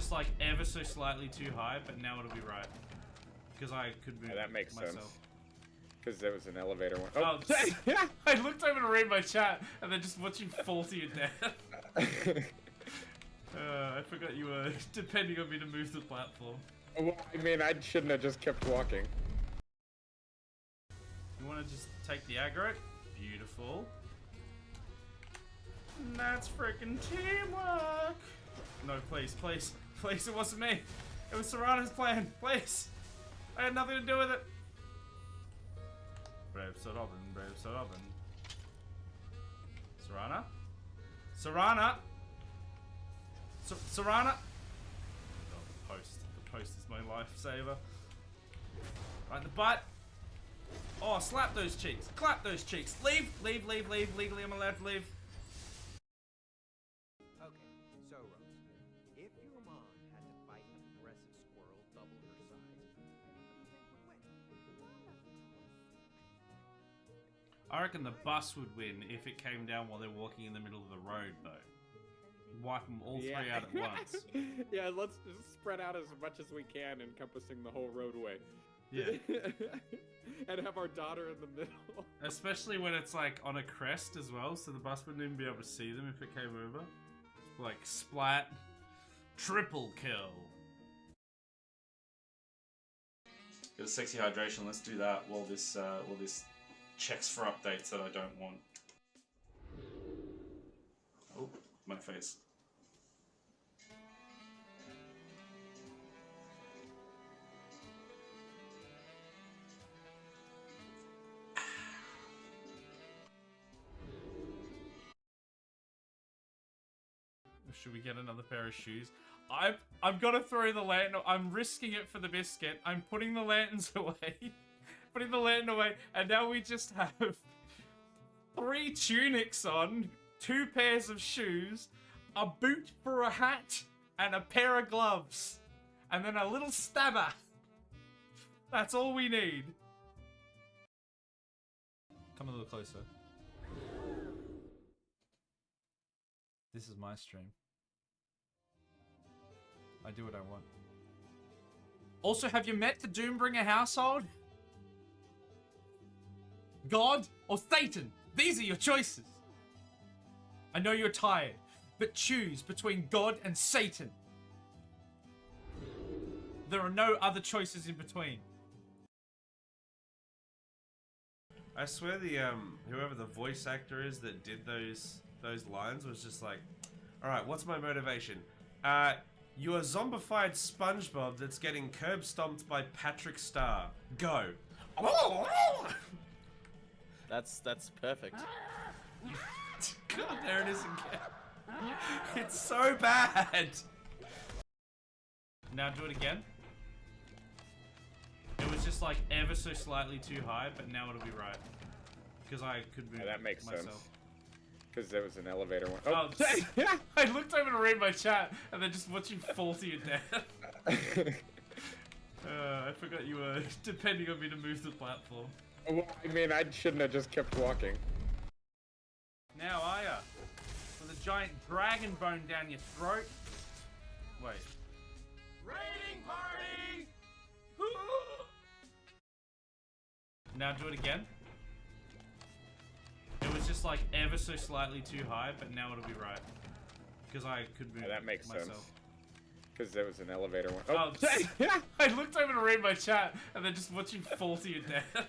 just like ever so slightly too high, but now it'll be right. Because I could move that makes myself. sense. Because there was an elevator one. Oh, I looked over to read my chat and then just watching fall to your death. I forgot you were depending on me to move the platform. Well, I mean, I shouldn't have just kept walking. You want to just take the aggro? Beautiful. And that's freaking teamwork. No, please, please, please, it wasn't me. It was Serrano's plan, please. I had nothing to do with it. Brave Sir Robin, brave Sir Robin. Serrana? Serrana? Serrana? Oh, the post. The post is my lifesaver. Right, the butt. Oh, slap those cheeks. Clap those cheeks. Leave, leave, leave, leave. Legally, I'm allowed to leave. Okay, so Rose, if your mom had to fight an aggressive squirrel double her size, who do you think would win? I reckon the bus would win if it came down while they're walking in the middle of the road, though. Wipe them all three out at once. Yeah, let's just spread out as much as we can, encompassing the whole roadway. Yeah. And have our daughter in the middle. Especially when it's like on a crest as well, so the bus wouldn't even be able to see them if it came over. Like splat, triple kill. Get a sexy hydration. Let's do that while this checks for updates that I don't want. Oh, my face. Should we get another pair of shoes? I'm gonna throw the lantern. I'm risking it for the biscuit. I'm putting the lanterns away. Putting the lantern away, and now we just have 3 tunics on, 2 pairs of shoes, a boot for a hat, and a pair of gloves. And then a little stabber. That's all we need. Come a little closer. This is my stream. I do what I want. Also, have you met the Doombringer household? God or Satan? These are your choices. I know you're tired, but choose between God and Satan. There are no other choices in between. I swear the whoever the voice actor is that did those lines was just like, all right, what's my motivation? You're a zombified SpongeBob that's getting curb stomped by Patrick Star. Go. That's perfect. God, there it is again. It's so bad. Now do it again. It was just like ever so slightly too high, but now it'll be right. Because I could move that makes myself. sense. Because there was an elevator one. Oh, I looked over to read my chat and then just watching fall to your death. I forgot you were depending on me to move the platform. Well, I mean, I shouldn't have just kept walking. Now are ya? With a giant dragon bone down your throat. Wait. Raiding party! Now do it again. It was just like ever so slightly too high, but now it'll be right. Because I could move that makes myself. sense. Because there was an elevator one. Oh, I looked over to read my chat and then just watching fall to your death.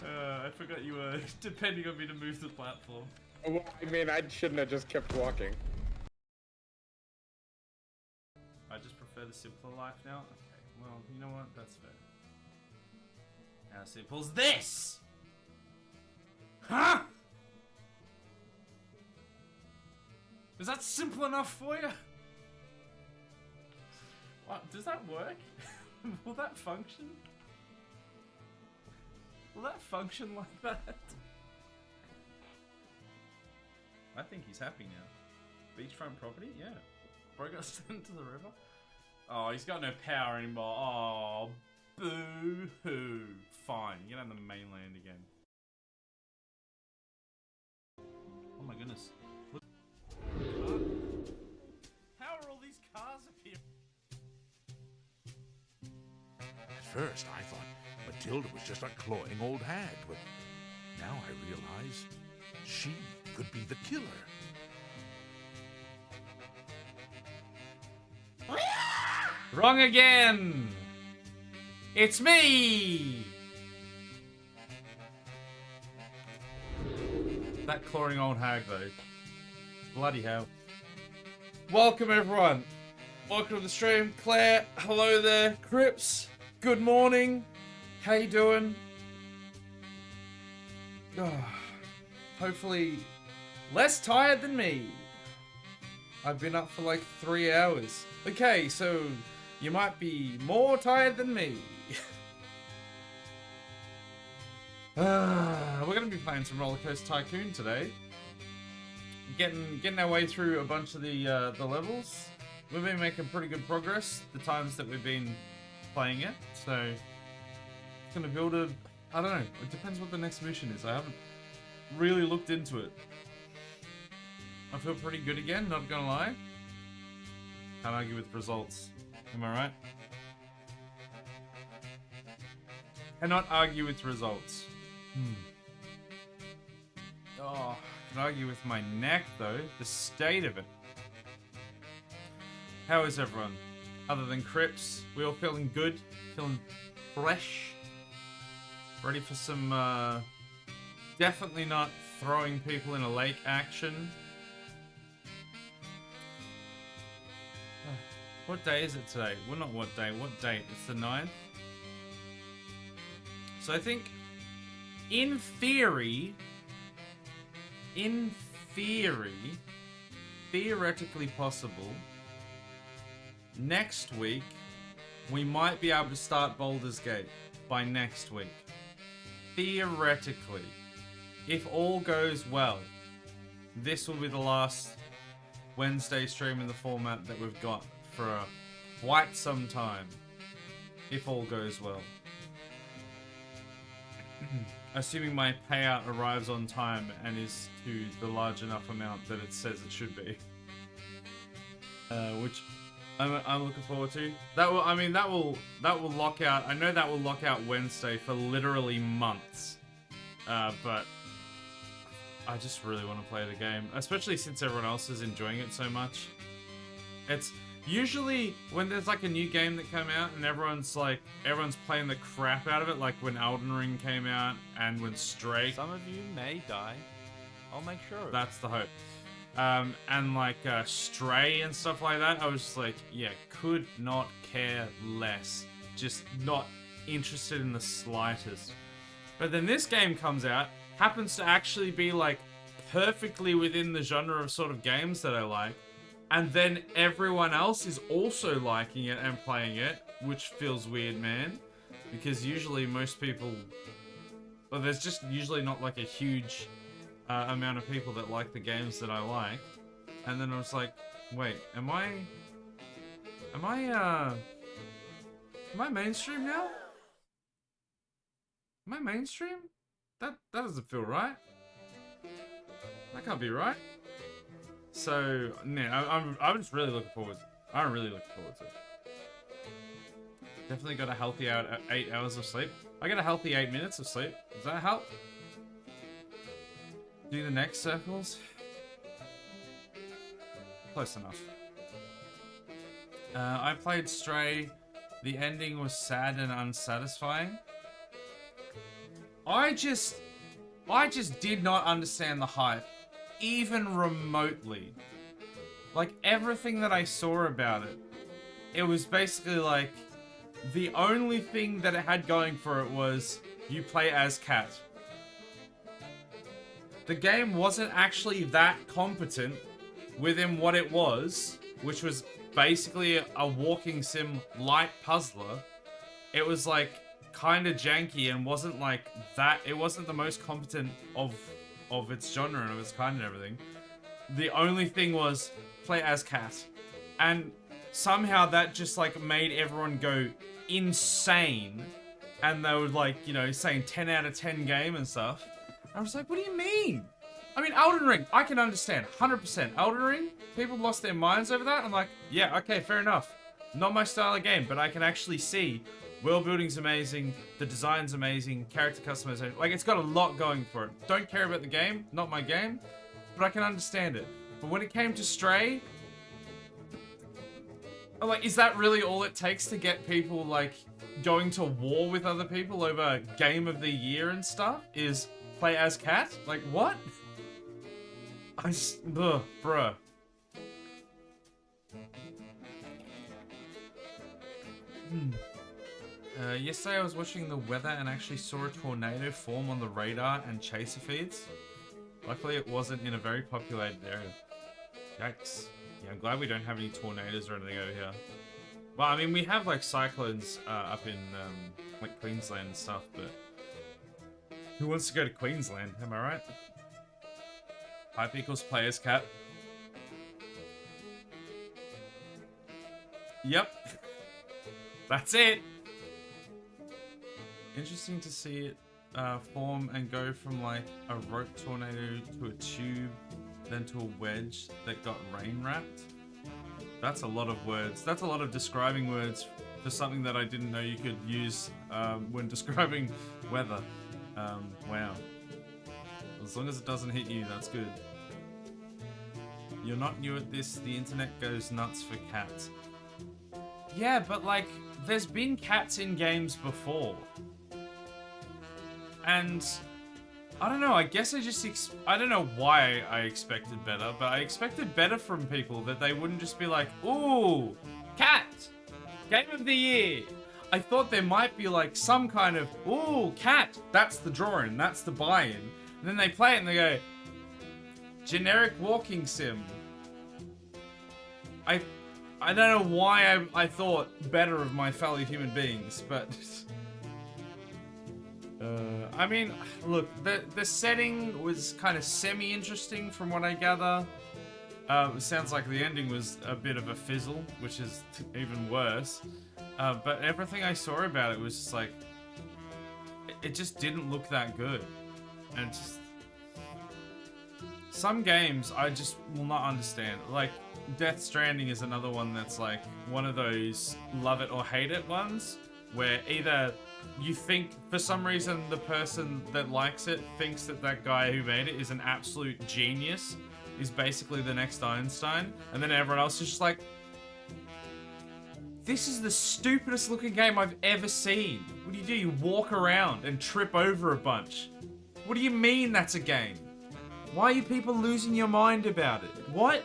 I forgot you were depending on me to move the platform. Well, I mean, I shouldn't have just kept walking. I just prefer the simpler life now. Okay, well, you know what? That's fair. How simple's this? Huh? Is that simple enough for you? What, does that work? Will that function? Will that function like that? I think he's happy now. Beachfront property? Yeah. Bro got sent to the river? Oh, he's got no power anymore. Oh, boo-hoo. Fine, you get on the mainland again. Oh my goodness. Look. How are all these first, I thought Matilda was just a cloying old hag, but now I realize she could be the killer. Wrong again! It's me! That clawing old hag, though. Bloody hell. Welcome, everyone. Welcome to the stream. Claire, hello there. Crips, good morning. How you doing? Oh, hopefully less tired than me. I've been up for like 3 hours. Okay, so you might be more tired than me. We're going to be playing some RollerCoaster Tycoon today. Getting our way through a bunch of the levels. We've been making pretty good progress the times that we've been playing it. So it's going to build a... I don't know. It depends what the next mission is. I haven't really looked into it. I feel pretty good again, not gonna lie. Can't argue with results. Am I right? Cannot argue with results. Oh, I can argue with my neck though. The state of it. How is everyone? Other than Crips, we all feeling good? Feeling fresh? Ready for some, definitely not throwing people in a lake action. What day is it today? Well, not what day. What date? It's the 9th. So I think, in theory, theoretically possible, next week, we might be able to start Baldur's Gate by next week. Theoretically. If all goes well, this will be the last Wednesday stream in the format that we've got for quite some time, if all goes well. Assuming my payout arrives on time and is to the large enough amount that it says it should be, which I'm looking forward to. That will, I mean, that will lock out. I know that will lock out Wednesday for literally months, but I just really want to play the game, especially since everyone else is enjoying it so much. It's usually when there's like a new game that came out and everyone's playing the crap out of it, like when Elden Ring came out and when Stray. Some of you may die. I'll make sure of it. That's the hope. And like Stray and stuff like that, I was just like, yeah, could not care less. Just not interested in the slightest. But then this game comes out, happens to actually be like perfectly within the genre of sort of games that I like. And then everyone else is also liking it and playing it, which feels weird, man. Because usually most people... Well, there's just usually not like a huge amount of people that like the games that I like. And then I was like, wait, am I mainstream now? Am I mainstream? That doesn't feel right. That can't be right. So, yeah, I'm just really looking forward to it. I'm really looking forward to it. Definitely got a healthy 8 hours of sleep. I got a healthy 8 minutes of sleep. Does that help? Do the next circles? Close enough. I played Stray. The ending was sad and unsatisfying. I just did not understand the hype. Even remotely. Like, everything that I saw about it, it was basically like, the only thing that it had going for it was, you play as Cat. The game wasn't actually that competent within what it was, which was basically a walking sim light puzzler. It was like, kinda janky and wasn't like that, it wasn't the most competent of its genre and of its kind and everything. The only thing was play as Cat. And somehow that just like made everyone go insane. And they were like, you know, saying 10 out of 10 game and stuff. I was like, what do you mean? I mean, Elden Ring, I can understand, 100%. Elden Ring, people lost their minds over that. I'm like, yeah, okay, fair enough. Not my style of game, but I can actually see World building's amazing, the design's amazing, character customization. Like, it's got a lot going for it. Don't care about the game, not my game, but I can understand it. But when it came to Stray, I'm like, is that really all it takes to get people, like, going to war with other people over Game of the Year and stuff? Is play as Cat? Like, what? Ugh, bruh. Yesterday I was watching the weather and actually saw a tornado form on the radar and chaser feeds. Luckily it wasn't in a very populated area. Yikes. Yeah, I'm glad we don't have any tornadoes or anything over here. Well, I mean, we have like cyclones up in like Queensland and stuff, but who wants to go to Queensland? Am I right? Hype equals players cat. Yep. That's it. Interesting to see it form and go from like a rope tornado to a tube, then to a wedge that got rain wrapped. That's a lot of words. That's a lot of describing words for something that I didn't know you could use when describing weather. Wow. As long as it doesn't hit you, that's good. You're not new at this. The internet goes nuts for cats. Yeah, but like, there's been cats in games before. And I don't know, I guess I don't know why I expected better, but I expected better from people, that they wouldn't just be like, ooh, cat, Game of the Year. I thought there might be like some kind of, ooh, cat, that's the drawing, that's the buy-in. And then they play it and they go, generic walking sim. I don't know why I thought better of my fellow human beings, but I mean, look, the setting was kind of semi-interesting from what I gather. It sounds like the ending was a bit of a fizzle, which is even worse. But everything I saw about it was just like, it just didn't look that good. And just, some games I just will not understand. Like, Death Stranding is another one that's like one of those love it or hate it ones, where either you think for some reason the person that likes it thinks that that guy who made it is an absolute genius, is basically the next Einstein, and then everyone else is just like, this is the stupidest looking game I've ever seen. What do? You walk around and trip over a bunch. What do you mean that's a game? Why are you people losing your mind about it? What?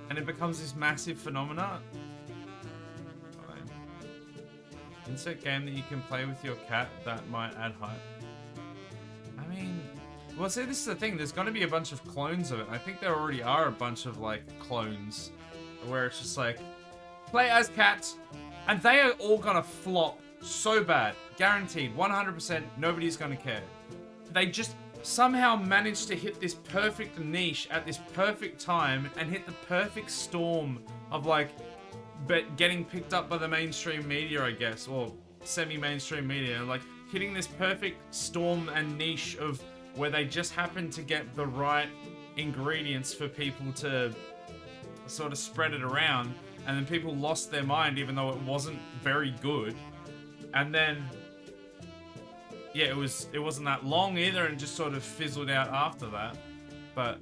And it becomes this massive phenomenon. Fine. Insert game that you can play with your cat that might add hype. I mean, well, see, this is the thing. There's going to be a bunch of clones of it. I think there already are a bunch of, like, clones where it's just like, play as cats, and they are all going to flop so bad. Guaranteed. 100%. Nobody's going to care. They just somehow managed to hit this perfect niche at this perfect time and hit the perfect storm of like getting picked up by the mainstream media, I guess, or semi-mainstream media, like hitting this perfect storm and niche of where they just happened to get the right ingredients for people to sort of spread it around, and then people lost their mind even though it wasn't very good. And then yeah, it wasn't that long either, and just sort of fizzled out after that. But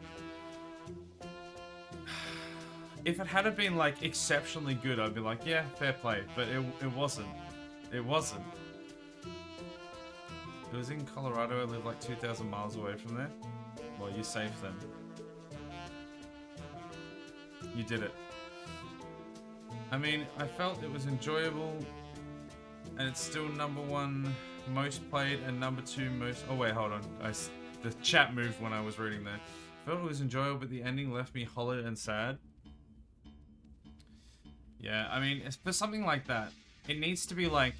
if it had been like exceptionally good, I'd be like, yeah, fair play. But it wasn't. It wasn't. It was in Colorado. I live like 2,000 miles away from there. Well, you're safe then. You did it. I mean, I felt it was enjoyable, and it's still #1 most played and #2 most... Oh wait, hold on. The chat moved when I was reading that. Felt it was enjoyable, but the ending left me hollow and sad. Yeah, I mean, for something like that, it needs to be like,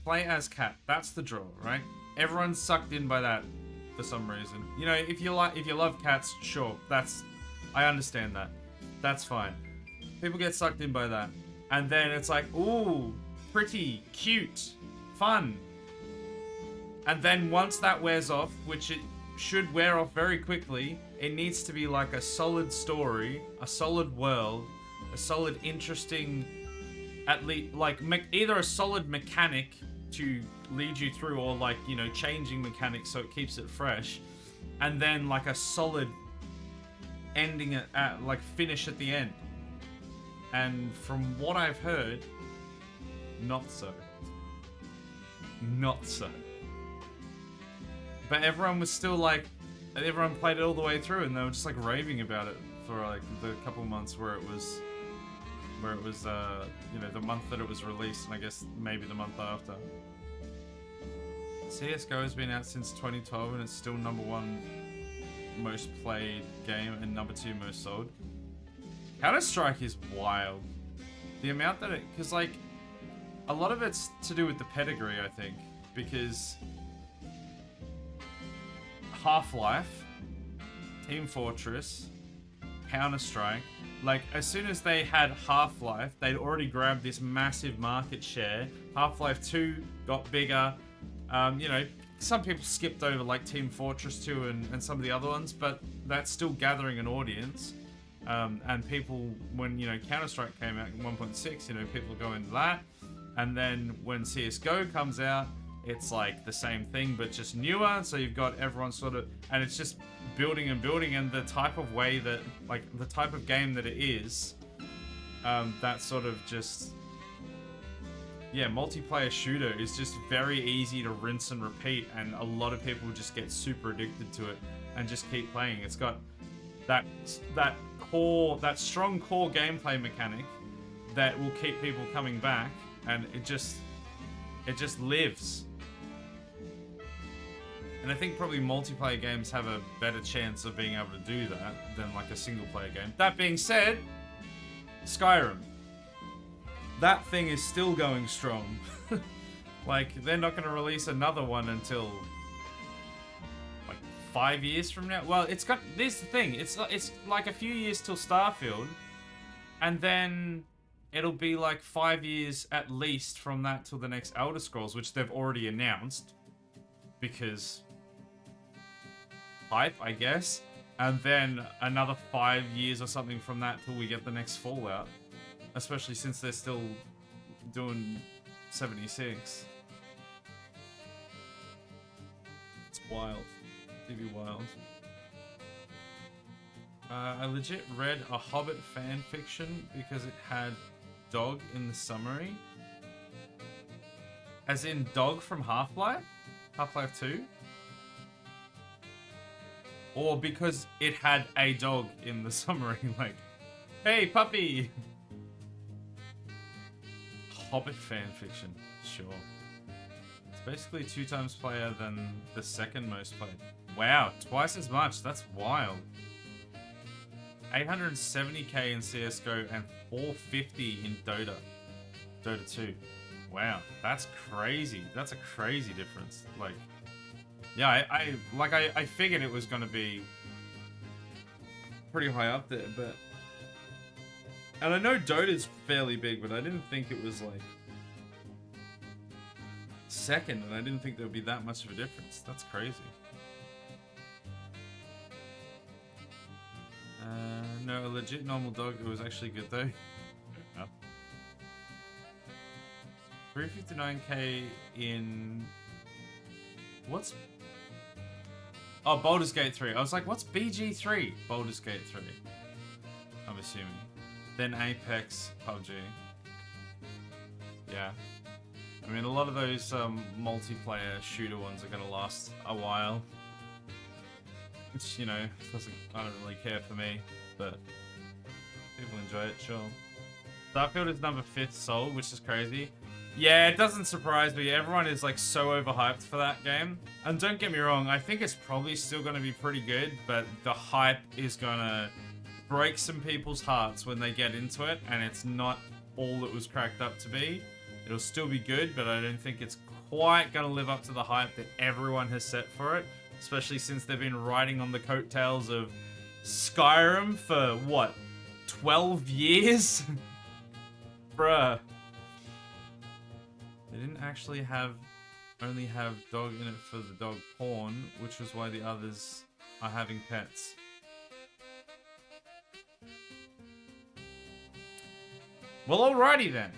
play as cat. That's the draw, right? Everyone's sucked in by that for some reason. You know, if you love cats, sure, I understand that. That's fine. People get sucked in by that. And then it's like, ooh, pretty, cute, fun. And then once that wears off, which it should wear off very quickly, it needs to be like a solid story, a solid world, a solid, interesting at least like either a solid mechanic to lead you through, or like, you know, changing mechanics so it keeps it fresh, and then like a solid ending at like finish at the end. And from what I've heard, not so. Not so. But everyone was still like, everyone played it all the way through, and they were just like raving about it for like the couple months where it was, you know, the month that it was released, and I guess maybe the month after. CSGO has been out since 2012, and it's still #1 most played game and #2 most sold. Counter-Strike is wild. The amount that it, because like, a lot of it's to do with the pedigree, I think, because Half-Life, Team Fortress, Counter-Strike, like, as soon as they had Half-Life, they'd already grabbed this massive market share. Half-Life 2 got bigger. You know, some people skipped over like Team Fortress 2 and some of the other ones, but that's still gathering an audience. And people, when, you know, Counter-Strike came out in 1.6, you know, people go into that. And then when CSGO comes out, it's like the same thing, but just newer. So you've got everyone sort of, and it's just building and building, and the type of way that, like, the type of game that it is, that sort of just, yeah, multiplayer shooter is just very easy to rinse and repeat, and a lot of people just get super addicted to it and just keep playing. It's got that strong core gameplay mechanic that will keep people coming back, and it just lives. And I think probably multiplayer games have a better chance of being able to do that than like a single player game. That being said, Skyrim. That thing is still going strong. Like, they're not going to release another one until like 5 years from now. Well, it's got, this is the thing, it's like a few years till Starfield, and then it'll be like 5 years at least from that till the next Elder Scrolls, which they've already announced because hype, I guess. And then another 5 years or something from that till we get the next Fallout. Especially since they're still doing 76. It's wild. It'd be wild. I legit read a Hobbit fan fiction because it had dog in the summary. As in dog from Half-Life? Half-Life 2? Or because it had a dog in the summary, like, hey, puppy! Hobbit fanfiction, sure. It's basically 2 times player than the second most played. Wow, twice as much, that's wild. 870k in CSGO and 450 in Dota. Dota 2. Wow, that's crazy. That's a crazy difference. Like, yeah, I figured it was gonna be pretty high up there, but, and I know Dota's fairly big, but I didn't think it was like second, and I didn't think there would be that much of a difference. That's crazy. No, a legit normal dog. It was actually good though. No. 359k in what's? Oh, Baldur's Gate 3. I was like, what's BG3? Baldur's Gate 3. I'm assuming. Then Apex, PUBG. Yeah. I mean, a lot of those multiplayer shooter ones are going to last a while. Which, you know, I don't really care for me, but people enjoy it, sure. Starfield is number 5th sold, which is crazy. Yeah, it doesn't surprise me. Everyone is like so overhyped for that game. And don't get me wrong, I think it's probably still going to be pretty good, but the hype is going to break some people's hearts when they get into it, and it's not all it was cracked up to be. It'll still be good, but I don't think it's quite going to live up to the hype that everyone has set for it, especially since they've been riding on the coattails of Skyrim for, what, 12 years? Bruh. They didn't actually only have dog in it for the dog porn, which was why the others are having pets. Well, alrighty then.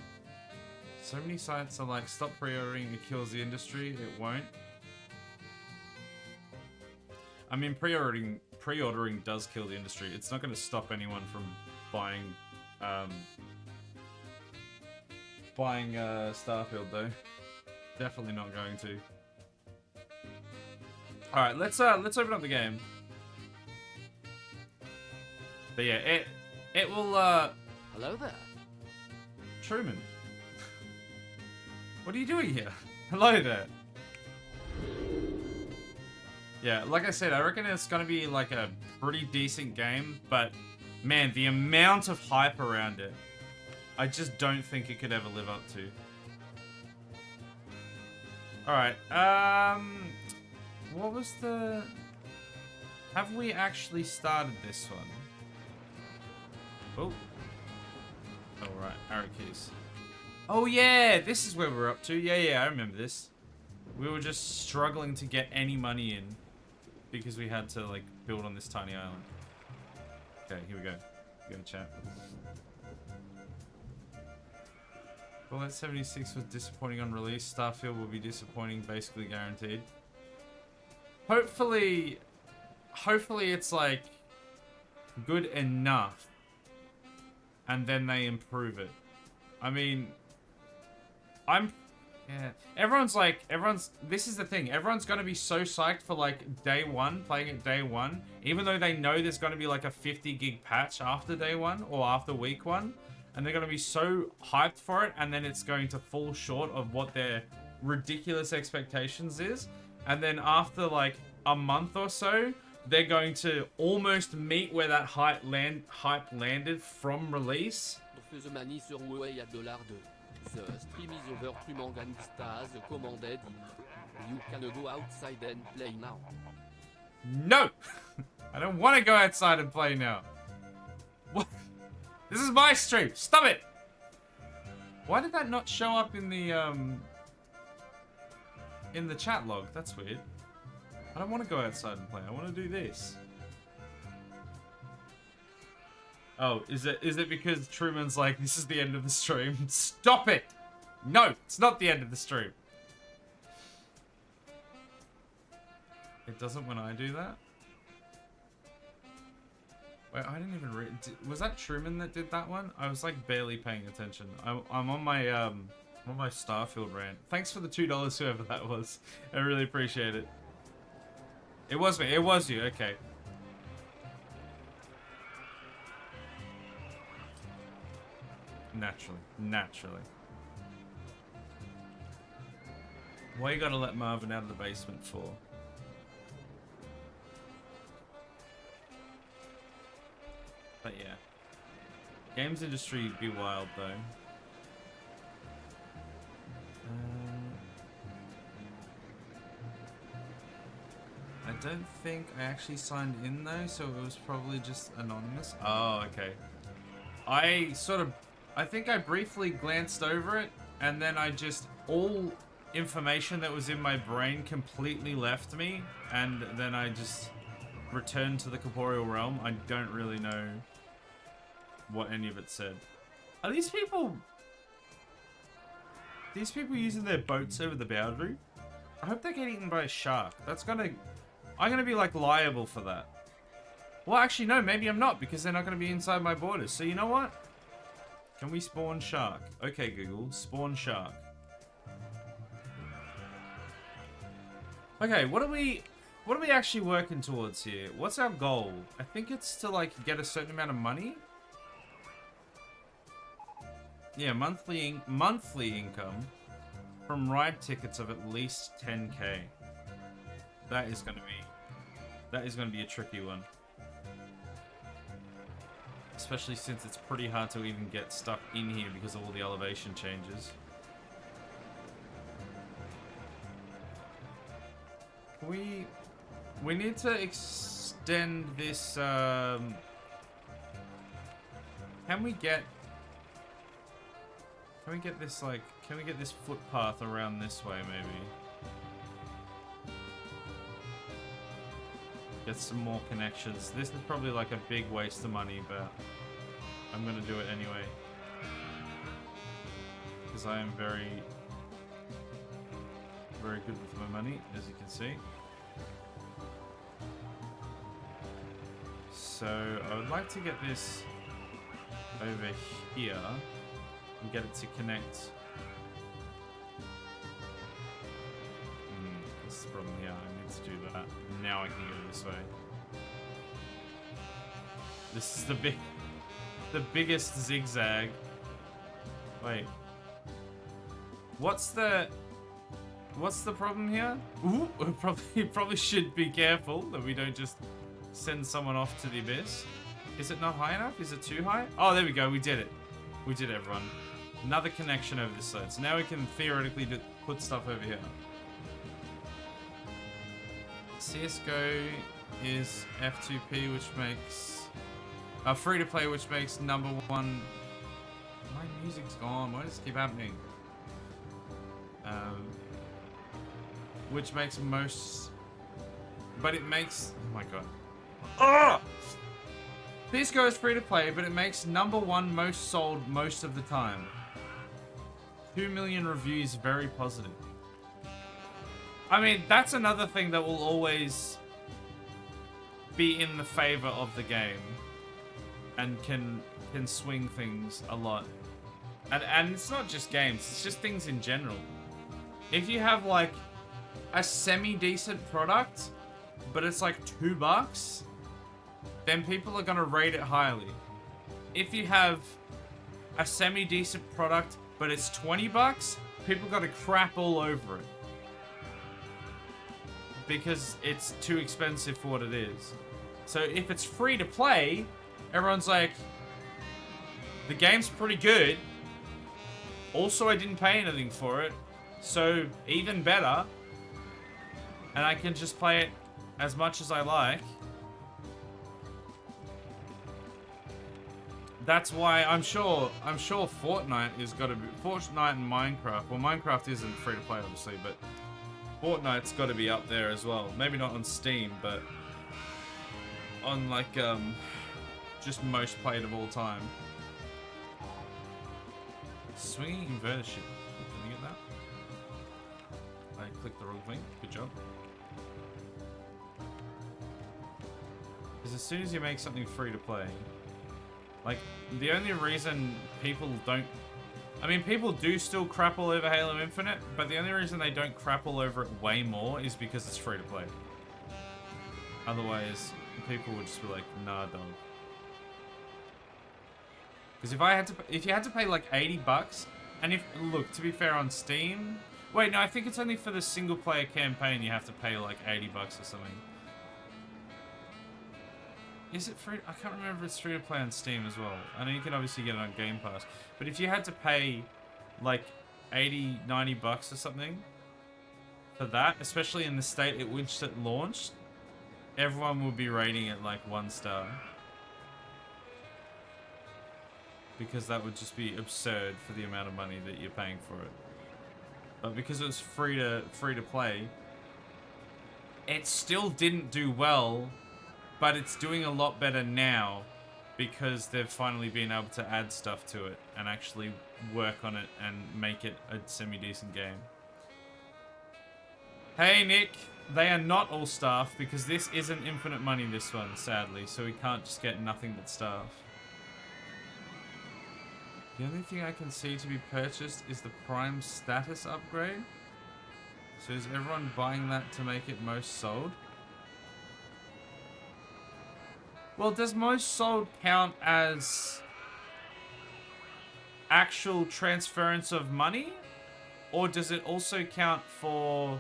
So many sites are like, stop pre-ordering, it kills the industry. It won't. I mean, pre-ordering does kill the industry. It's not going to stop anyone from buying Starfield though. Definitely not going to. All right, let's open up the game. But yeah, it will. Hello there. Truman, what are you doing here? Hello there. Yeah, like I said, I reckon it's gonna be like a pretty decent game, but man, the amount of hype around it, I just don't think it could ever live up to. Alright, what was the... Have we actually started this one? Oh. Oh, right, arrow keys. Oh yeah, this is where we're up to. Yeah, I remember this. We were just struggling to get any money in because we had to, like, build on this tiny island. Okay, here we go. We got a chat. Fallout 76 was disappointing on release. Starfield will be disappointing, basically guaranteed. Hopefully it's, like, good enough. And then they improve it. I mean, yeah. This is the thing. Everyone's going to be so psyched for, like, day one, playing it day one. Even though they know there's going to be, like, a 50 gig patch after day one or after week one. And they're going to be so hyped for it. And then it's going to fall short of what their ridiculous expectations is. And then after, like, a month or so, they're going to almost meet where that hype landed from release. The manie sur Huawei à $2. The stream is over. Plumanganistas commanded. You can go outside and play now. No! I don't want to go outside and play now. What? This is my stream. Stop it! Why did that not show up in the chat log? That's weird. I don't want to go outside and play. I want to do this. Oh, is it because Truman's like, this is the end of the stream? Stop it! No, it's not the end of the stream. It doesn't when I do that? Wait, I didn't even read. Was that Truman that did that one? I was like barely paying attention. I'm on my Starfield rant. Thanks for the $2, whoever that was. I really appreciate it. It was me. It was you. Okay. Naturally. Why you gotta let Marvin out of the basement for? But yeah. Games industry be wild though. I don't think I actually signed in though, so it was probably just anonymous. Oh, okay. I think I briefly glanced over it, and then all information that was in my brain completely left me, and then I just returned to the corporeal realm. I don't really know what any of it said. Are these people using their boats over the boundary? I hope they get eaten by a shark. I'm gonna be like liable for that. Well, actually no, maybe I'm not, because they're not gonna be inside my borders. So you know what? Can we spawn shark? Okay, Google, spawn shark. Okay, what are we actually working towards here? What's our goal? I think it's to like get a certain amount of money. Yeah, monthly income from ride tickets of at least 10k. That is gonna be a tricky one. Especially since it's pretty hard to even get stuff in here because of all the elevation changes. We need to extend this, Can we get this, like, can we get this footpath around this way, maybe? Get some more connections. This is probably like a big waste of money, but I'm gonna do it anyway. because I am very, very good with my money, as you can see. So I would like to get this over here and get it to connect. This is the problem here. I need to do that. Now I can go this way. This is the biggest zigzag. Wait. What's the problem here? Ooh, probably should be careful that we don't just send someone off to the abyss. Is it not high enough? Is it too high? Oh, there we go. We did it. We did it, everyone. Another connection over this side. So now we can theoretically put stuff over here. CSGO is F2P, which makes... free-to-play, which makes #1... My music's gone. Why does it keep happening? Which makes most... But it makes... Oh my god. Ah! CSGO is free-to-play, but it makes #1 most sold most of the time. 2 million reviews, very positive. I mean, that's another thing that will always be in the favor of the game and can swing things a lot. And it's not just games, it's just things in general. If you have like a semi-decent product, but it's like $2, then people are gonna rate it highly. If you have a semi-decent product, but it's $20, people gotta crap all over it. Because it's too expensive for what it is. So if it's free to play, everyone's like, the game's pretty good. Also, I didn't pay anything for it. So even better. And I can just play it as much as I like. That's why I'm sure Fortnite is got to be Fortnite and Minecraft. Well, Minecraft isn't free to play, obviously, but Fortnite's got to be up there as well. Maybe not on Steam, but on like just most played of all time. Swinging inverter ship. Can you get that? I clicked the wrong thing. Good job. Because as soon as you make something free to play, like the only reason people don't, I mean, people do still crap all over Halo Infinite, but the only reason they don't crap all over it way more is because it's free to play. Otherwise, people would just be like, nah, dog. Because if you had to pay like $80, and if, look, to be fair, on Steam, wait, no, I think it's only for the single player campaign you have to pay like $80 or something. Is it free? I can't remember if it's free to play on Steam as well. I know you can obviously get it on Game Pass. But if you had to pay like 80, 90 bucks or something for that, especially in the state at which it launched, everyone would be rating it like 1 star. Because that would just be absurd for the amount of money that you're paying for it. But because it was free to play, it still didn't do well. But it's doing a lot better now because they've finally been able to add stuff to it and actually work on it and make it a semi-decent game. Hey Nick, they are not all staff because this isn't infinite money, this one, sadly, so we can't just get nothing but staff. The only thing I can see to be purchased is the Prime status upgrade. So is everyone buying that to make it most sold? Well, does most sold count as actual transference of money? Or does it also count for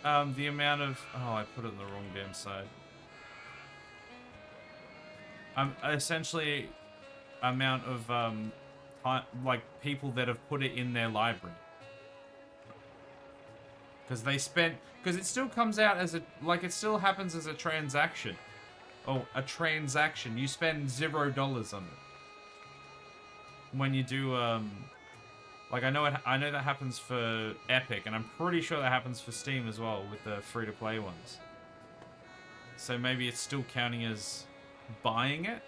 the amount of... Oh, I put it on the wrong damn side. Essentially, amount of like people that have put it in their library. Because they spent... Because it still comes out as a... Like, it still happens as a transaction. Oh, a transaction. You spend $0 on it. When you do, Like, I know that happens for Epic, and I'm pretty sure that happens for Steam as well, with the free-to-play ones. So maybe it's still counting as buying it?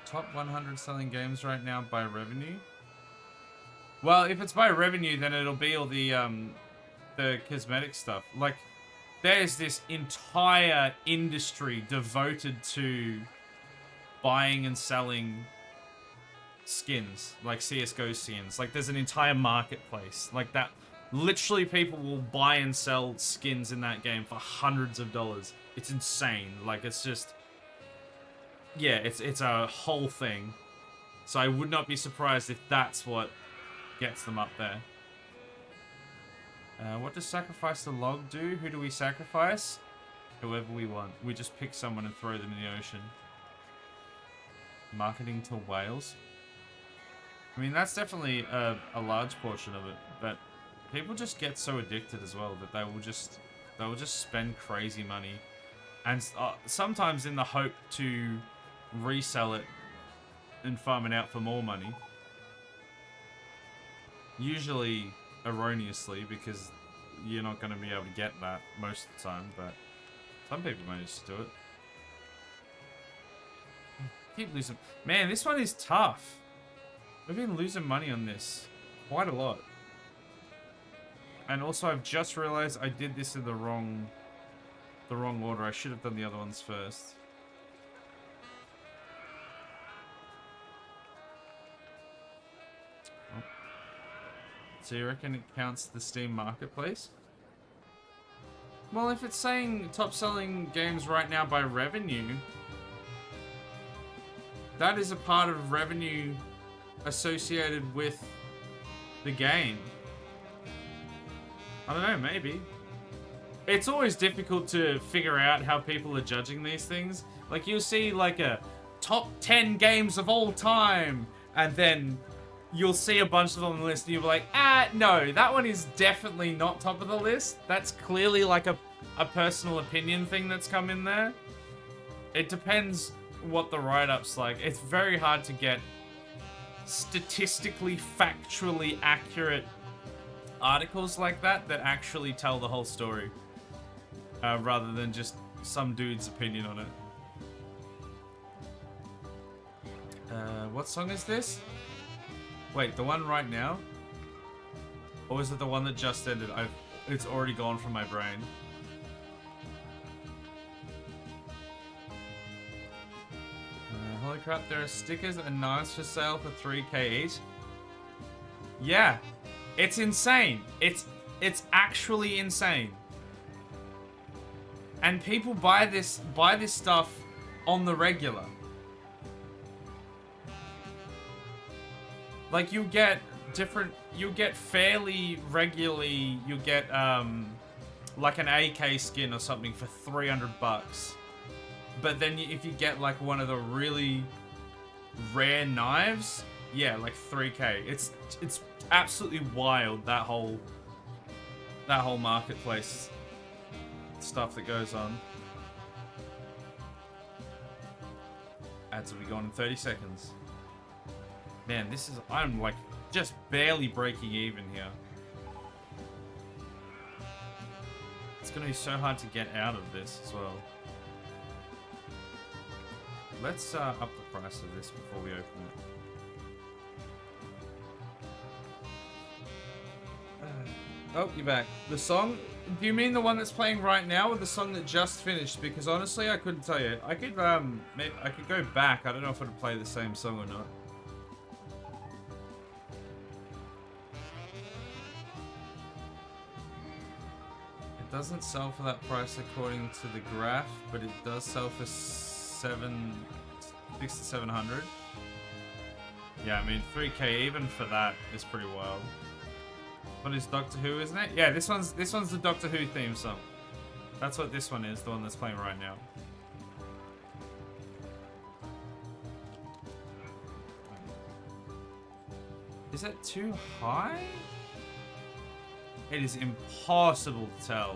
top 100 selling games right now by revenue. Well, if it's by revenue, then it'll be all the cosmetic stuff. Like, there's this entire industry devoted to buying and selling skins, like CSGO skins. Like, there's an entire marketplace like that. Literally, people will buy and sell skins in that game for hundreds of dollars. It's insane. Like, it's just, yeah, it's a whole thing. So I would not be surprised if that's what gets them up there. What does sacrifice the log do? Who do we sacrifice? Whoever we want. We just pick someone and throw them in the ocean. Marketing to whales. I mean, that's definitely a large portion of it, but people just get so addicted as well that they will just spend crazy money, and sometimes in the hope to resell it and farm it out for more money. Usually erroneously, because you're not going to be able to get that most of the time, but some people manage to do it. Keep losing. Man, this one is tough. We've been losing money on this quite a lot. And also, I've just realized I did this in the wrong order. I should have done the other ones first. Oh. So you reckon it counts the Steam Marketplace? Well, if it's saying top selling games right now by revenue, that is a part of revenue associated with the game. I don't know, maybe. It's always difficult to figure out how people are judging these things. Like, you'll see like a top 10 games of all time, and then you'll see a bunch of them on the list and you'll be like, no, that one is definitely not top of the list. That's clearly like a personal opinion thing that's come in there. It depends what the write-up's like. It's very hard to get statistically, factually accurate articles like that actually tell the whole story, rather than just some dude's opinion on it. What song is this? Wait, the one right now? Or is it the one that just ended? It's already gone from my brain. Holy crap, there are stickers and knives for sale for 3k each. Yeah, it's insane. It's actually insane. And people buy this stuff on the regular. Like, you get fairly regularly, you get like an AK skin or something for 300 bucks. But then if you get like one of the really rare knives, yeah, like 3k. It's absolutely wild, that whole marketplace stuff that goes on. Ads will be gone in 30 seconds. Man, I'm like just barely breaking even here. It's gonna be so hard to get out of this as well. Let's up the price of this before we open it. Oh, you're back. The song? Do you mean the one that's playing right now, or the song that just finished? Because honestly, I couldn't tell you. I could go back. I don't know if it'll play the same song or not. It doesn't sell for that price according to the graph, but it does sell for 600 to 700. Yeah, I mean 3k even for that is pretty wild. What is Doctor Who, isn't it? Yeah, this one's the Doctor Who theme song. That's what this one is, the one that's playing right now. Is that too high? It is impossible to tell.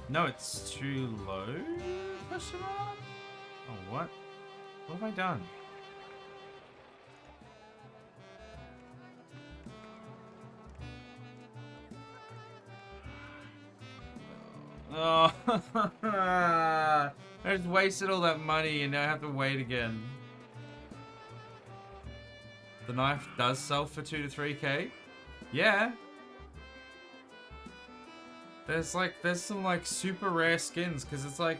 No, it's too low? Question mark? Oh, what? What have I done? Oh, I just wasted all that money and now I have to wait again. The knife does sell for 2 to 3k. Yeah. There's some like super rare skins because it's like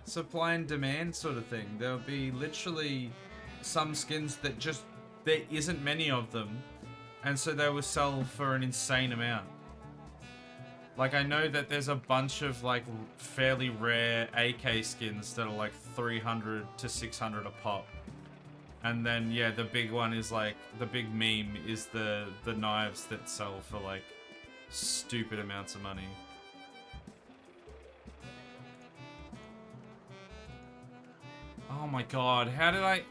supply and demand sort of thing. There'll be literally some skins that just there isn't many of them, and so they will sell for an insane amount. Like I know that there's a bunch of like fairly rare AK skins that are like 300 to 600 a pop. And then yeah, the big one is like the big meme is the knives that sell for like stupid amounts of money. Oh my god, how did I...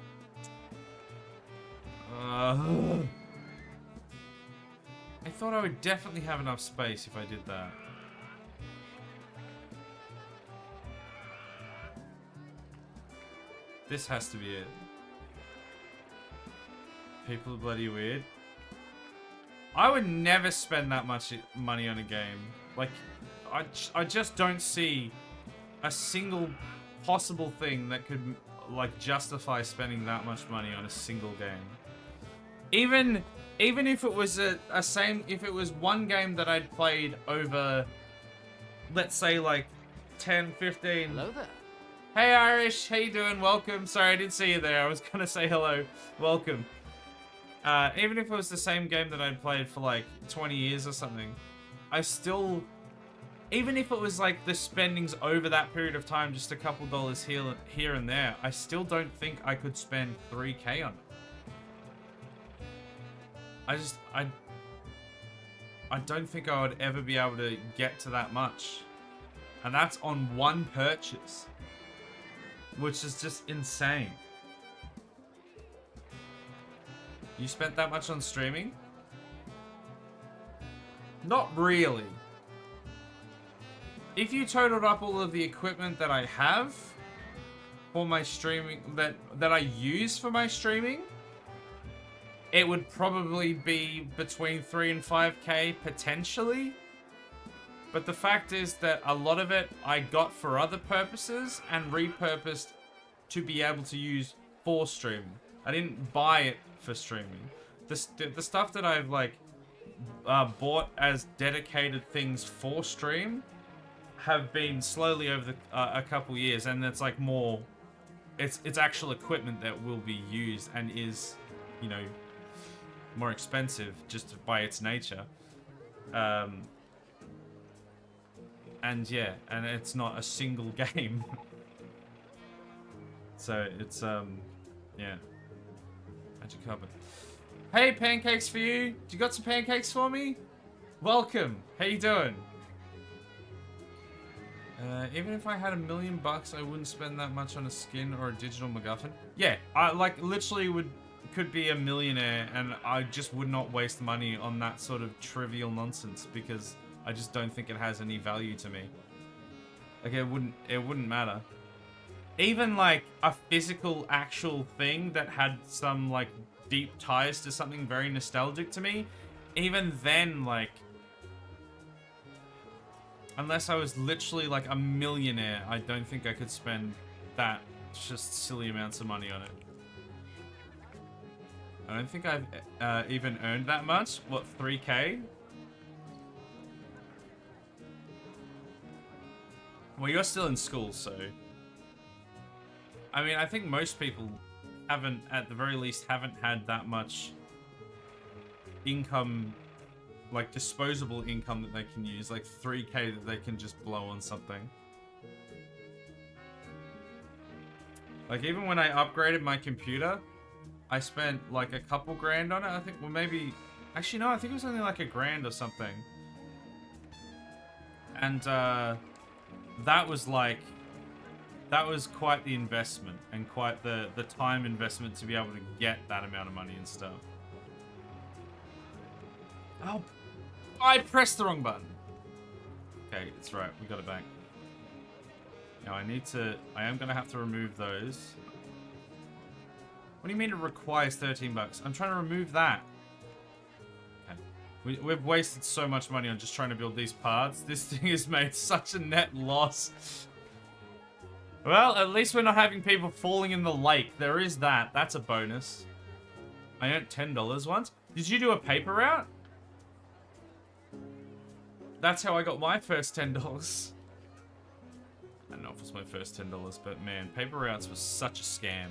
I thought I would definitely have enough space if I did that. This has to be it. People are bloody weird. I would never spend that much money on a game. Like, I just don't see a single possible thing that could like justify spending that much money on a single game. Even if it was if it was one game that I'd played over, let's say like 10, 15. Hello there. Hey Irish, how you doing? Welcome. Sorry, I didn't see you there. I was gonna say hello. Welcome. Even if it was the same game that I'd played for like 20 years or something, I still, even if it was like the spendings over that period of time, just a couple dollars here and there, I still don't think I could spend 3k on it. I don't think I would ever be able to get to that much. And that's on one purchase, which is just insane. You spent that much on streaming? Not really. If you totaled up all of the equipment that I have for my streaming, that I use for my streaming, it would probably be between 3 and 5k potentially. But the fact is that a lot of it I got for other purposes and repurposed to be able to use for streaming. I didn't buy it for streaming. The stuff that I've like bought as dedicated things for stream have been slowly over the a couple years, and it's like more, it's actual equipment that will be used and is, you know, more expensive just by its nature. And yeah, and it's not a single game. So it's yeah. Magic cupboard. Hey, pancakes for you. You got some pancakes for me? Welcome. How you doing? Even if I had $1 million, I wouldn't spend that much on a skin or a digital MacGuffin. Yeah, I like literally could be a millionaire, and I just would not waste money on that sort of trivial nonsense because I just don't think it has any value to me. Like it wouldn't matter. Even like a physical actual thing that had some like deep ties to something very nostalgic to me, even then, like, unless I was literally like a millionaire, I don't think I could spend that just silly amounts of money on it. I don't think I've even earned that much. What, 3k? Well, you're still in school, so... I mean, I think most people haven't, at the very least, haven't had that much income, like disposable income that they can use, like 3k that they can just blow on something. Like, even when I upgraded my computer, I spent like a couple grand on it, I think. Well, maybe... Actually, no, I think it was only like $1,000 or something. And, that was like... That was quite the investment, and quite the time investment to be able to get that amount of money and stuff. Oh, I pressed the wrong button. Okay, it's right. We got it back. Now I am going to have to remove those. What do you mean it requires $13? I'm trying to remove that. Okay. We've wasted so much money on just trying to build these parts. This thing has made such a net loss. Well, at least we're not having people falling in the lake. There is that. That's a bonus. I earned $10 once. Did you do a paper route? That's how I got my first $10. I don't know if it was my first $10, but man, paper routes was such a scam.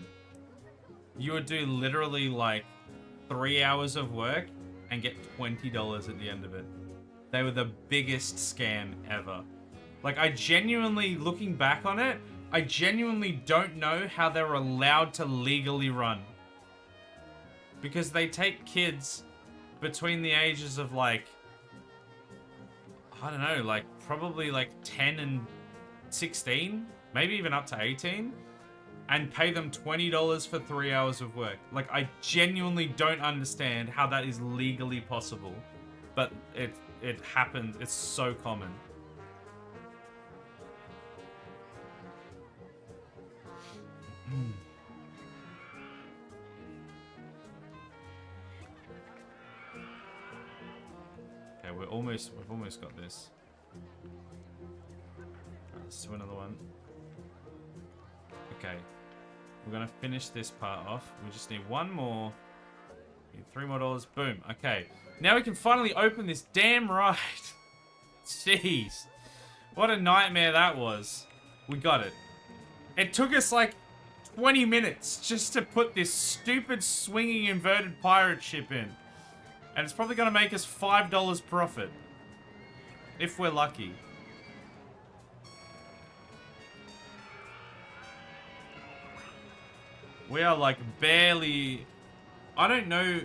You would do literally like 3 hours of work and get $20 at the end of it. They were the biggest scam ever. Like, I genuinely, looking back on it, I genuinely don't know how they were allowed to legally run. Because they take kids between the ages of like, I don't know, like probably like 10 and 16, maybe even up to 18, and pay them $20 for 3 hours of work. Like, I genuinely don't understand how that is legally possible, but it happens. It's so common. Okay, we've almost got this. Let's do another one. Okay, we're gonna finish this part off. We just need one more. Need $3 more. Boom. Okay, now we can finally open this damn ride. Jeez, what a nightmare that was. We got it. It took us like 20 minutes just to put this stupid swinging inverted pirate ship in. And it's probably going to make us $5 profit. If we're lucky. We are like barely... I don't know...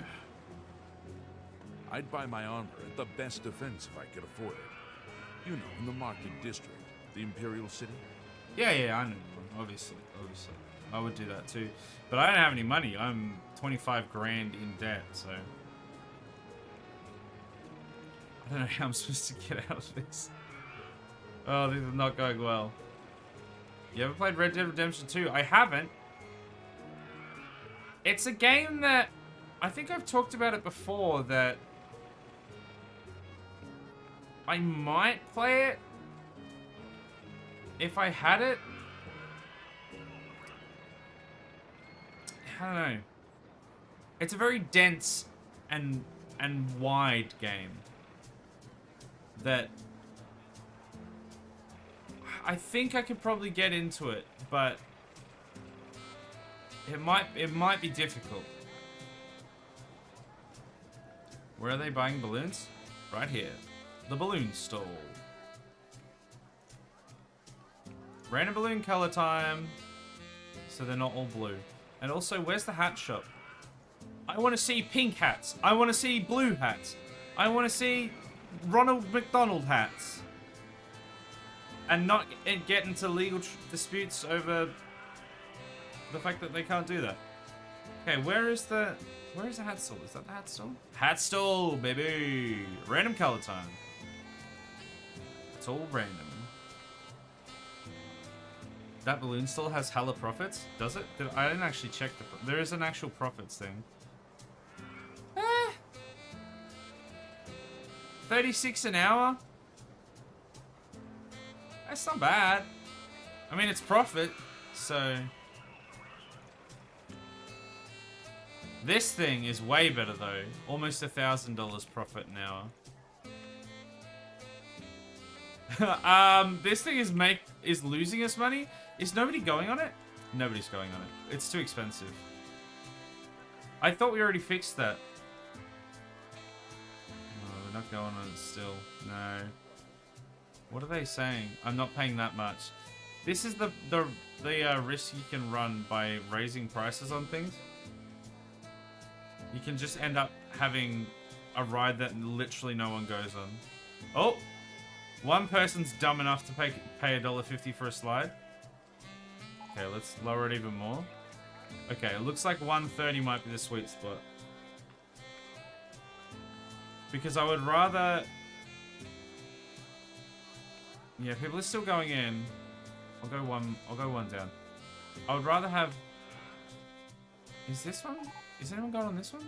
I'd buy my armor at the best defense if I could afford it. You know, in the market district, the Imperial City. Yeah, I know. Obviously. I would do that too. But I don't have any money. I'm 25 grand in debt, so... I don't know how I'm supposed to get out of this. Oh, this is not going well. You ever played Red Dead Redemption 2? I haven't. It's a game that... I think I've talked about it before, that... I might play it if I had it. I don't know. It's a very dense and wide game that I think I could probably get into it, but it might be difficult. Where are they buying balloons? Right here. The balloon stall. Random balloon color time. So they're not all blue. And also, where's the hat shop? I want to see pink hats. I want to see blue hats. I want to see Ronald McDonald hats. And not get into legal disputes over the fact that they can't do that. Okay, where is the hat stall? Is that the hat stall? Hat stall, baby! Random color time. It's all random. That balloon stall has hella profits? Does it? I didn't actually check the... There is an actual profits thing. 36 an hour? That's not bad. I mean, it's profit, so... This thing is way better, though. Almost $1,000 profit an hour. This thing is losing us money. Is nobody going on it? Nobody's going on it. It's too expensive. I thought we already fixed that. No, we're not going on it still. No. What are they saying? I'm not paying that much. This is the risk you can run by raising prices on things. You can just end up having a ride that literally no one goes on. Oh! One person's dumb enough to pay $1.50 for a slide. Okay, let's lower it even more. Okay, it looks like 130 might be the sweet spot. Because I would rather... Yeah, people are still going in. I'll go one down. I would rather have... Is this one? Is anyone going on this one?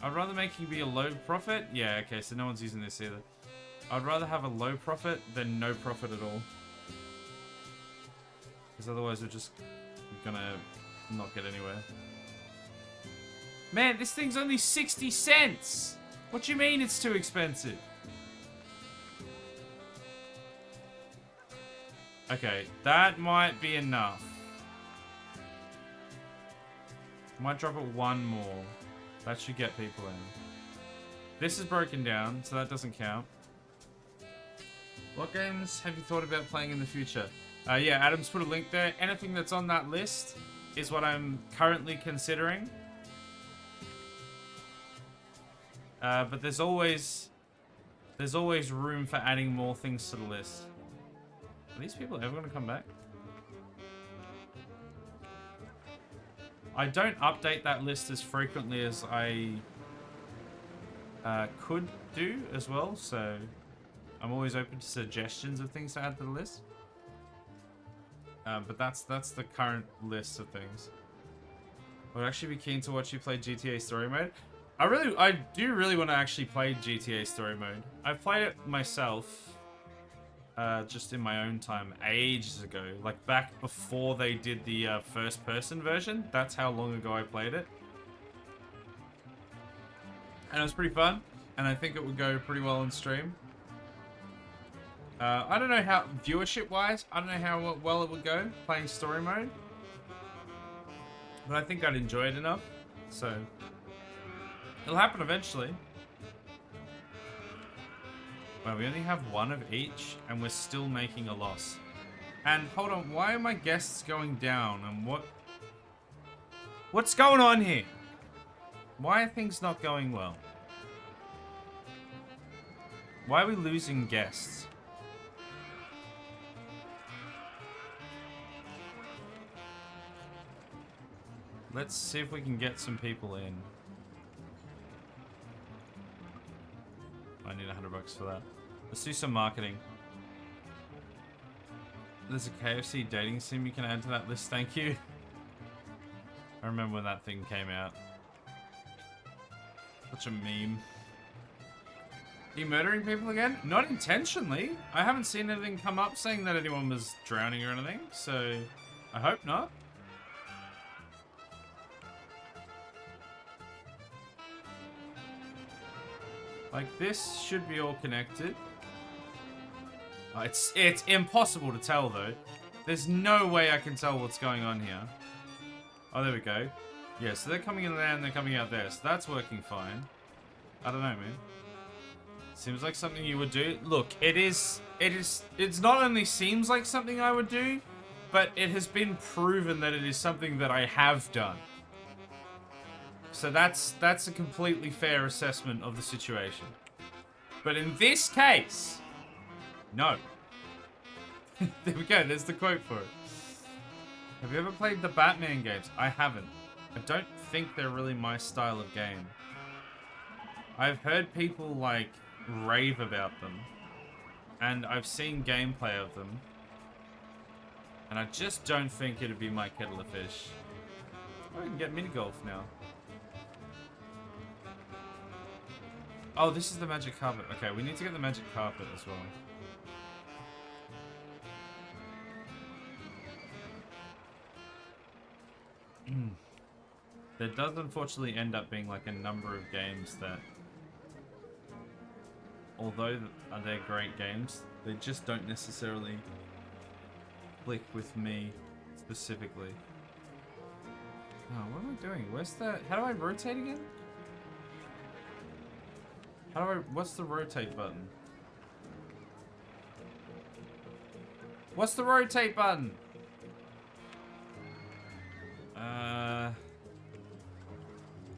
I'd rather making be a low profit. Yeah, okay, so no one's using this either. I'd rather have a low profit than no profit at all. Because otherwise we're just gonna not get anywhere. Man, this thing's only 60 cents! What do you mean it's too expensive? Okay, that might be enough. Might drop it one more. That should get people in. This is broken down, so that doesn't count. What games have you thought about playing in the future? Yeah, Adam's put a link there. Anything that's on that list is what I'm currently considering. But there's always room for adding more things to the list. Are these people ever going to come back? I don't update that list as frequently as I could do as well, so I'm always open to suggestions of things to add to the list. But that's the current list of things. I would actually be keen to watch you play GTA Story Mode. I do really want to actually play GTA Story Mode. I've played it myself, just in my own time, ages ago. Like back before they did the first-person version. That's how long ago I played it. And it was pretty fun, and I think it would go pretty well on stream. I don't know how, viewership-wise, I don't know how well it would go playing story mode. But I think I'd enjoy it enough, so it'll happen eventually. Well, we only have one of each, and we're still making a loss. And hold on, why are my guests going down? And what's going on here? Why are things not going well? Why are we losing guests? Let's see if we can get some people in. I need $100 for that. Let's do some marketing. There's a KFC dating sim you can add to that list, thank you. I remember when that thing came out. Such a meme. Are you murdering people again? Not intentionally. I haven't seen anything come up saying that anyone was drowning or anything, so I hope not. Like, this should be all connected. It's impossible to tell, though. There's no way I can tell what's going on here. Oh, there we go. Yeah, so they're coming in there and they're coming out there. So that's working fine. I don't know, man. Seems like something you would do. Look, it's not only seems like something I would do, but it has been proven that it is something that I have done. So that's a completely fair assessment of the situation. But in this case, no. There we go, there's the quote for it. Have you ever played the Batman games? I haven't. I don't think they're really my style of game. I've heard people, like, rave about them. And I've seen gameplay of them. And I just don't think it'd be my kettle of fish. Oh, we can get mini golf now. Oh, this is the magic carpet. Okay, we need to get the magic carpet as well. There does unfortunately end up being like a number of games that, although they're great games, they just don't necessarily click with me specifically. Oh, what am I doing? Where's the... How do I rotate again? How do I... What's the rotate button? What's the rotate button?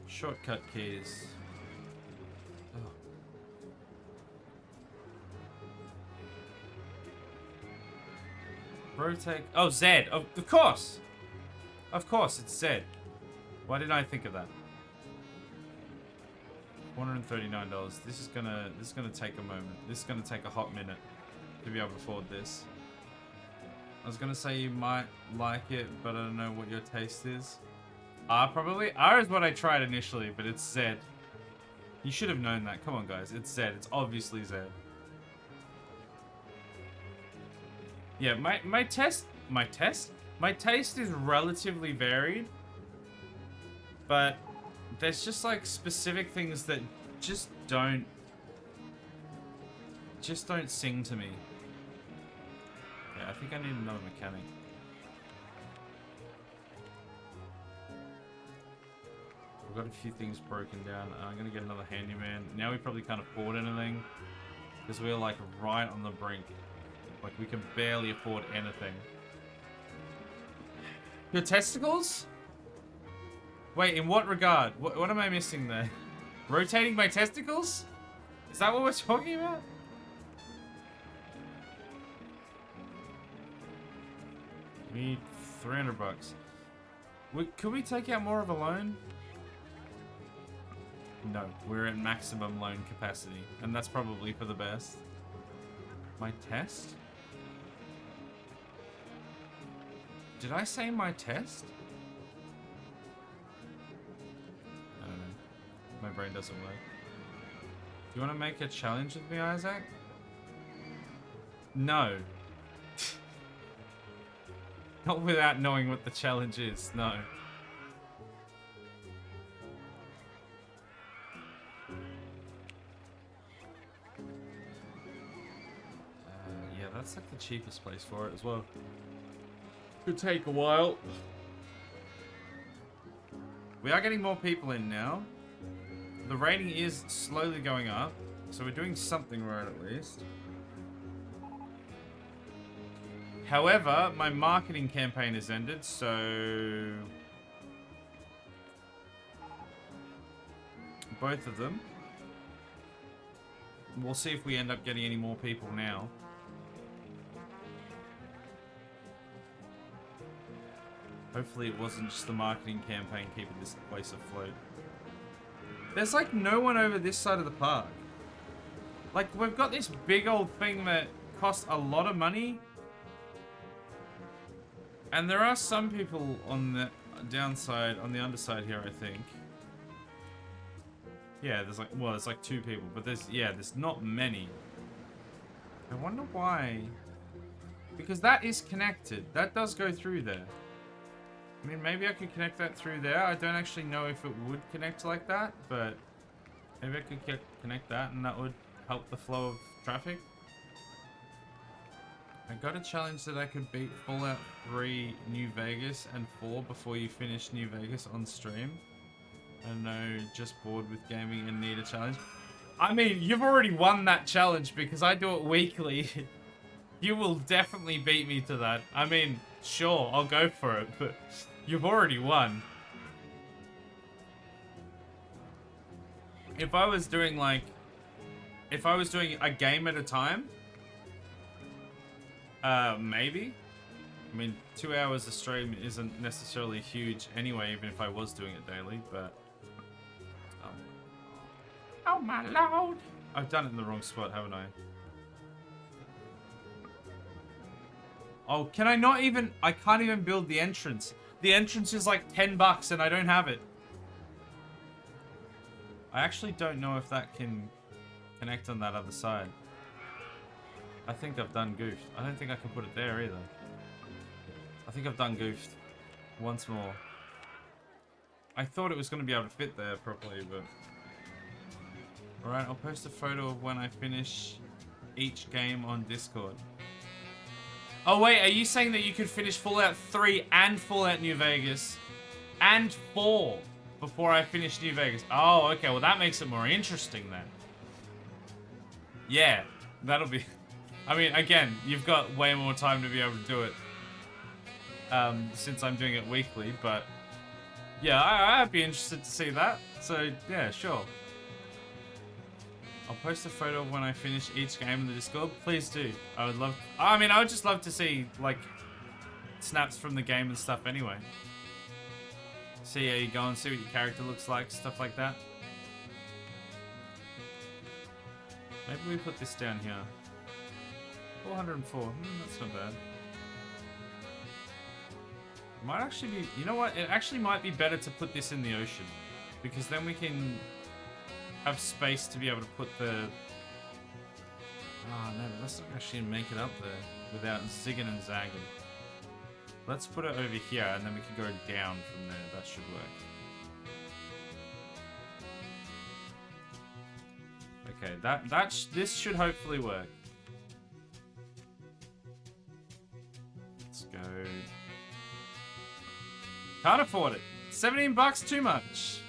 Shortcut keys. Oh. Rotate... Oh, Z! Of course! Of course, it's Z. Why didn't I think of that? $139. This is gonna take a moment. This is gonna take a hot minute to be able to afford this. I was gonna say you might like it, but I don't know what your taste is. R probably. R is what I tried initially, but it's Z. You should have known that. Come on, guys. It's Zed. It's obviously Zed. Yeah, my taste is relatively varied, but there's just like specific things that just don't sing to me. Yeah, I think I need another mechanic. We've got a few things broken down. I'm gonna get another handyman. Now we probably can't afford anything because we're like right on the brink. Like we can barely afford anything. Your testicles? Wait, in what regard? What am I missing there? Rotating my testicles? Is that what we're talking about? We need 300 bucks. Could we take out more of a loan? No, we're at maximum loan capacity, and that's probably for the best. My test? Did I say my test? I don't know. My brain doesn't work. Do you want to make a challenge with me, Isaac? No. Not without knowing what the challenge is, no. Yeah, that's like the cheapest place for it as well. Could take a while. We are getting more people in now. The rating is slowly going up, so we're doing something right at least. However, my marketing campaign has ended, so both of them. We'll see if we end up getting any more people now. Hopefully it wasn't just the marketing campaign keeping this place afloat. There's like no one over this side of the park. Like we've got this big old thing that costs a lot of money. And there are some people on the downside, on the underside here, I think. Yeah, there's like, well, there's like 2 people, but there's not many. I wonder why. Because that is connected. That does go through there. I mean, maybe I could connect that through there. I don't actually know if it would connect like that, but maybe I could connect that and that would help the flow of traffic. I got a challenge that I could beat Fallout 3 New Vegas and 4 before you finish New Vegas on stream. I know, just bored with gaming and need a challenge. I mean, you've already won that challenge because I do it weekly. You will definitely beat me to that. I mean, sure, I'll go for it, but you've already won. If I was doing like... If I was doing a game at a time... maybe? I mean, 2 hours a stream isn't necessarily huge anyway, even if I was doing it daily, but... Oh my lord! I've done it in the wrong spot, haven't I? Oh, can I not even... I can't even build the entrance. The entrance is like 10 bucks and I don't have it. I actually don't know if that can connect on that other side. I think I've done goofed. I don't think I can put it there either. I think I've done goofed. Once more. I thought it was going to be able to fit there properly, but... Alright, I'll post a photo of when I finish each game on Discord. Oh wait, are you saying that you could finish Fallout 3 and Fallout New Vegas and 4 before I finish New Vegas? Oh, okay, well that makes it more interesting then. Yeah, that'll be... I mean, again, you've got way more time to be able to do it since I'm doing it weekly, but yeah, I'd be interested to see that. So yeah, sure. I'll post a photo of when I finish each game in the Discord. Please do. I would love... I mean, I would just love to see, like, snaps from the game and stuff anyway. See how you go and see what your character looks like, stuff like that. Maybe we put this down here. 404. That's not bad. It might actually be... You know what? It actually might be better to put this in the ocean. Because then we can... have space to be able to put the... Oh no, let's not actually make it up there without zigging and zagging. Let's put it over here and then we can go down from there. That should work. Okay, this should hopefully work. Let's go. Can't afford it. 17 bucks too much.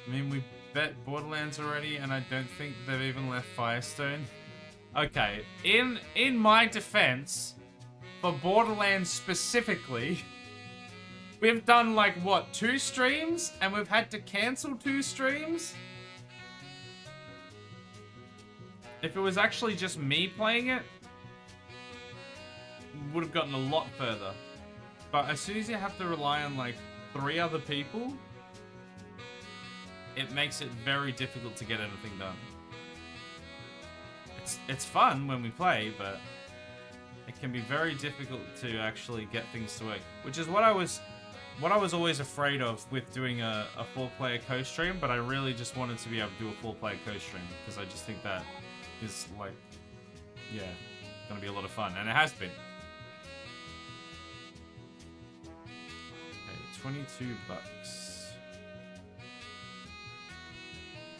I mean, we bet Borderlands already, and I don't think they've even left Firestone. Okay, in my defense, for Borderlands specifically, we've done like what, 2 streams, and we've had to cancel 2 streams. If it was actually just me playing it, would have gotten a lot further. But as soon as you have to rely on like 3 other people, it makes it very difficult to get anything done. It's fun when we play, but it can be very difficult to actually get things to work. Which is what I was always afraid of with doing a 4-player co-stream, but I really just wanted to be able to do a 4-player co-stream because I just think that is like, yeah, gonna be a lot of fun, and it has been. Okay, 22 bucks.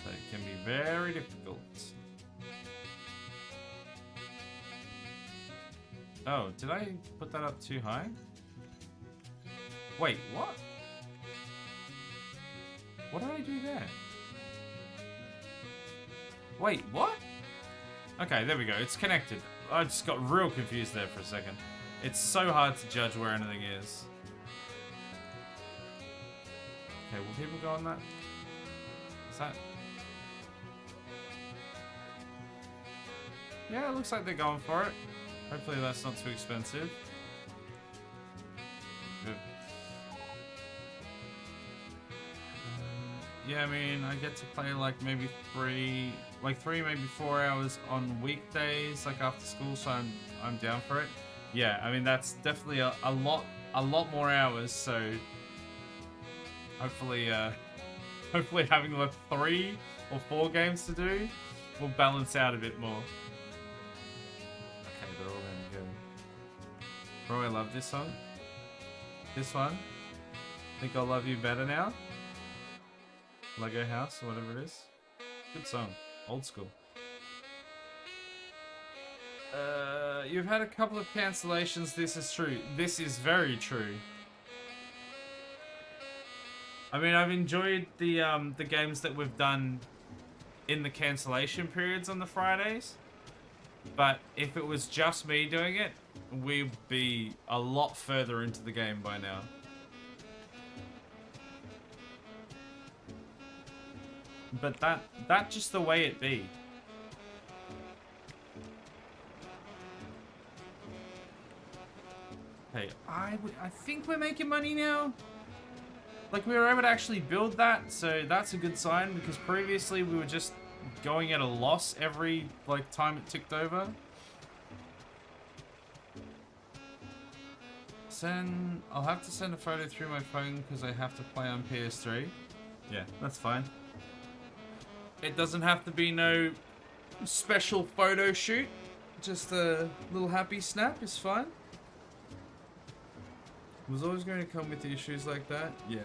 That can be very difficult. Oh, did I put that up too high? Wait, what? What did I do there? Wait, what? Okay, there we go. It's connected. I just got real confused there for a second. It's so hard to judge where anything is. Okay, will people go on that? Is that... Yeah, it looks like they're going for it. Hopefully that's not too expensive. Good. Yeah, I mean, I get to play like maybe 3, maybe 4 hours on weekdays, like after school, so I'm down for it. Yeah, I mean, that's definitely a lot more hours, so hopefully having like 3 or 4 games to do will balance out a bit more. Okay, they're all in good. Bro, I love this song. This one. Think I'll Love You Better Now. Lego House, or whatever it is. Good song. Old school. You've had a couple of cancellations. This is true. This is very true. I mean, I've enjoyed the games that we've done in the cancellation periods on the Fridays. But if it was just me doing it, we'd be a lot further into the game by now. But that just the way it be. Hey, I think we're making money now. Like, we were able to actually build that, so that's a good sign, because previously we were just going at a loss every, like, time it ticked over. I'll have to send a photo through my phone because I have to play on PS3. Yeah, that's fine. It doesn't have to be no special photo shoot. Just a little happy snap is fine. Was always going to come with issues like that. Yeah.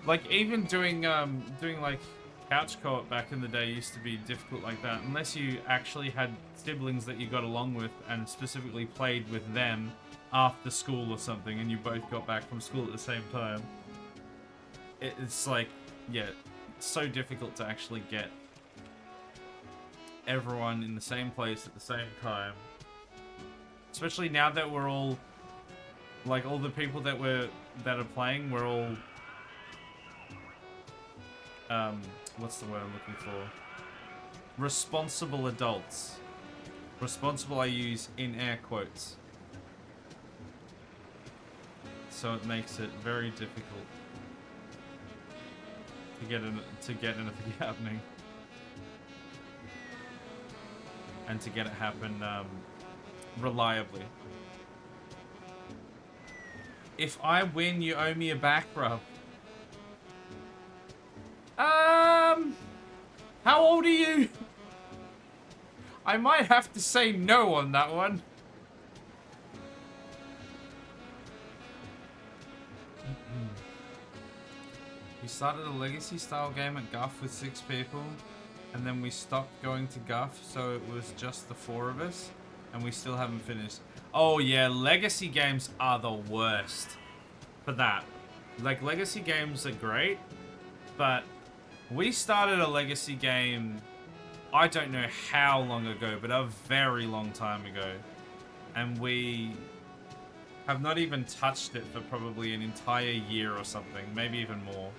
Like even doing like couch co-op back in the day used to be difficult like that, unless you actually had siblings that you got along with and specifically played with them after school or something, and you both got back from school at the same time. It's like, yeah, it's so difficult to actually get everyone in the same place at the same time. Especially now that we're all, like, all the people that are playing, we're all, what's the word I'm looking for? Responsible adults. Responsible I use in air quotes. So it makes it very difficult to get anything happening. And to get it happen, reliably. If I win, you owe me a back rub. How old are you? I might have to say no on that one. We started a legacy style game at Guff with 6 people, and then we stopped going to Guff, so it was just the 4 of us, and we still haven't finished. Oh yeah, legacy games are the worst for that. Like, legacy games are great, but we started a legacy game, I don't know how long ago, but a very long time ago, and we have not even touched it for probably an entire year or something, maybe even more.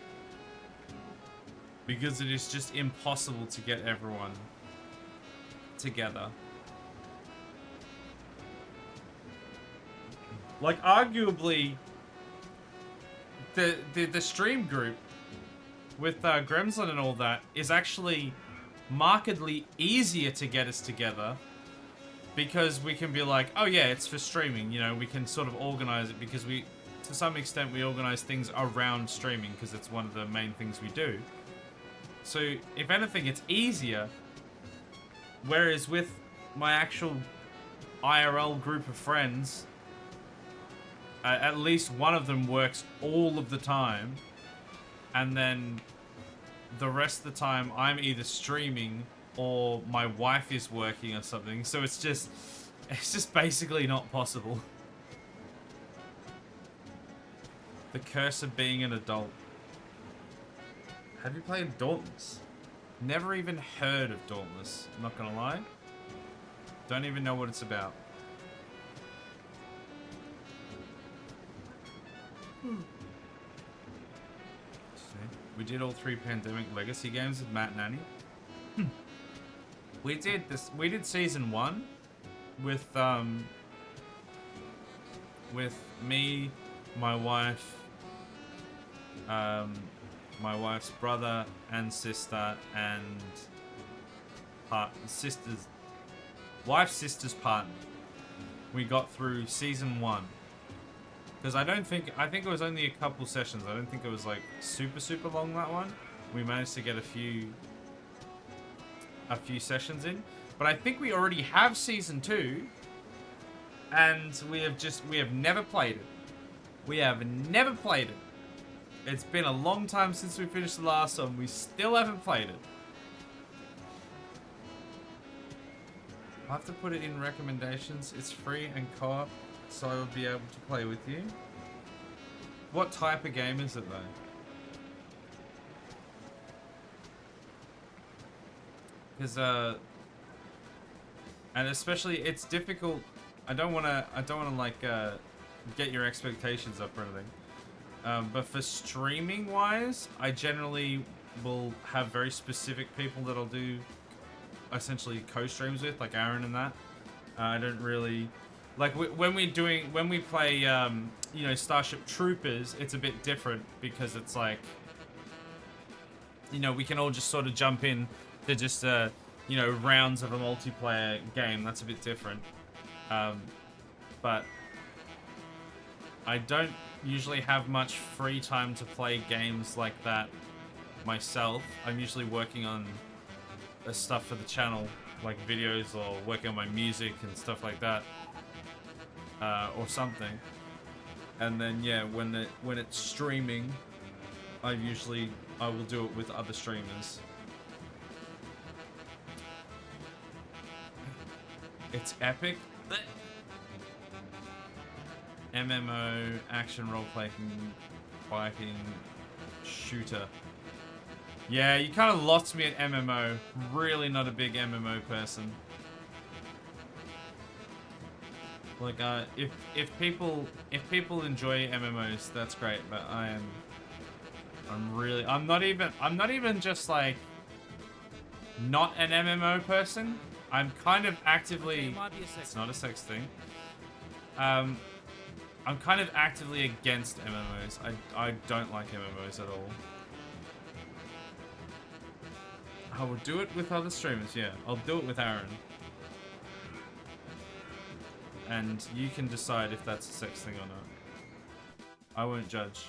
Because it is just impossible to get everyone together. Like, arguably, the stream group with Gremslin and all that is actually markedly easier to get us together, because we can be like, oh yeah, it's for streaming, you know, we can sort of organize it, because we, to some extent, we organize things around streaming, because it's one of the main things we do. So, if anything, it's easier. Whereas with my actual IRL group of friends, at least one of them works all of the time. And then the rest of the time, I'm either streaming or my wife is working or something. So it's just basically not possible. The curse of being an adult. Have you played Dauntless? Never even heard of Dauntless, I'm not gonna lie. Don't even know what it's about. We did all 3 Pandemic Legacy games with Matt and Annie. We did season 1 with me, my wife, my wife's brother and sister, and wife's sister's partner. We got through season 1. Because I think it was only a couple sessions. I don't think it was like super long, that one. We managed to get a few sessions in. But I think we already have season 2. And we have never played it. We have never played it. It's been a long time since we finished the last one. We still haven't played it. I'll have to put it in recommendations. It's free and co-op, so I will be able to play with you. What type of game is it though? Because and especially it's difficult. I don't wanna like get your expectations up or anything. But for streaming wise, I generally will have very specific people that I'll do essentially co-streams with, like Aaron and that. I don't really like when we play you know, Starship Troopers, it's a bit different because it's like, you know, we can all just sort of jump in to just you know, rounds of a multiplayer game. That's a bit different. But I don't usually have much free time to play games like that myself. I'm usually working on stuff for the channel, like videos, or working on my music and stuff like that, or something. And then yeah, when it's streaming, I will do it with other streamers. It's epic. MMO, action role-playing, fighting, shooter. Yeah, you kind of lost me at MMO. Really not a big MMO person. Like, if people enjoy MMOs, that's great. But I'm not even just like not an MMO person. I'm kind of actively. It's not a sex thing. I'm kind of actively against MMOs. I don't like MMOs at all. I will do it with other streamers, yeah. I'll do it with Aaron. And you can decide if that's a sex thing or not. I won't judge.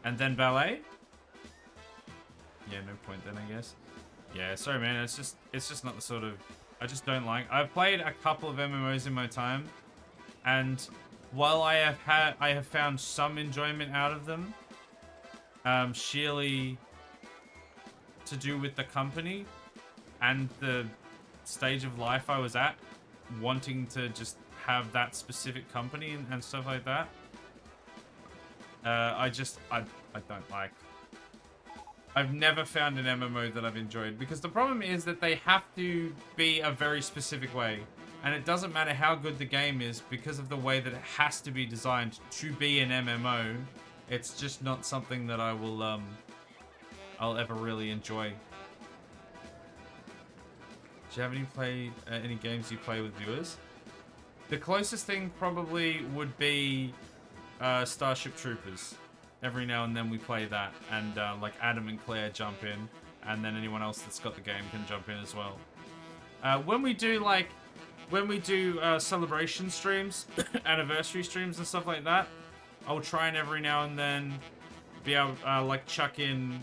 And then ballet? Yeah, no point then, I guess. Yeah, sorry man, it's just not the sort of... I just don't like... I've played a couple of MMOs in my time, and while I have found some enjoyment out of them, sheerly to do with the company and the stage of life I was at, wanting to just have that specific company and stuff like that. I don't like. I've never found an MMO that I've enjoyed, because the problem is that they have to be a very specific way, and it doesn't matter how good the game is, because of the way that it has to be designed to be an MMO. It's just not something that I will I'll ever really enjoy. Do you have any games you play with viewers? The closest thing probably would be Starship Troopers. Every now and then we play that, and like Adam and Claire jump in, and then anyone else that's got the game can jump in as well. When we do celebration streams, anniversary streams and stuff like that, I'll try and every now and then be able like chuck in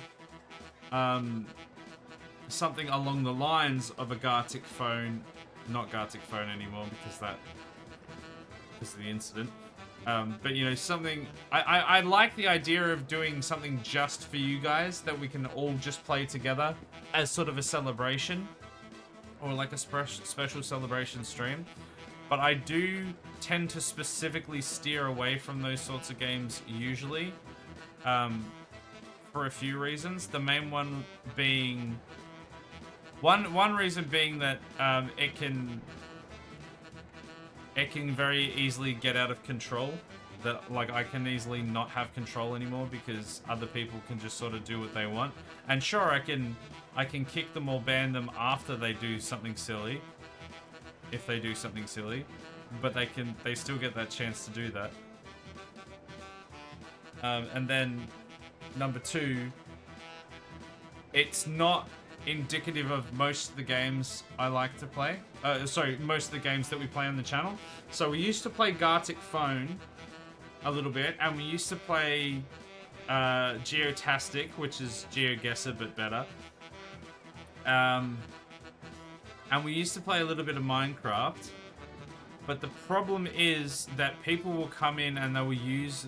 something along the lines of a Gartic phone, not Gartic phone anymore because of the incident. But you know, something I like the idea of doing something just for you guys that we can all just play together as sort of a celebration, or like a special celebration stream. But I do tend to specifically steer away from those sorts of games usually, for a few reasons. The main one being one reason being that it can very easily get out of control. That like I can easily not have control anymore because other people can just sort of do what they want. And sure, I can kick them or ban them after they do something silly, if they do something silly, but they still get that chance to do that. And then number two, it's not indicative of most of the games I like to play. Most of the games that we play on the channel. So we used to play Gartic Phone a little bit, and we used to play Geotastic, which is GeoGuessr but better. And we used to play a little bit of Minecraft. But the problem is that people will come in and they will use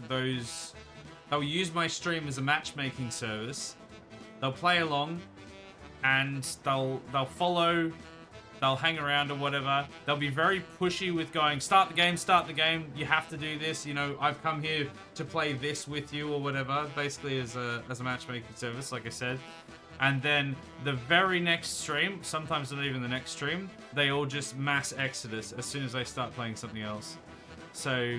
my stream as a matchmaking service. They'll play along, and they'll follow, they'll hang around or whatever. They'll be very pushy with going, start the game, you have to do this, you know, I've come here to play this with you or whatever, basically as a matchmaking service, like I said. And then the very next stream, sometimes not even the next stream, they all just mass exodus as soon as they start playing something else. So,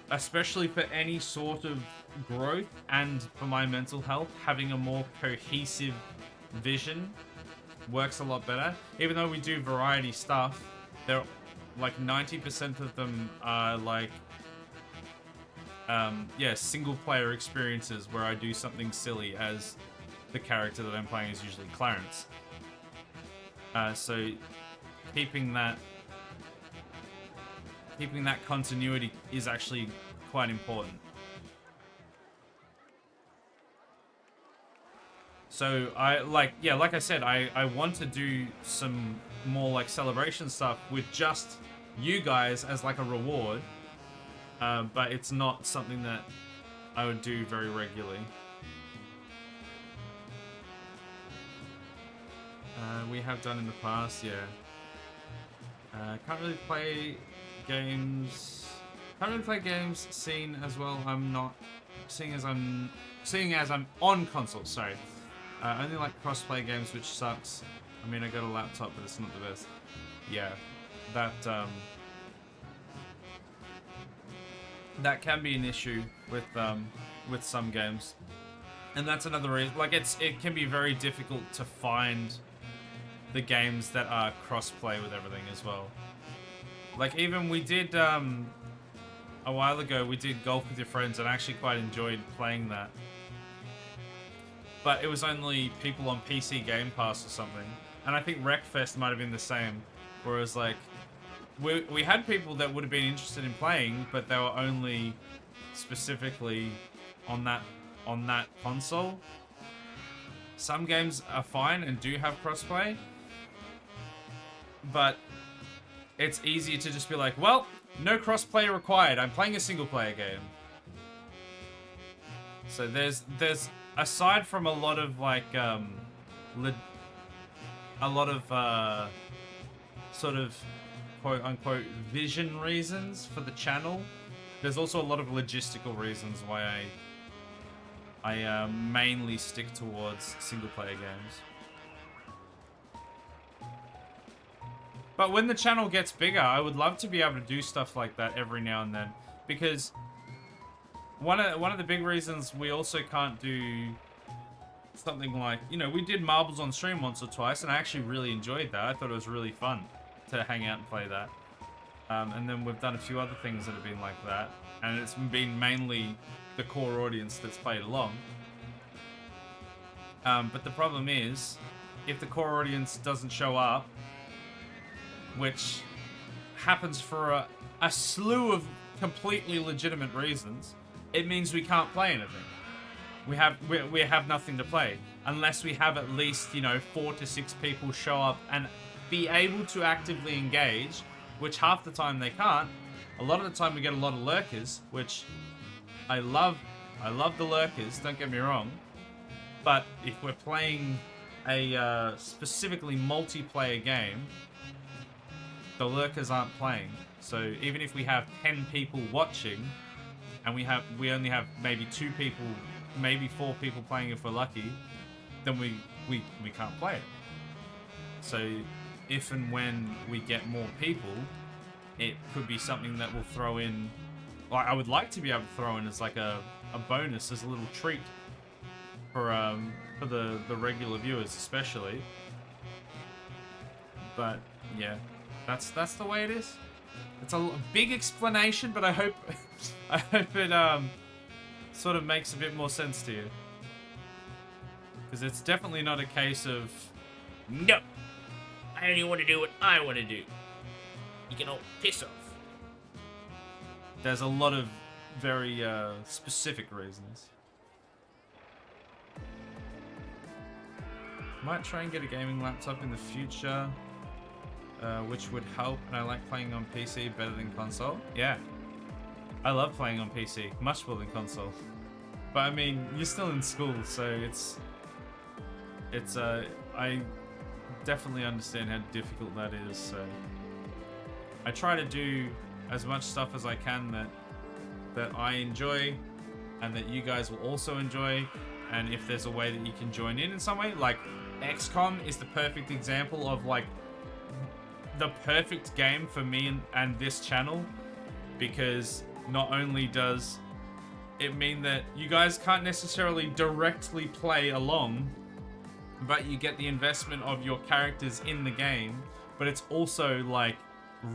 especially for any sort of growth and for my mental health, having a more cohesive vision works a lot better. Even though we do variety stuff, they're like 90% of them are like single player experiences where I do something silly as the character that I'm playing is usually Clarence. So keeping that continuity is actually quite important. So like I said, I want to do some more like celebration stuff with just you guys as like a reward, but it's not something that I would do very regularly. We have done in the past, yeah. Can't really play games. Seen as well. I'm not seeing as I'm on console. Sorry. I only like cross-play games, which sucks. I mean, I got a laptop, but it's not the best. Yeah, that can be an issue with some games, and that's another reason. Like, it can be very difficult to find the games that are cross-play with everything as well. Like, even we did a while ago, we did Golf with Your Friends, and I actually quite enjoyed playing that. But it was only people on PC Game Pass or something. And I think Wreckfest might have been the same. Where it was like, we had people that would have been interested in playing, but they were only specifically on that console. Some games are fine and do have crossplay, but it's easier to just be like, well, no crossplay required. I'm playing a single player game. So there's aside from a lot of like sort of quote unquote vision reasons for the channel, there's also a lot of logistical reasons why I mainly stick towards single player games. But when the channel gets bigger, I would love to be able to do stuff like that every now and then, because one of the big reasons we also can't do something like, you know, we did marbles on stream once or twice, and I actually really enjoyed that. I thought it was really fun to hang out and play that. And then we've done a few other things that have been like that, and it's been mainly the core audience that's played along. But the problem is, if the core audience doesn't show up, which happens for a slew of completely legitimate reasons, it means we can't play anything. We have nothing to play unless we have at least, you know, 4 to 6 people show up and be able to actively engage, which half the time they can't. A lot of the time we get a lot of lurkers, which I love the lurkers, don't get me wrong. But if we're playing a specifically multiplayer game, the lurkers aren't playing. So even if we have 10 people watching, and we only have maybe 2 people, maybe 4 people playing if we're lucky, then we can't play it. So if and when we get more people, it could be something that we'll throw in. Like, I would like to be able to throw in as like a bonus, as a little treat for the regular viewers especially. But yeah, that's the way it is. It's a big explanation, but I hope it sort of makes a bit more sense to you. Because it's definitely not a case of, no, I only want to do what I want to do. You can all piss off. There's a lot of very specific reasons. Might try and get a gaming laptop in the future, which would help, and I like playing on PC better than console. Yeah, I love playing on PC, much more than console. But I mean, you're still in school, so it's I definitely understand how difficult that is, so I try to do as much stuff as I can that I enjoy and that you guys will also enjoy. And if there's a way that you can join in some way, like XCOM is the perfect example of like the perfect game for me and this channel, because not only does it mean that you guys can't necessarily directly play along, but you get the investment of your characters in the game, but it's also like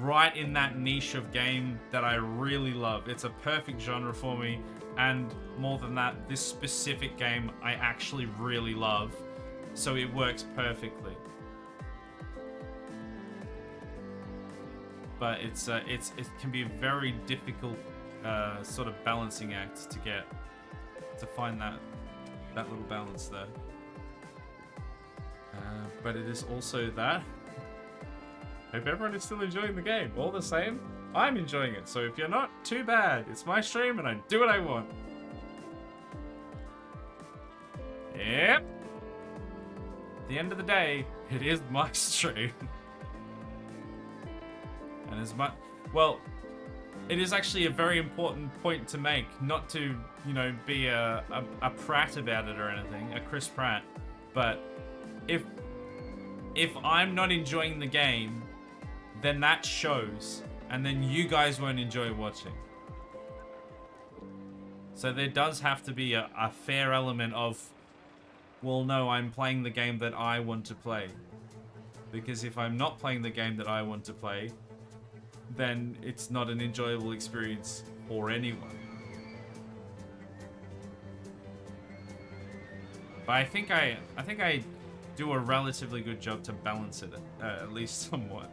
right in that niche of game that I really love. It's a perfect genre for me, and more than that, this specific game I actually really love, so it works perfectly. But it can be a very difficult sort of balancing act to find that little balance there. But it is also that. Hope everyone is still enjoying the game. All the same, I'm enjoying it. So if you're not, too bad. It's my stream and I do what I want. Yep. At the end of the day, it is my stream. And as much, well, it is actually a very important point to make, not to, you know, be a prat about it or anything, a Chris Pratt, but if I'm not enjoying the game, then that shows, and then you guys won't enjoy watching. So there does have to be a fair element of, well, no, I'm playing the game that I want to play. Because if I'm not playing the game that I want to play, then it's not an enjoyable experience for anyone. But I think I do a relatively good job to balance it, at least somewhat.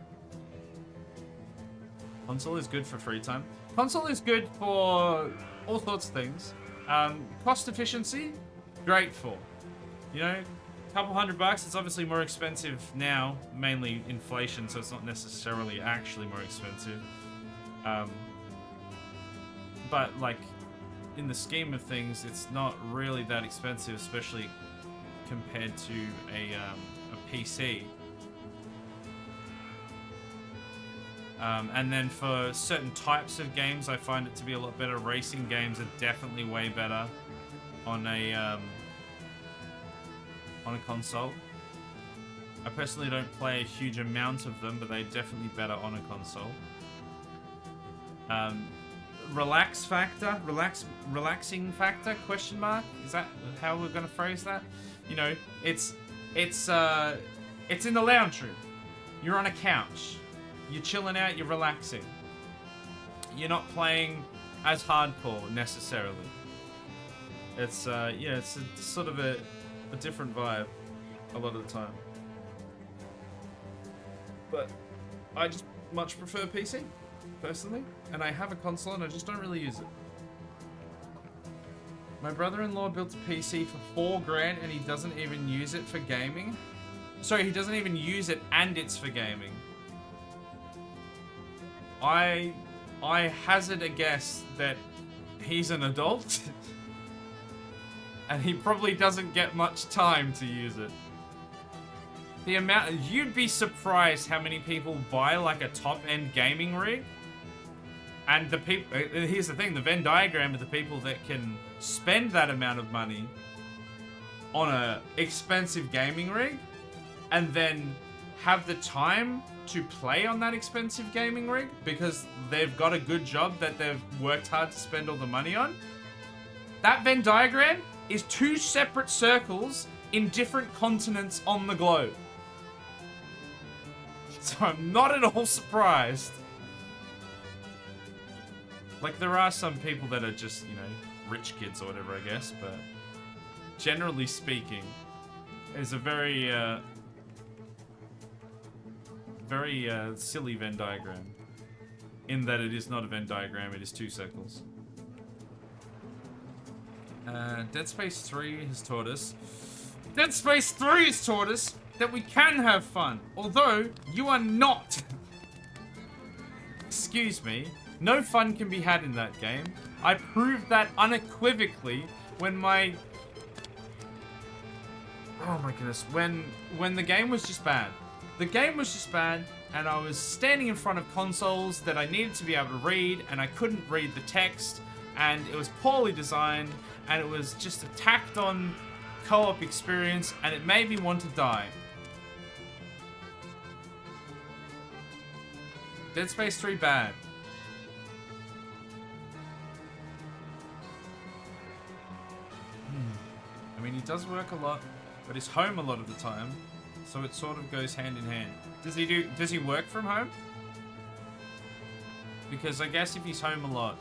Console is good for free time. Console is good for all sorts of things. Cost efficiency, great for. You know, a couple $100. It's obviously more expensive now, mainly inflation, so it's not necessarily actually more expensive. But like, in the scheme of things, it's not really that expensive, especially compared to a PC. And then for certain types of games, I find it to be a lot better. Racing games are definitely way better on a console. I personally don't play a huge amount of them, but they're definitely better on a console. Relaxing factor, question mark? Is that how we're gonna phrase that? You know, it's in the lounge room. You're on a couch. You're chilling out, you're relaxing. You're not playing as hardcore, necessarily. It's, yeah, it's a, sort of a different vibe a lot of the time. But I just much prefer PC, personally. And I have a console and I just don't really use it. My brother-in-law built a PC for $4,000 and he doesn't even use it for gaming. Sorry, he doesn't even use it and it's for gaming. I hazard a guess that he's an adult and he probably doesn't get much time to use it. The amount, you'd be surprised how many people buy like a top-end gaming rig, and the people, here's the thing, the Venn diagram of the people that can spend that amount of money on a expensive gaming rig and then have the time to play on that expensive gaming rig because they've got a good job that they've worked hard to spend all the money on. That Venn diagram is 2 separate circles in different continents on the globe. So I'm not at all surprised. Like, there are some people that are just, you know, rich kids or whatever, I guess, but generally speaking, it's a very silly Venn diagram. In that it is not a Venn diagram, it is 2 circles. Dead Space 3 has taught us... Dead Space 3 has taught us that we can have fun, although you are not. Excuse me. No fun can be had in that game. I proved that unequivocally when my... Oh my goodness. When the game was just bad. The game was just bad, and I was standing in front of consoles that I needed to be able to read, and I couldn't read the text, and it was poorly designed, and it was just a tacked-on co-op experience, and it made me want to die. Dead Space 3 bad. I mean, he does work a lot, but he's home a lot of the time, so it sort of goes hand in hand. Does he work from home? Because I guess if he's home a lot,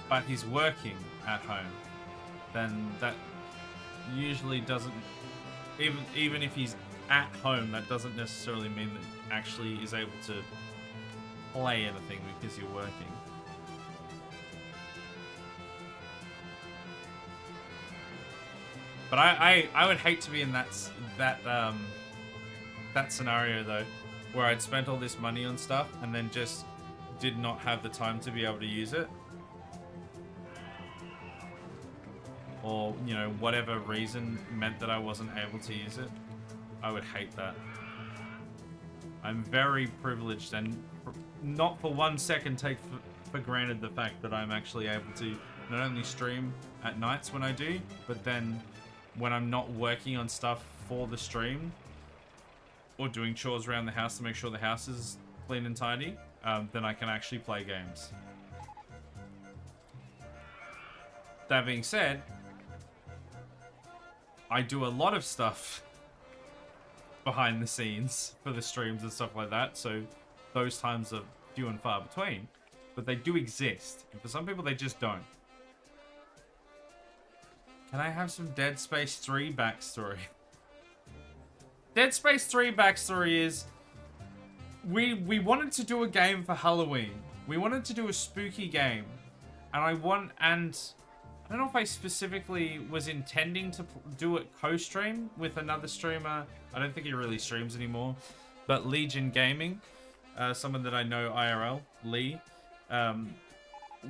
but he's working at home, then that usually doesn't, even if he's at home, that doesn't necessarily mean that actually is able to play anything because you're working. But I would hate to be in that scenario though, where I'd spent all this money on stuff and then just did not have the time to be able to use it. Or, you know, whatever reason meant that I wasn't able to use it. I would hate that. I'm very privileged and not for 1 second take for granted the fact that I'm actually able to not only stream at nights when I do, but then when I'm not working on stuff for the stream or doing chores around the house to make sure the house is clean and tidy, then I can actually play games. That being said, I do a lot of stuff behind the scenes for the streams and stuff like that, so those times are few and far between, but they do exist. And for some people, they just don't. Can I have some Dead Space 3 backstory? Dead Space 3 backstory is we wanted to do a game for Halloween. We wanted to do a spooky game, and I don't know if I specifically was intending to do it co-stream with another streamer. I don't think he really streams anymore. But Legion Gaming, someone that I know IRL, Lee.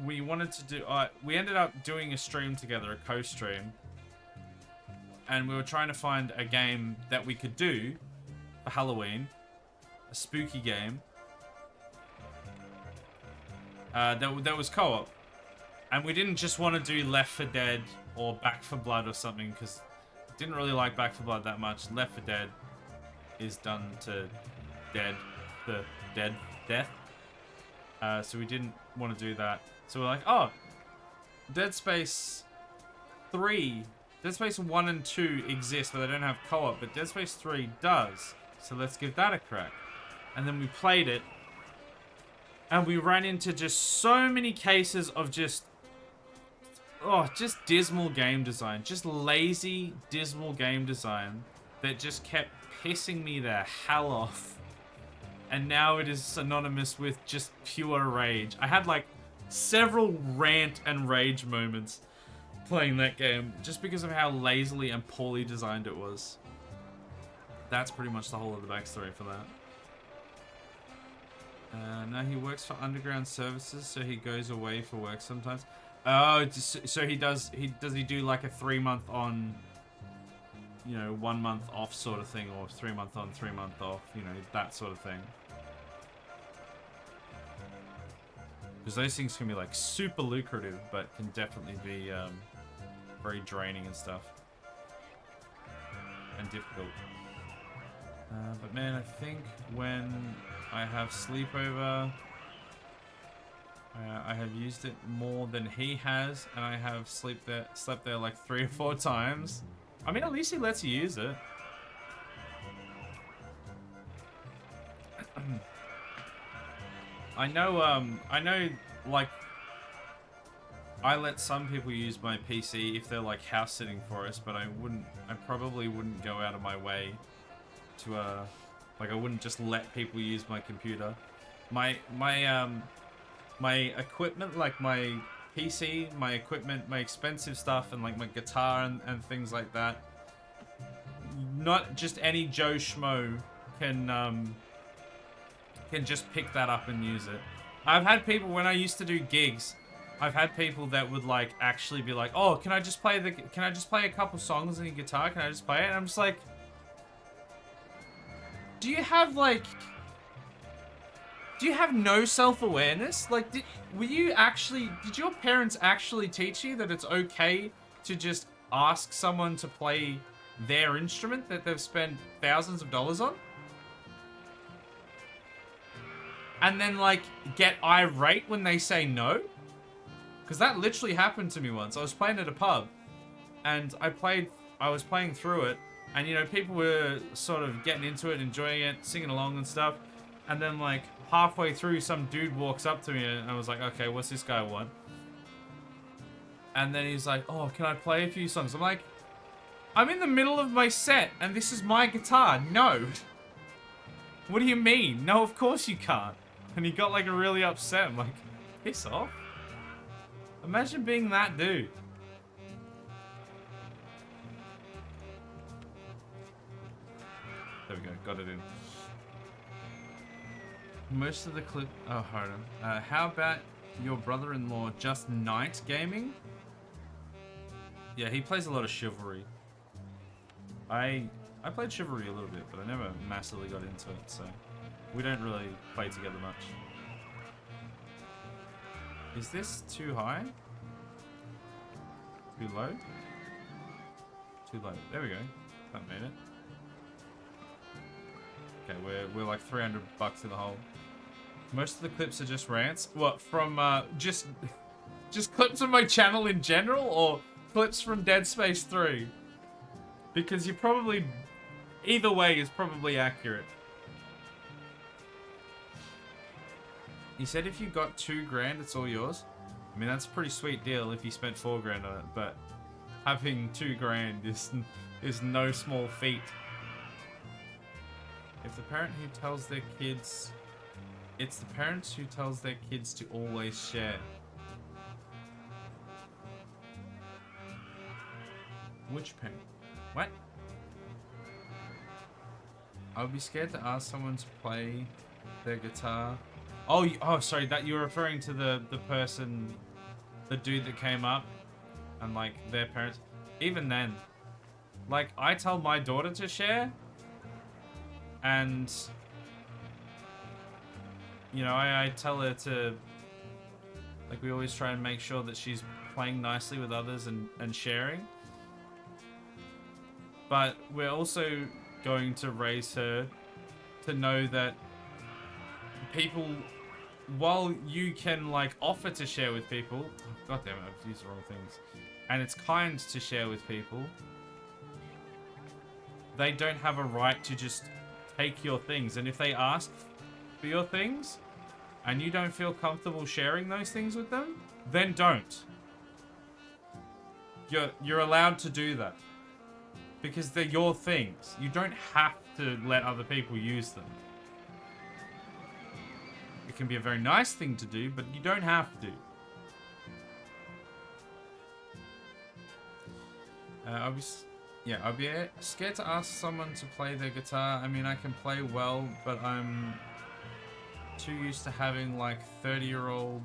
We wanted to do... we ended up doing a stream together, a co-stream. And we were trying to find a game that we could do for Halloween. A spooky game. That was co-op. And we didn't just want to do Left 4 Dead or Back 4 Blood or something, because didn't really like Back 4 Blood that much. Left 4 Dead is done to death. So we didn't want to do that. So we're like, oh, Dead Space 3, Dead Space 1 and 2 exist, but they don't have co-op, but Dead Space 3 does. So let's give that a crack. And then we played it, and we ran into just so many cases of just dismal game design. Just lazy, dismal game design that just kept pissing me the hell off. And now it is synonymous with just pure rage. I had like several rant and rage moments playing that game just because of how lazily and poorly designed it was. That's pretty much the whole of the backstory for that. Now he works for Underground Services, so he goes away for work sometimes. Oh, so he do like a 3-month on, 1 month off sort of thing, or 3 month on, 3 month off, that sort of thing. Because those things can be like super lucrative, but can definitely be very draining and stuff. And difficult. But man, I think when I have sleepover, I have used it more than he has, and I have slept there like 3 or 4 times. I mean, at least he lets you use it. I know, like, I let some people use my PC if they're like house sitting for us, but I probably wouldn't go out of my way to, like, I wouldn't just let people use my computer. My equipment, like my PC, my equipment, my expensive stuff, and like my guitar and things like that, not just any Joe Schmo can just pick that up and use it. I've had people, when I used to do gigs, I've had people that would like actually be like, oh, can I just play a couple songs on your guitar? Can I just play it? And I'm just like, do you have no self-awareness? Like, did your parents actually teach you that it's okay to just ask someone to play their instrument that they've spent thousands of dollars on? And then, like, get irate when they say no? Because that literally happened to me once. I was playing at a pub, and I was playing through it, and, people were sort of getting into it, enjoying it, singing along and stuff. And then, like, halfway through, some dude walks up to me, and I was like, okay, what's this guy want? And then he's like, oh, can I play a few songs? I'm like, I'm in the middle of my set, and this is my guitar. No. What do you mean? No, of course you can't. And he got, like, really upset. I'm like, piss off. Imagine being that dude. There we go, got it in. Most of the clip... Oh, hold on. How about your brother-in-law just night gaming? Yeah, he plays a lot of Chivalry. I played Chivalry a little bit, but I never massively got into it, so... We don't really play together much. Is this too high? Too low? Too low. There we go. That made it. Okay, we're like 300 bucks in the hole. Most of the clips are just rants. What, from just clips on my channel in general, or clips from Dead Space 3? Because you probably, either way is probably accurate. He said if you got $2,000, it's all yours. I mean, that's a pretty sweet deal if you spent $4,000 on it, but having $2,000 is no small feat. If the parent who tells their kids... It's the parents who tells their kids to always share. Which parent? What? I would be scared to ask someone to play their guitar. Oh, oh, sorry. That you're referring to the person, the dude that came up, and like their parents. Even then, like I tell my daughter to share, and you know I tell her to. Like we always try and make sure that she's playing nicely with others and sharing. But we're also going to raise her to know that people, while you can like offer to share with people, oh, God damn it, I've used the wrong things, and it's kind to share with people, they don't have a right to just take your things. And if they ask for your things and you don't feel comfortable sharing those things with them, then don't. You're allowed to do that. Because they're your things. You don't have to let other people use them. It can be a very nice thing to do, but you don't have to. I'll be scared to ask someone to play their guitar. I mean, I can play well, but I'm too used to having like 30-year-old,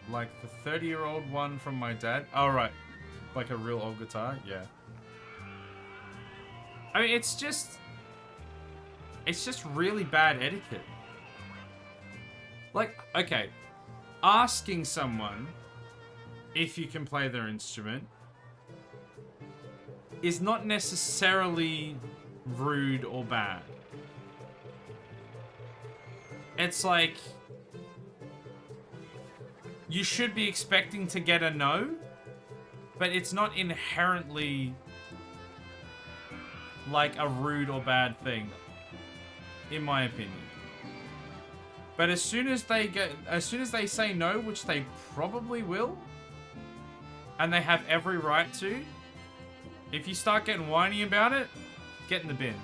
like the 30-year-old one from my dad. Oh, right. Like a real old guitar? Yeah. I mean, it's just really bad etiquette. Like, okay, asking someone if you can play their instrument is not necessarily rude or bad. It's like, you should be expecting to get a no, but it's not inherently like a rude or bad thing, in my opinion. But as soon as they say no, which they probably will, and they have every right to, if you start getting whiny about it, get in the bin.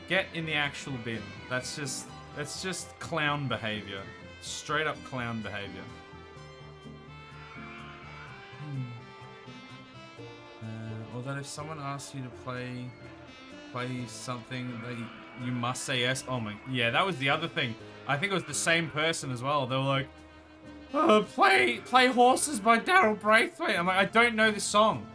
Get in the actual bin. That's just clown behavior. Straight up clown behavior. Or that if someone asks you to play something that you must say yes. Oh my, yeah, that was the other thing. I think it was the same person as well. They were like, oh, play Horses by Daryl Braithwaite. I'm like, I don't know this song.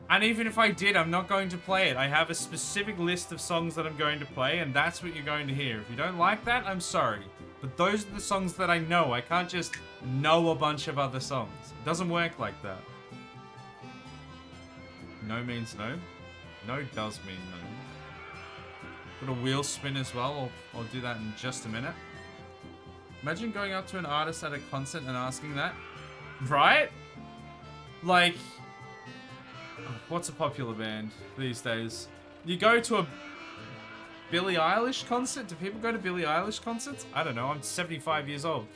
And even if I did, I'm not going to play it. I have a specific list of songs that I'm going to play, and that's what you're going to hear. If you don't like that, I'm sorry. But those are the songs that I know. I can't just know a bunch of other songs. It doesn't work like that. No means no. No does mean no. Got a wheel spin as well. I'll do that in just a minute. Imagine going up to an artist at a concert and asking that. Right? Like, what's a popular band these days? You go to a Billie Eilish concert? Do people go to Billie Eilish concerts? I don't know. I'm 75 years old.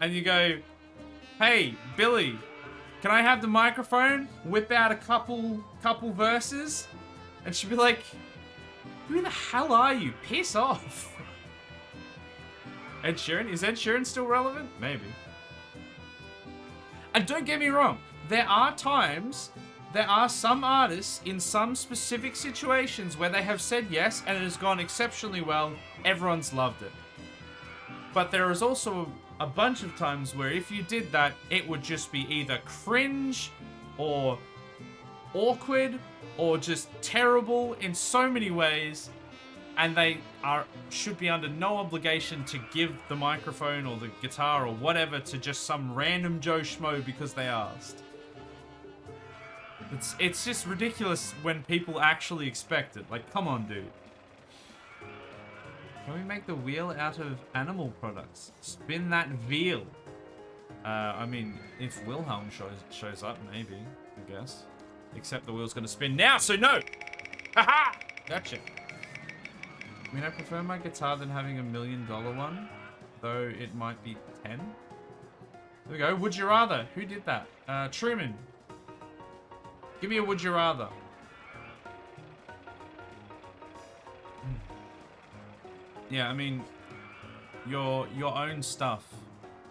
And you go, hey, Billie, can I have the microphone? Whip out a couple verses? And she'd be like, who the hell are you? Piss off. Ed Sheeran? Is Ed Sheeran still relevant? Maybe. And don't get me wrong. There are some artists in some specific situations where they have said yes and it has gone exceptionally well. Everyone's loved it. But there is also a bunch of times where if you did that, it would just be either cringe or awkward or just terrible in so many ways, and they should be under no obligation to give the microphone or the guitar or whatever to just some random Joe Schmo because they asked. It's just ridiculous when people actually expect it. Like, come on, dude. Can we make the wheel out of animal products? Spin that wheel. I mean, if Wilhelm shows up, maybe, I guess. Except the wheel's gonna spin now, so no! Haha! Gotcha. I mean, I prefer my guitar than having $1 million one, though it might be 10. There we go. Would you rather? Who did that? Truman. Give me a would you rather. Yeah, I mean, your own stuff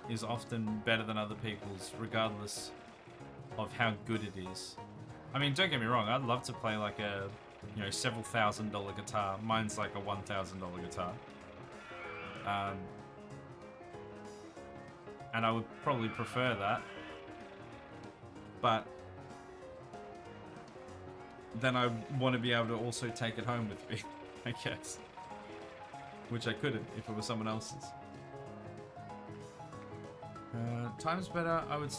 is often better than other people's, regardless of how good it is. I mean, don't get me wrong. I'd love to play like a, you know, several $1,000 guitar. Mine's like a $1,000 guitar. And I would probably prefer that. But then I want to be able to also take it home with me, I guess. Which I couldn't if it was someone else's. Times better, I would...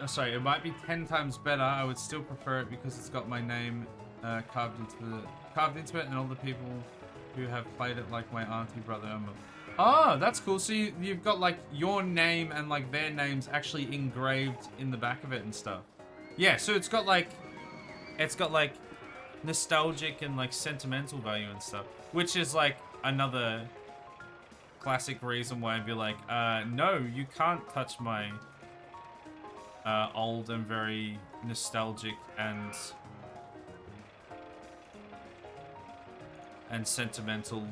sorry, it might be 10 times better. I would still prefer it because it's got my name carved into it, and all the people who have played it, like my auntie, brother, Emma. Oh, that's cool. So you've got like your name and like their names actually engraved in the back of it and stuff. Yeah, so it's got like nostalgic and like sentimental value and stuff, which is like another classic reason why I'd be like, no, you can't touch my old and very nostalgic and sentimental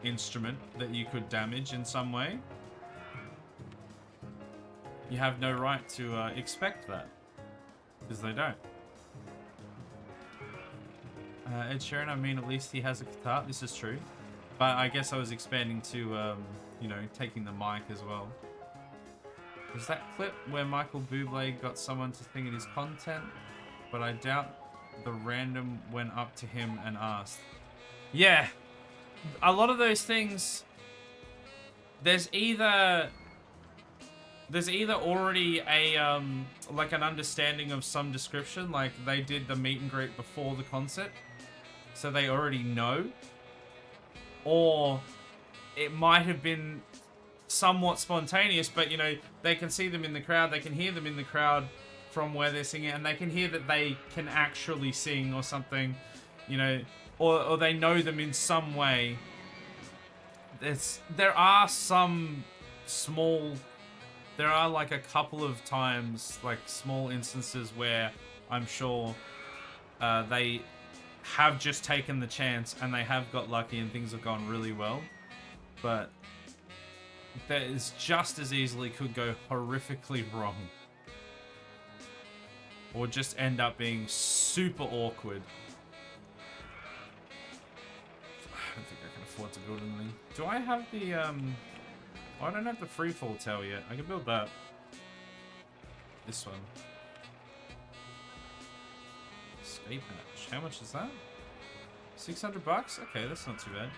instrument that you could damage in some way. You have no right to expect that, because they don't. Ed Sheeran, I mean, at least he has a guitar. This is true. But I guess I was expanding to, you know, taking the mic as well. Was that clip where Michael Bublé got someone to sing in his content? But I doubt the random went up to him and asked. Yeah. A lot of those things, there's either already a like an understanding of some description, like they did the meet and greet before the concert, so they already know, or it might have been somewhat spontaneous, but you know, they can see them in the crowd, they can hear them in the crowd from where they're singing, and they can hear that they can actually sing or something, you know. Or they know them in some way. There are like a couple of times, like small instances where I'm sure they have just taken the chance and they have got lucky and things have gone really well. But that is just as easily could go horrifically wrong. Or just end up being super awkward. I don't think I can afford to build anything. Do I have the, I don't have the freefall tower yet. I can build that. This one. Escape hatch. How much is that? 600 bucks? Okay, that's not too bad.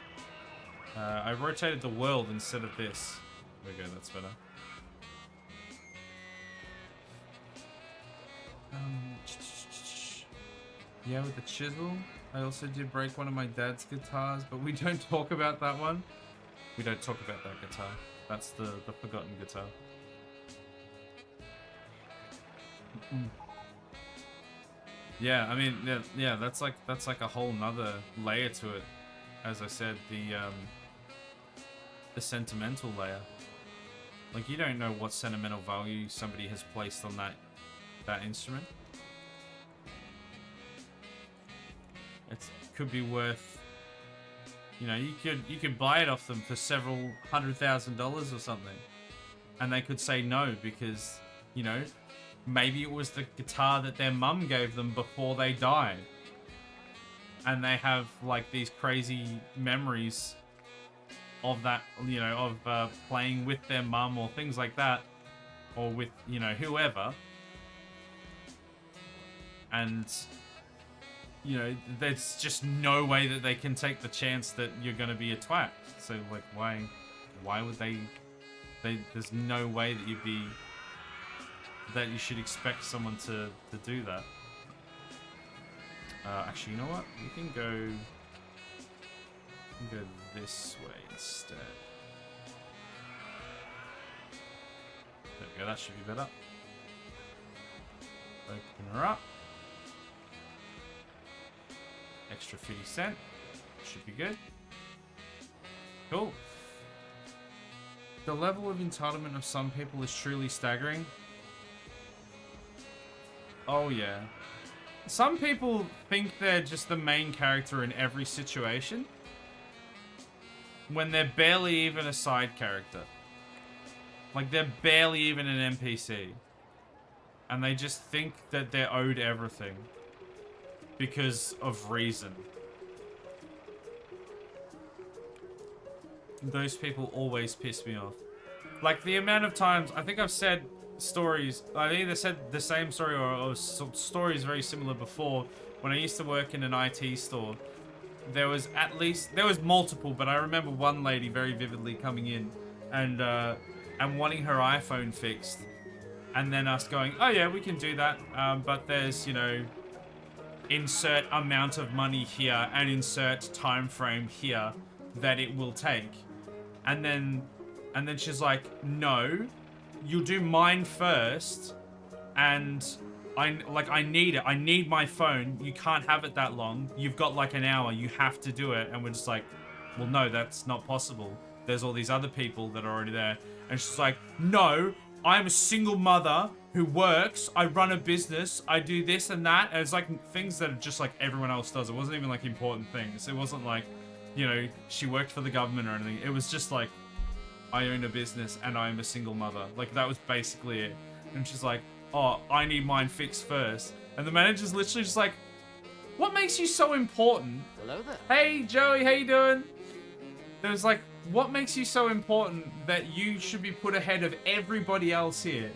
I rotated the world instead of this. There we go, that's better. Yeah, with the chisel. I also did break one of my dad's guitars, but we don't talk about that one. We don't talk about that guitar. That's the forgotten guitar. Yeah, I mean, yeah, that's like a whole nother layer to it. As I said, the sentimental layer. Like, you don't know what sentimental value somebody has placed on that instrument. It could be worth, you know, you could buy it off them for several $100,000 or something, and they could say no because, you know, maybe it was the guitar that their mum gave them before they died, and they have like these crazy memories of that, you know, of playing with their mum or things like that, or with, you know, whoever, and you know, there's just no way that they can take the chance that you're going to be a twat. So, like, why would they, there's no way that that you should expect someone to do that. Actually, you know what? We can go this way instead. There we go, that should be better. Open her up. Extra 50 cent. Should be good. Cool. The level of entitlement of some people is truly staggering. Oh yeah. Some people think they're just the main character in every situation, when they're barely even a side character. Like, they're barely even an NPC. And they just think that they're owed everything. because of reason. Those people always piss me off. Like, the amount of times, I think I've said stories, I've either said the same story or stories very similar before. When I used to work in an IT store, there was multiple, but I remember one lady very vividly coming in and wanting her iPhone fixed. And then us going, oh yeah, we can do that, but there's, you know, insert amount of money here and insert time frame here that it will take. And then she's like, no, you'll do mine first, and I need it. I need my phone. You can't have it that long. You've got like an hour. You have to do it. And we're just like, well, no, that's not possible. There's all these other people that are already there. And she's like, no, I'm a single mother who works. I run a business. I do this and that. And it's like things that are just like everyone else does. It wasn't even like important things. It wasn't like, you know, she worked for the government or anything. It was just like, I own a business and I'm a single mother. Like, that was basically it. And she's like, oh, I need mine fixed first. And the manager's literally just like, what makes you so important? Hello there. Hey, Joey, how you doing? It was like, what makes you so important that you should be put ahead of everybody else here?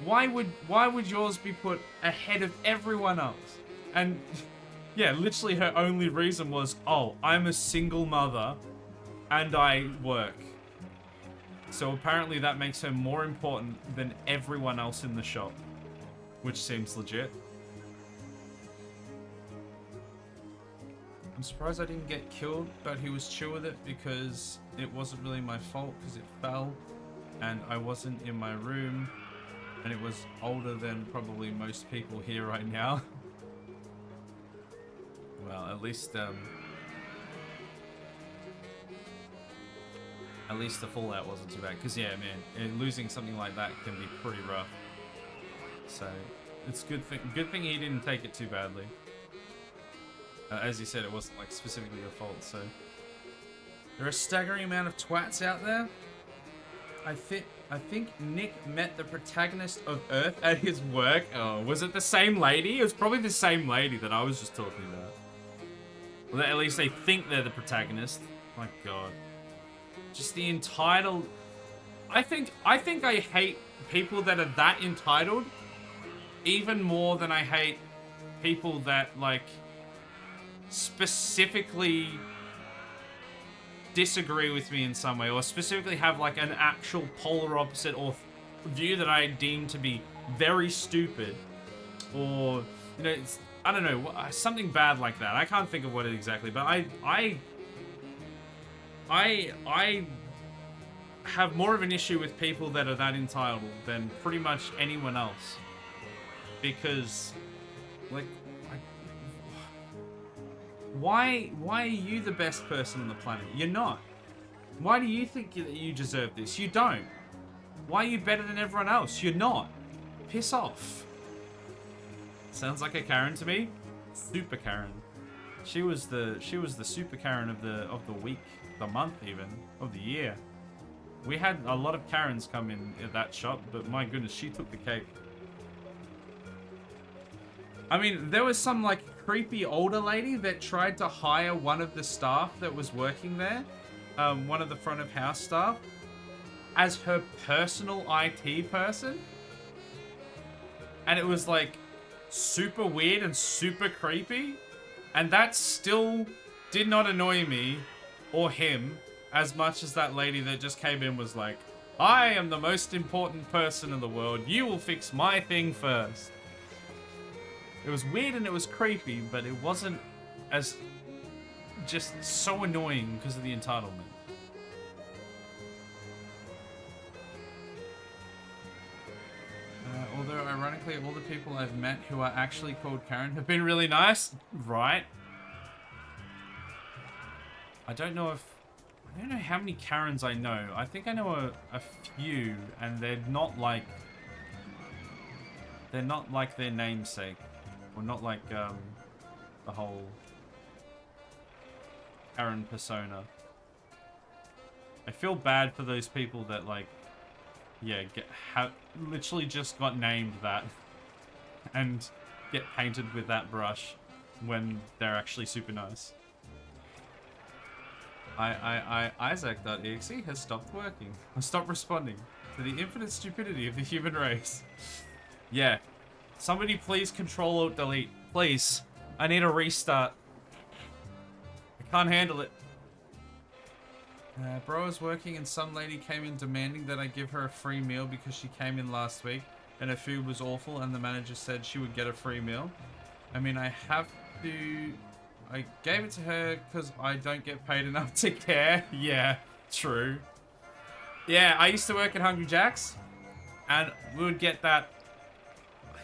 Why would yours be put ahead of everyone else? And yeah, literally her only reason was, oh, I'm a single mother and I work. So apparently that makes her more important than everyone else in the shop, which seems legit. I'm surprised I didn't get killed, but he was chill with it because it wasn't really my fault because it fell and I wasn't in my room and it was older than probably most people here right now. Well, at least the fallout wasn't too bad. Because, yeah, man, losing something like that can be pretty rough. So, it's good thing he didn't take it too badly. As you said, it wasn't, like, specifically your fault, so... There are a staggering amount of twats out there. I think Nick met the protagonist of Earth at his work. Oh, was it the same lady? It was probably the same lady that I was just talking about. Well, at least they think they're the protagonist. My god. Just the entitled... I think I hate people that are that entitled even more than I hate people that, like, specifically disagree with me in some way, or specifically have, like, an actual polar opposite or view that I deem to be very stupid. Or, you know, it's, I don't know, something bad like that. I can't think of what it exactly, but I have more of an issue with people that are that entitled than pretty much anyone else. Because, like, why are you the best person on the planet? You're not. Why do you think that you deserve this? You don't. Why are you better than everyone else? You're not. Piss off. Sounds like a Karen to me. Super Karen. She was the super Karen of the week, the month even, of the year. We had a lot of Karens come in at that shop, but my goodness, she took the cake. I mean, there was some, like, creepy older lady that tried to hire one of the staff that was working there, one of the front of house staff, as her personal IT person. And it was, like, super weird and super creepy. And that still did not annoy me or him as much as that lady that just came in was like, I am the most important person in the world. You will fix my thing first. It was weird and it was creepy, but it wasn't as just so annoying because of the entitlement. Although, ironically, all the people I've met who are actually called Karen have been really nice. Right. I don't know how many Karens I know. I think I know a few, and they're not like their namesake. Or not like, the whole Karen persona. I feel bad for those people that, like, yeah, literally just got named that and get painted with that brush. when they're actually super nice. Isaac.exe has stopped working. Stopped responding to the infinite stupidity of the human race. Yeah. Somebody please Control-Alt-Delete. Please. I need a restart. I can't handle it. Bro is working and some lady came in demanding that I give her a free meal because she came in last week and her food was awful and the manager said she would get a free meal. I mean, I gave it to her because I don't get paid enough to care. Yeah, true. Yeah, I used to work at Hungry Jack's and we would get that.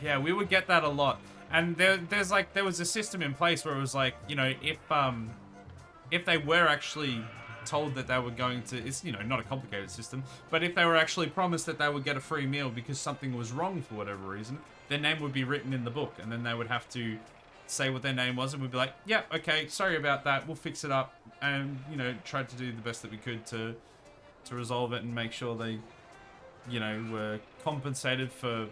Yeah, we would get that a lot. And there was a system in place where it was like, you know, if they were actually told that they were going to, it's, you know, not a complicated system, but if they were actually promised that they would get a free meal because something was wrong for whatever reason, their name would be written in the book, and then they would have to say what their name was, and we'd be like, yeah, okay, sorry about that, we'll fix it up, and, you know, tried to do the best that we could to resolve it and make sure they, you know, were compensated for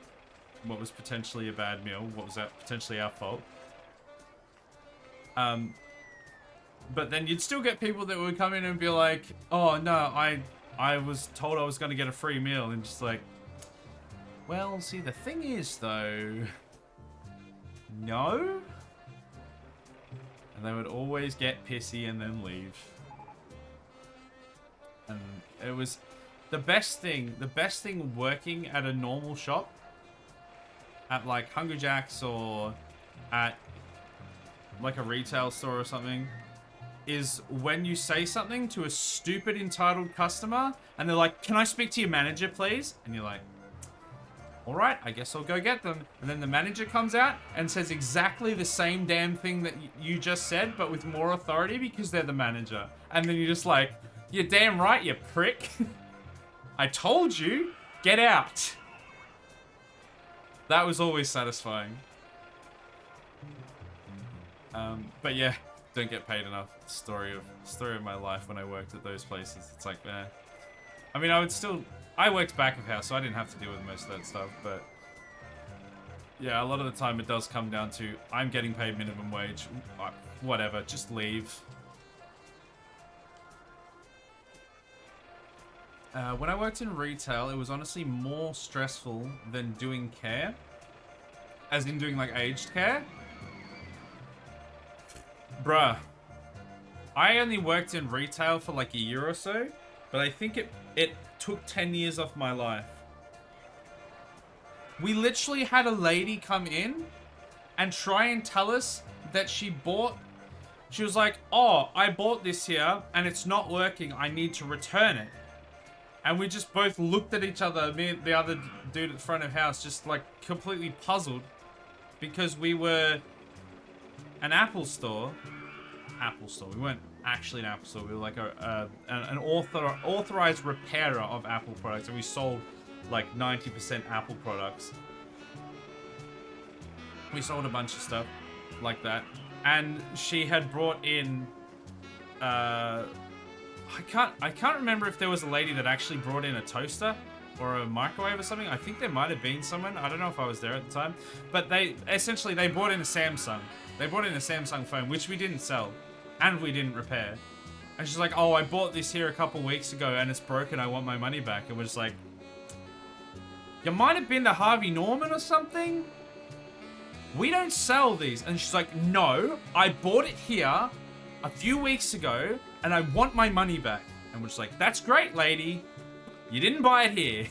what was potentially a bad meal, what was potentially our fault. But then you'd still get people that would come in and be like, oh no, I was told I was going to get a free meal, and just like, well, see, the thing is though, no. And they would always get pissy and then leave. And it was the best thing working at a normal shop, at like Hungry Jack's or at like a retail store or something, is when you say something to a stupid entitled customer and they're like, can I speak to your manager please? And you're like, all right, I guess I'll go get them. And then the manager comes out and says exactly the same damn thing that you just said, but with more authority because they're the manager. And then you're just like, you're damn right, you prick. I told you, get out. That was always satisfying. But yeah, don't get paid enough. Story of my life when I worked at those places. It's like, I mean, I worked back of house, so I didn't have to deal with most of that stuff, but yeah, a lot of the time it does come down to, I'm getting paid minimum wage, whatever, just leave. When I worked in retail, it was honestly more stressful than doing care, as in doing like aged care. Bruh, I only worked in retail for like a year or so, but I think it took 10 years off my life. We literally had a lady come in and try and tell us that she was like, oh, I bought this here and it's not working, I need to return it. And we just both looked at each other, me and the other dude at the front of house, just like completely puzzled, because we were an Apple store. We weren't actually an Apple store. We were like an authorized repairer of Apple products, and we sold like 90% Apple products. We sold a bunch of stuff like that, and she had brought in. I can't remember if there was a lady that actually brought in a toaster or a microwave or something. I think there might have been someone. I don't know if I was there at the time, but they brought in a Samsung. They brought in a Samsung phone, which we didn't sell, and we didn't repair. And she's like, oh, I bought this here a couple weeks ago, and it's broken, I want my money back. And we're just like, you might have been to Harvey Norman or something? We don't sell these. And she's like, no, I bought it here a few weeks ago, and I want my money back. And we're just like, that's great, lady. You didn't buy it here.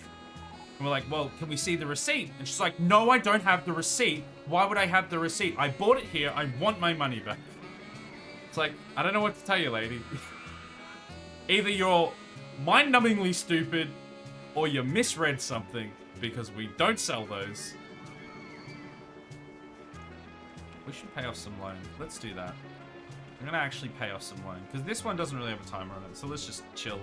And we're like, well, can we see the receipt? And she's like, no, I don't have the receipt. Why would I have the receipt? I bought it here. I want my money back. It's like, I don't know what to tell you, lady. Either you're mind-numbingly stupid or you misread something, because we don't sell those. We should pay off some loan. Let's do that. I'm gonna actually pay off some loan, because this one doesn't really have a timer on it, so let's just chill.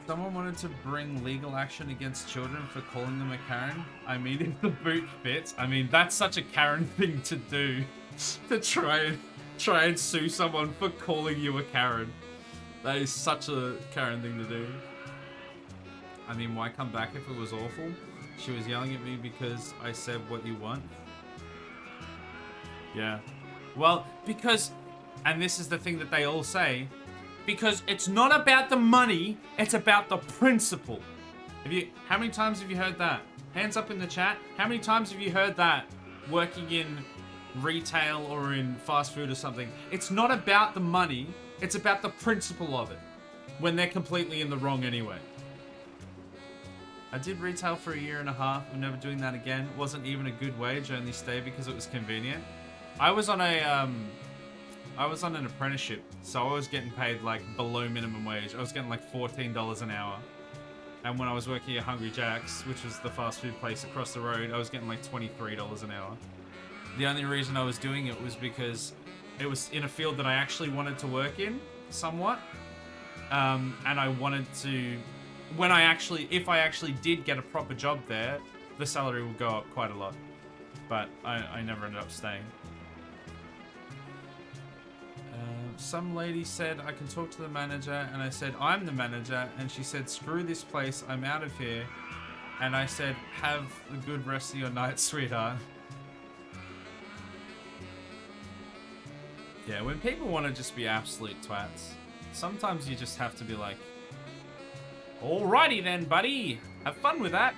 Someone wanted to bring legal action against children for calling them a Karen. I mean, if the boot fits. I mean, that's such a Karen thing to do. To try and sue someone for calling you a Karen. That is such a Karen thing to do. I mean, why come back if it was awful? She was yelling at me because I said what you want. Yeah. Well, because, and this is the thing that they all say, because it's not about the money, it's about the principle. How many times have you heard that? Hands up in the chat. How many times have you heard that working in retail or in fast food or something? It's not about the money, it's about the principle of it. When they're completely in the wrong anyway. I did retail for 1.5 years. I'm never doing that again. It wasn't even a good wage. I only stayed because it was convenient. I was on an apprenticeship, so I was getting paid like below minimum wage. I was getting like $14 an hour. And when I was working at Hungry Jack's, which was the fast food place across the road, I was getting like $23 an hour. The only reason I was doing it was because it was in a field that I actually wanted to work in, somewhat. And I wanted to, if I actually did get a proper job there, the salary would go up quite a lot. But I never ended up staying. Some lady said I can talk to the manager, and I said I'm the manager, and she said screw this place, I'm out of here. And I said have a good rest of your night, sweetheart. Yeah, when people want to just be absolute twats, sometimes you just have to be like, alrighty then, buddy, have fun with that.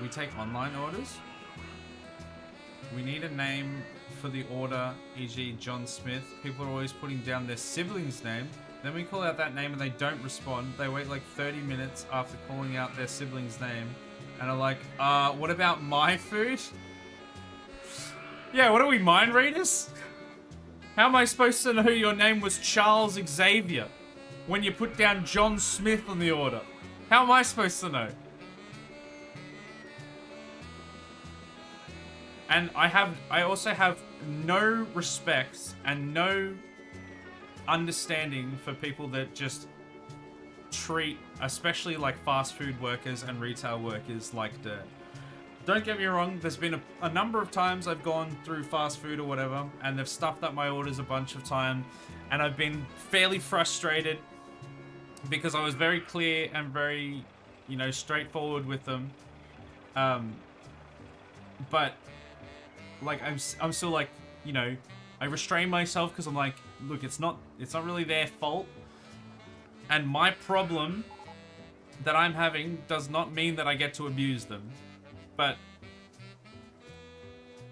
We take online orders. We need a name for the order, e.g. John Smith. People are always putting down their sibling's name. Then we call out that name and they don't respond. They wait like 30 minutes after calling out their sibling's name and are like, what about my food? Yeah, what are we, mind readers? How am I supposed to know your name was Charles Xavier when you put down John Smith on the order? How am I supposed to know? And I also have no respect and no understanding for people that just treat, especially like fast food workers and retail workers, like dirt. Don't get me wrong, there's been a number of times I've gone through fast food or whatever, and they've stuffed up my orders a bunch of time, and I've been fairly frustrated because I was very clear and very, you know, straightforward with them. But like I'm still like, you know, I restrain myself because I'm like, look, it's not really their fault, and my problem that I'm having does not mean that I get to abuse them. But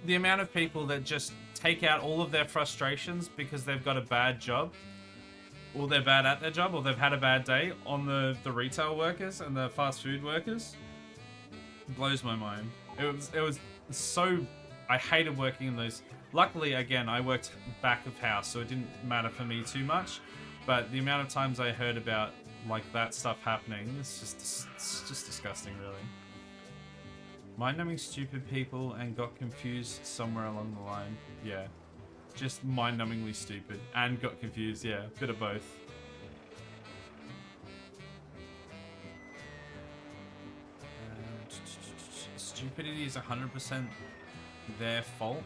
the amount of people that just take out all of their frustrations because they've got a bad job, or they're bad at their job, or they've had a bad day on the retail workers and the fast food workers, blows my mind. It was so, I hated working in those. Luckily, again, I worked back of house, so it didn't matter for me too much. But the amount of times I heard about like that stuff happening, it's just disgusting, really. Mind-numbing stupid people and got confused somewhere along the line. Yeah. Just mind-numbingly stupid and got confused. Yeah, bit of both. Stupidity is 100% their fault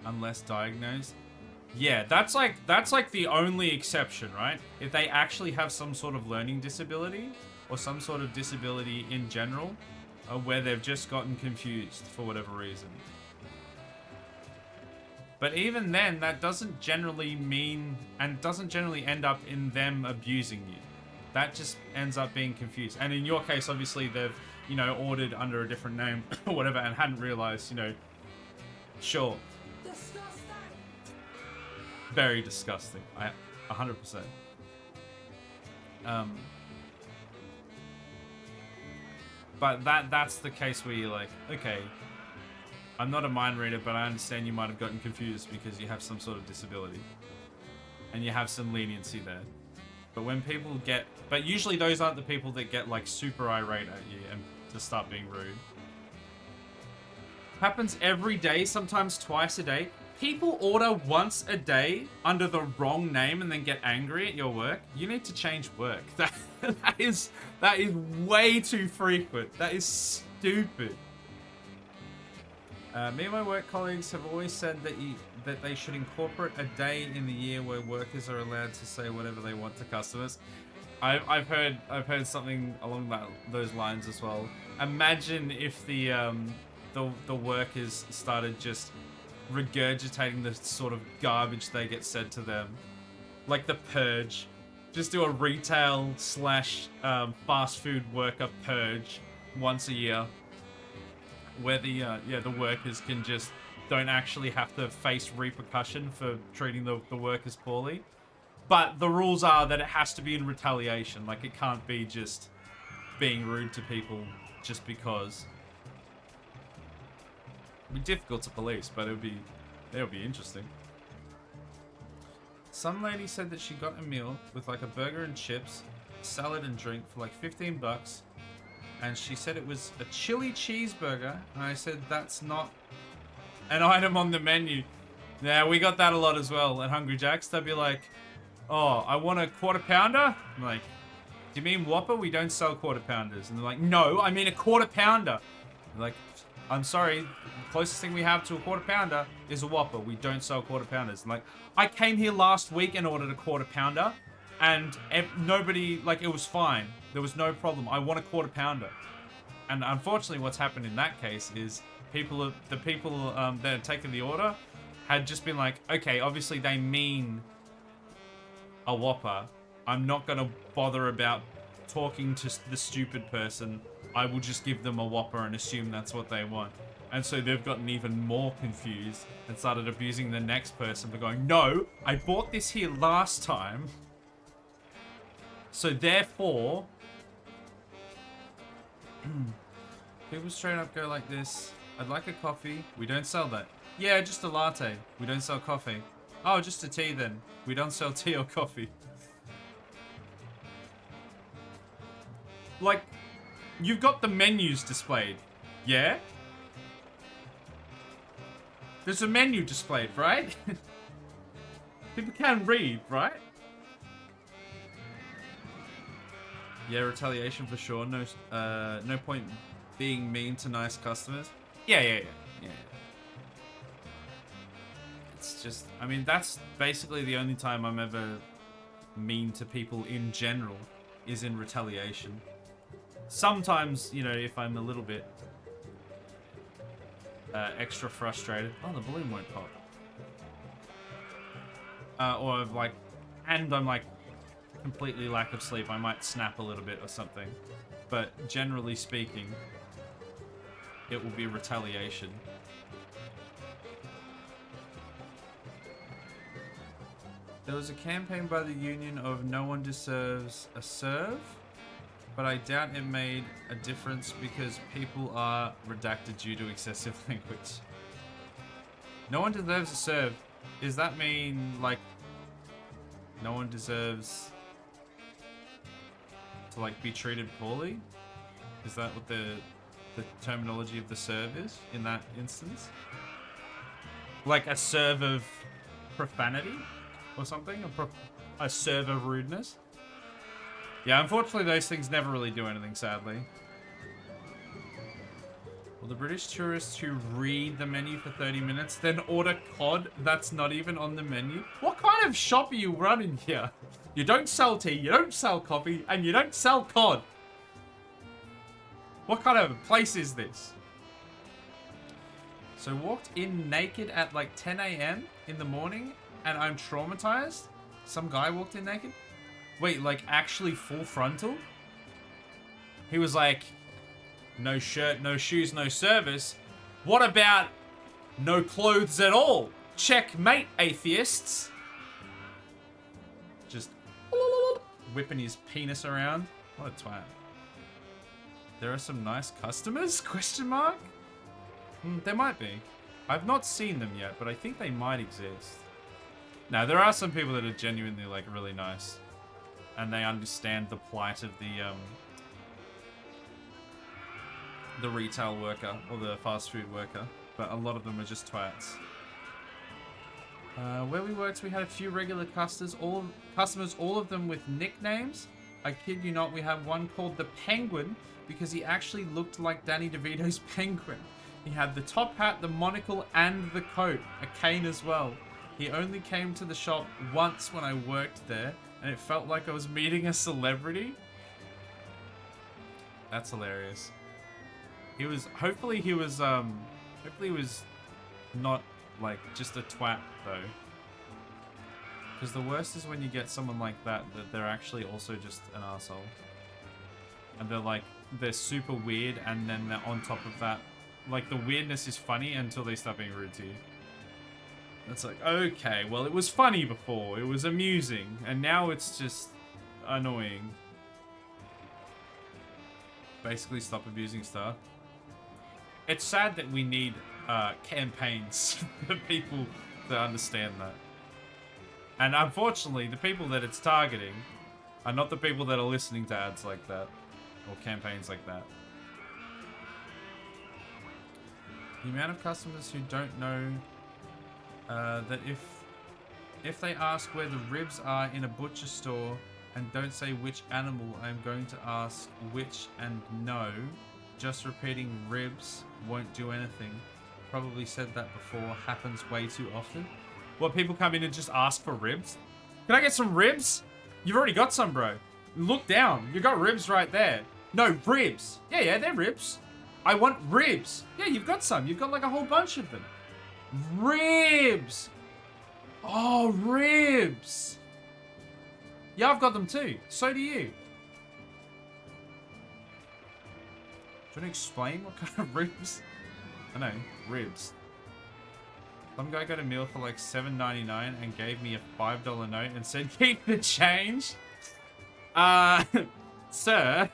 unless diagnosed. Yeah, that's like the only exception, right? If they actually have some sort of learning disability or some sort of disability in general, where they've just gotten confused for whatever reason. But even then, that doesn't generally mean, and doesn't generally end up in them abusing you. That just ends up being confused. And in your case, obviously, they've, you know, ordered under a different name or whatever and hadn't realized, you know, sure. Disgusting. Very disgusting. 100%. But that's the case where you're like, okay, I'm not a mind reader, but I understand you might have gotten confused because you have some sort of disability. And you have some leniency there. But when people get... But usually those aren't the people that get like super irate at you and just start being rude. Happens every day, sometimes twice a day. People order once a day under the wrong name and then get angry at your work. You need to change work. That is way too frequent. That is stupid. Me and my work colleagues have always said that they should incorporate a day in the year where workers are allowed to say whatever they want to customers. I've heard something along those lines as well. Imagine if the the workers started just regurgitating the sort of garbage they get said to them. Like the purge. Just do a retail / fast food worker purge once a year. Where the workers can just don't actually have to face repercussion for treating the workers poorly. But the rules are that it has to be in retaliation. Like, it can't be just being rude to people just because. It'd be difficult to police, but it would be interesting. Some lady said that she got a meal with like a burger and chips, salad and drink for like 15 bucks. And she said it was a chili cheeseburger. And I said, that's not an item on the menu. Yeah, we got that a lot as well at Hungry Jack's. They'd be like, oh, I want a quarter pounder. I'm like, do you mean Whopper? We don't sell quarter pounders. And they're like, no, I mean a quarter pounder. I'm like, I'm sorry, the closest thing we have to a quarter pounder is a Whopper. We don't sell quarter pounders. I'm like, I came here last week and ordered a quarter pounder, and nobody, like, it was fine. There was no problem. I want a quarter pounder. And unfortunately, what's happened in that case is the people that had taken the order had just been like, okay, obviously they mean a Whopper. I'm not going to bother about talking to the stupid person. I will just give them a Whopper and assume that's what they want. And so they've gotten even more confused and started abusing the next person by going, no, I bought this here last time. So therefore, people straight up go like this. I'd like a coffee. We don't sell that. Yeah, just a latte. We don't sell coffee. Oh, just a tea then. We don't sell tea or coffee. Like, you've got the menus displayed, yeah? There's a menu displayed, right? People can read, right? Yeah, retaliation for sure. No point being mean to nice customers. Yeah. It's just, I mean, that's basically the only time I'm ever mean to people in general is in retaliation. Sometimes, you know, if I'm a little bit extra frustrated. Oh, the balloon won't pop. Or like, and I'm like completely lack of sleep, I might snap a little bit or something. But generally speaking, it will be retaliation. There was a campaign by the union of no one deserves a serve, but I doubt it made a difference because people are redacted due to excessive language. No one deserves a serve. Does that mean, like, no one deserves to, like, be treated poorly? Is that what the terminology of the serve is in that instance? Like a serve of profanity or something? A serve of rudeness? Yeah, unfortunately those things never really do anything, sadly. Well, the British tourists who read the menu for 30 minutes, then order cod that's not even on the menu? What kind of shop are you running here? You don't sell tea, you don't sell coffee, and you don't sell cod. What kind of place is this? So walked in naked at like 10 AM in the morning, and I'm traumatized? Some guy walked in naked? Wait, like actually full frontal? He was like, no shirt, no shoes, no service. What about no clothes at all? Checkmate, atheists. Just whipping his penis around. What a twat. There are some nice customers? Question mark? There might be. I've not seen them yet, but I think they might exist. Now, there are some people that are genuinely like really nice. And they understand the plight of the retail worker or the fast food worker, but a lot of them are just twats. Where we worked, we had a few regular customers, all of them with nicknames. I kid you not, we had one called the Penguin because he actually looked like Danny DeVito's Penguin. He had the top hat, the monocle, and the coat, a cane as well. He only came to the shop once when I worked there, and it felt like I was meeting a celebrity. That's hilarious. Hopefully he was not like just a twat though. Because the worst is when you get someone like that they're actually also just an asshole. And they're super weird, and then they're on top of that, like the weirdness is funny until they start being rude to you. It's like, okay, well it was funny before, it was amusing, and now it's just annoying. Basically stop abusing Star. It's sad that we need campaigns for people to understand that. And unfortunately, the people that it's targeting are not the people that are listening to ads like that. Or campaigns like that. The amount of customers who don't know that if they ask where the ribs are in a butcher store and don't say which animal, I'm going to ask which and no. Just repeating ribs won't do anything. Probably said that before. Happens way too often. What, people come in and just ask for ribs? Can I get some ribs? You've already got some, bro. Look down. You got ribs right there. No, ribs. Yeah, they're ribs. I want ribs. Yeah, you've got some. You've got like a whole bunch of them. Ribs. Oh, ribs. Yeah, I've got them too. So do you. Do you want to explain what kind of ribs? I know, ribs. Some guy got a meal for like $7.99 and gave me a $5 note and said, keep the change. Sir.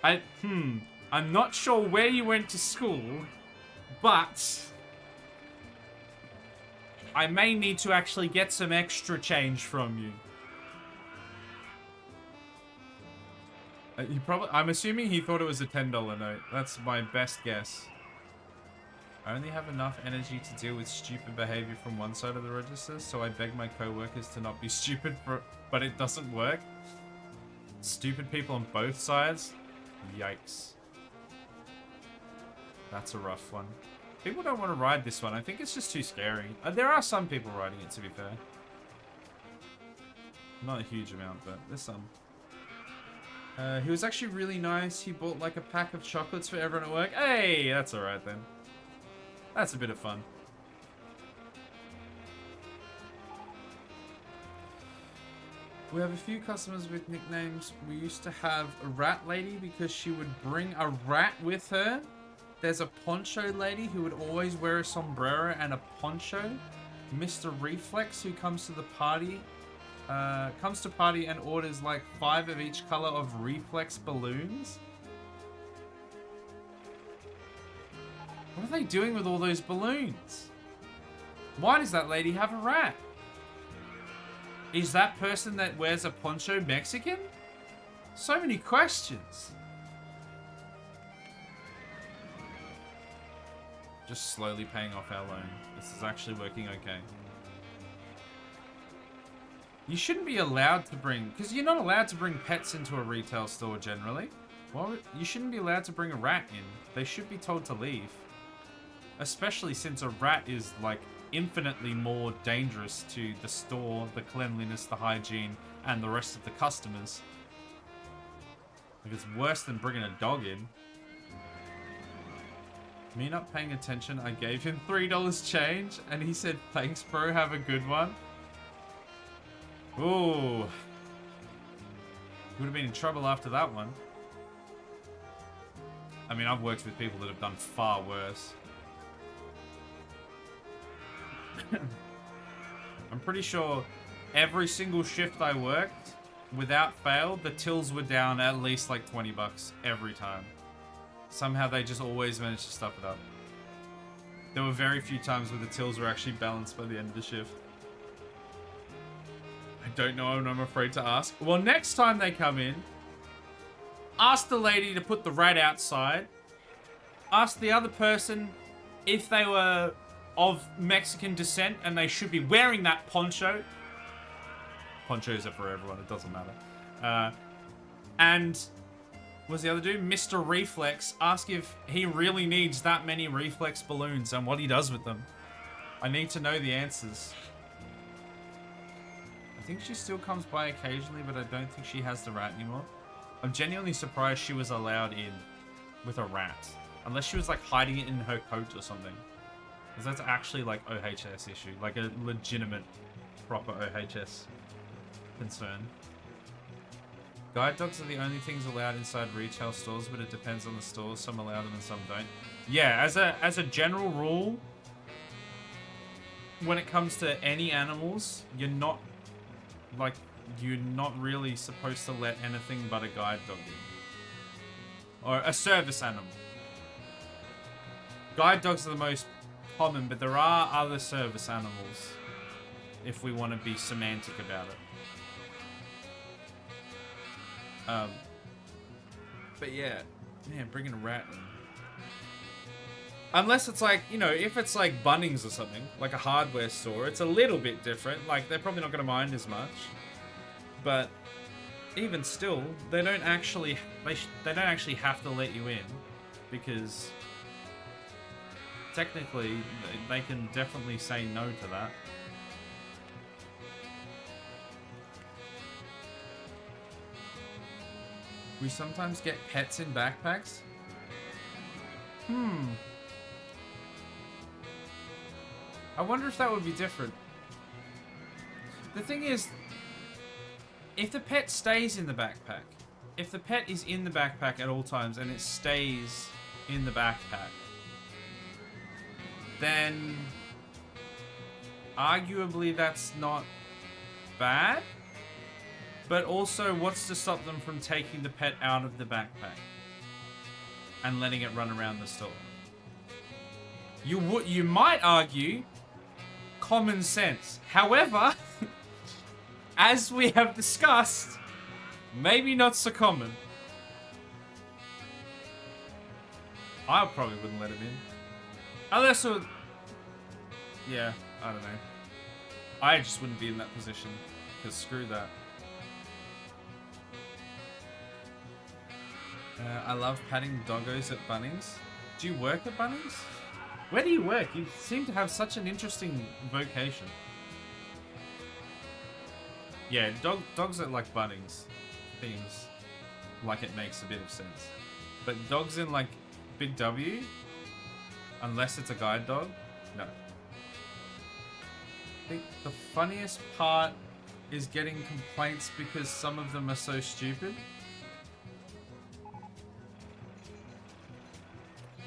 I'm not sure where you went to school, but I may need to actually get some extra change from you. I'm assuming he thought it was a $10 note. That's my best guess. I only have enough energy to deal with stupid behavior from one side of the register, so I beg my co-workers to not be stupid, but it doesn't work. Stupid people on both sides? Yikes. That's a rough one. People don't want to ride this one. I think it's just too scary. There are some people riding it, to be fair. Not a huge amount, but there's some. He was actually really nice. He bought like a pack of chocolates for everyone at work. Hey, that's alright then. That's a bit of fun. We have a few customers with nicknames. We used to have a rat lady because she would bring a rat with her. There's a poncho lady who would always wear a sombrero and a poncho. Mr. Reflex, who comes to the party, and orders like 5 of each color of Reflex balloons. What are they doing with all those balloons? Why does that lady have a rat? Is that person that wears a poncho Mexican? So many questions. Just slowly paying off our loan. This is actually working okay. You shouldn't be allowed to bring... Because you're not allowed to bring pets into a retail store generally. You shouldn't be allowed to bring a rat in. They should be told to leave. Especially since a rat is, like, infinitely more dangerous to the store, the cleanliness, the hygiene, and the rest of the customers. Like, it's worse than bringing a dog in. Me not paying attention, I gave him $3 change, and he said, thanks bro, have a good one. Ooh. Would have been in trouble after that one. I mean, I've worked with people that have done far worse. I'm pretty sure every single shift I worked, without fail, the tills were down at least like 20 bucks every time. Somehow they just always managed to stuff it up. There were very few times where the tills were actually balanced by the end of the shift. I don't know and I'm afraid to ask. Well, next time they come in, ask the lady to put the rat outside. Ask the other person if they were of Mexican descent and they should be wearing that poncho. Ponchos are for everyone, it doesn't matter. And what's the other dude? Mr. Reflex. Ask if he really needs that many Reflex balloons and what he does with them. I need to know the answers. I think she still comes by occasionally, but I don't think she has the rat anymore. I'm genuinely surprised she was allowed in. with a rat. Unless she was like hiding it in her coat or something. Because that's actually like OHS issue. Like a legitimate, proper OHS concern. Guide dogs are the only things allowed inside retail stores, but it depends on the stores. Some allow them and some don't. Yeah, as a general rule, when it comes to any animals, you're not really supposed to let anything but a guide dog in. Or a service animal. Guide dogs are the most common, but there are other service animals if we want to be semantic about it. But yeah, man, bringing a rat in. Unless it's like, you know, if it's like Bunnings or something, like a hardware store, it's a little bit different. Like, they're probably not going to mind as much. But even still, they don't actually have to let you in, because technically they can definitely say no to that. We sometimes get pets in backpacks. I wonder if that would be different. The thing is, if the pet stays in the backpack, if the pet is in the backpack at all times and it stays in the backpack, then arguably that's not bad. But also, what's to stop them from taking the pet out of the backpack and letting it run around the store? You might argue common sense. However, as we have discussed, maybe not so common. I probably wouldn't let him in. Unless it was... Yeah, I don't know. I just wouldn't be in that position, because screw that. I love patting doggos at Bunnings. Do you work at Bunnings? Where do you work? You seem to have such an interesting vocation. Yeah, dogs at like Bunnings seems like it makes a bit of sense. But dogs in like Big W, unless it's a guide dog, no. I think the funniest part is getting complaints because some of them are so stupid.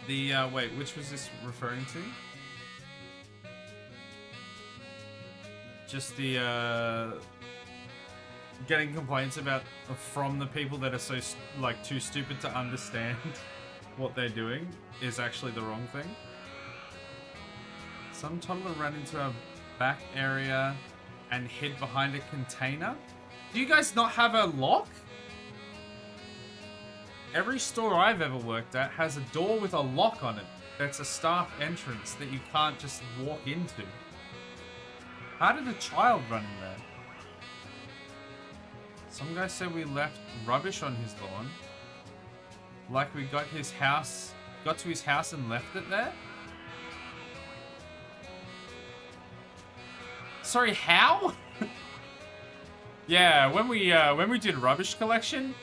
The, wait, which was this referring to? Just the, getting complaints about, from the people that are so, like, too stupid to understand what they're doing is actually the wrong thing. Some toddler ran into a back area and hid behind a container. Do you guys not have a lock? Every store I've ever worked at has a door with a lock on it. That's a staff entrance that you can't just walk into. How did a child run in there? Some guy said we left rubbish on his lawn. Like we got to his house and left it there? Sorry, how? Yeah, when we did rubbish collection,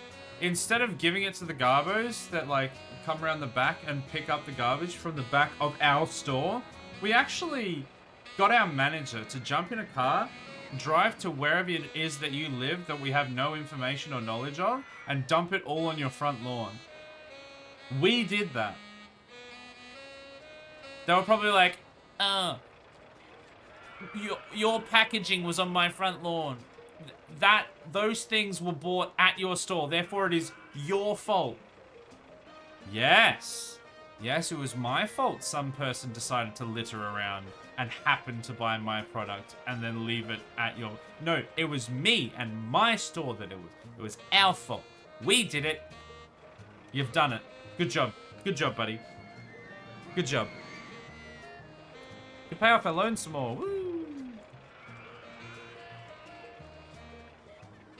instead of giving it to the garbos that like come around the back and pick up the garbage from the back of our store, we actually got our manager to jump in a car, drive to wherever it is that you live that we have no information or knowledge of, and dump it all on your front lawn. We did that. They were probably like, your packaging was on my front lawn. Those things were bought at your store, therefore it is your fault. Yes. Yes, it was my fault some person decided to litter around and happened to buy my product and then leave it at your... No, it was me and my store that it was. It was our fault. We did it. You've done it. Good job. Good job, buddy. Good job. You pay off our loan some more. Woo!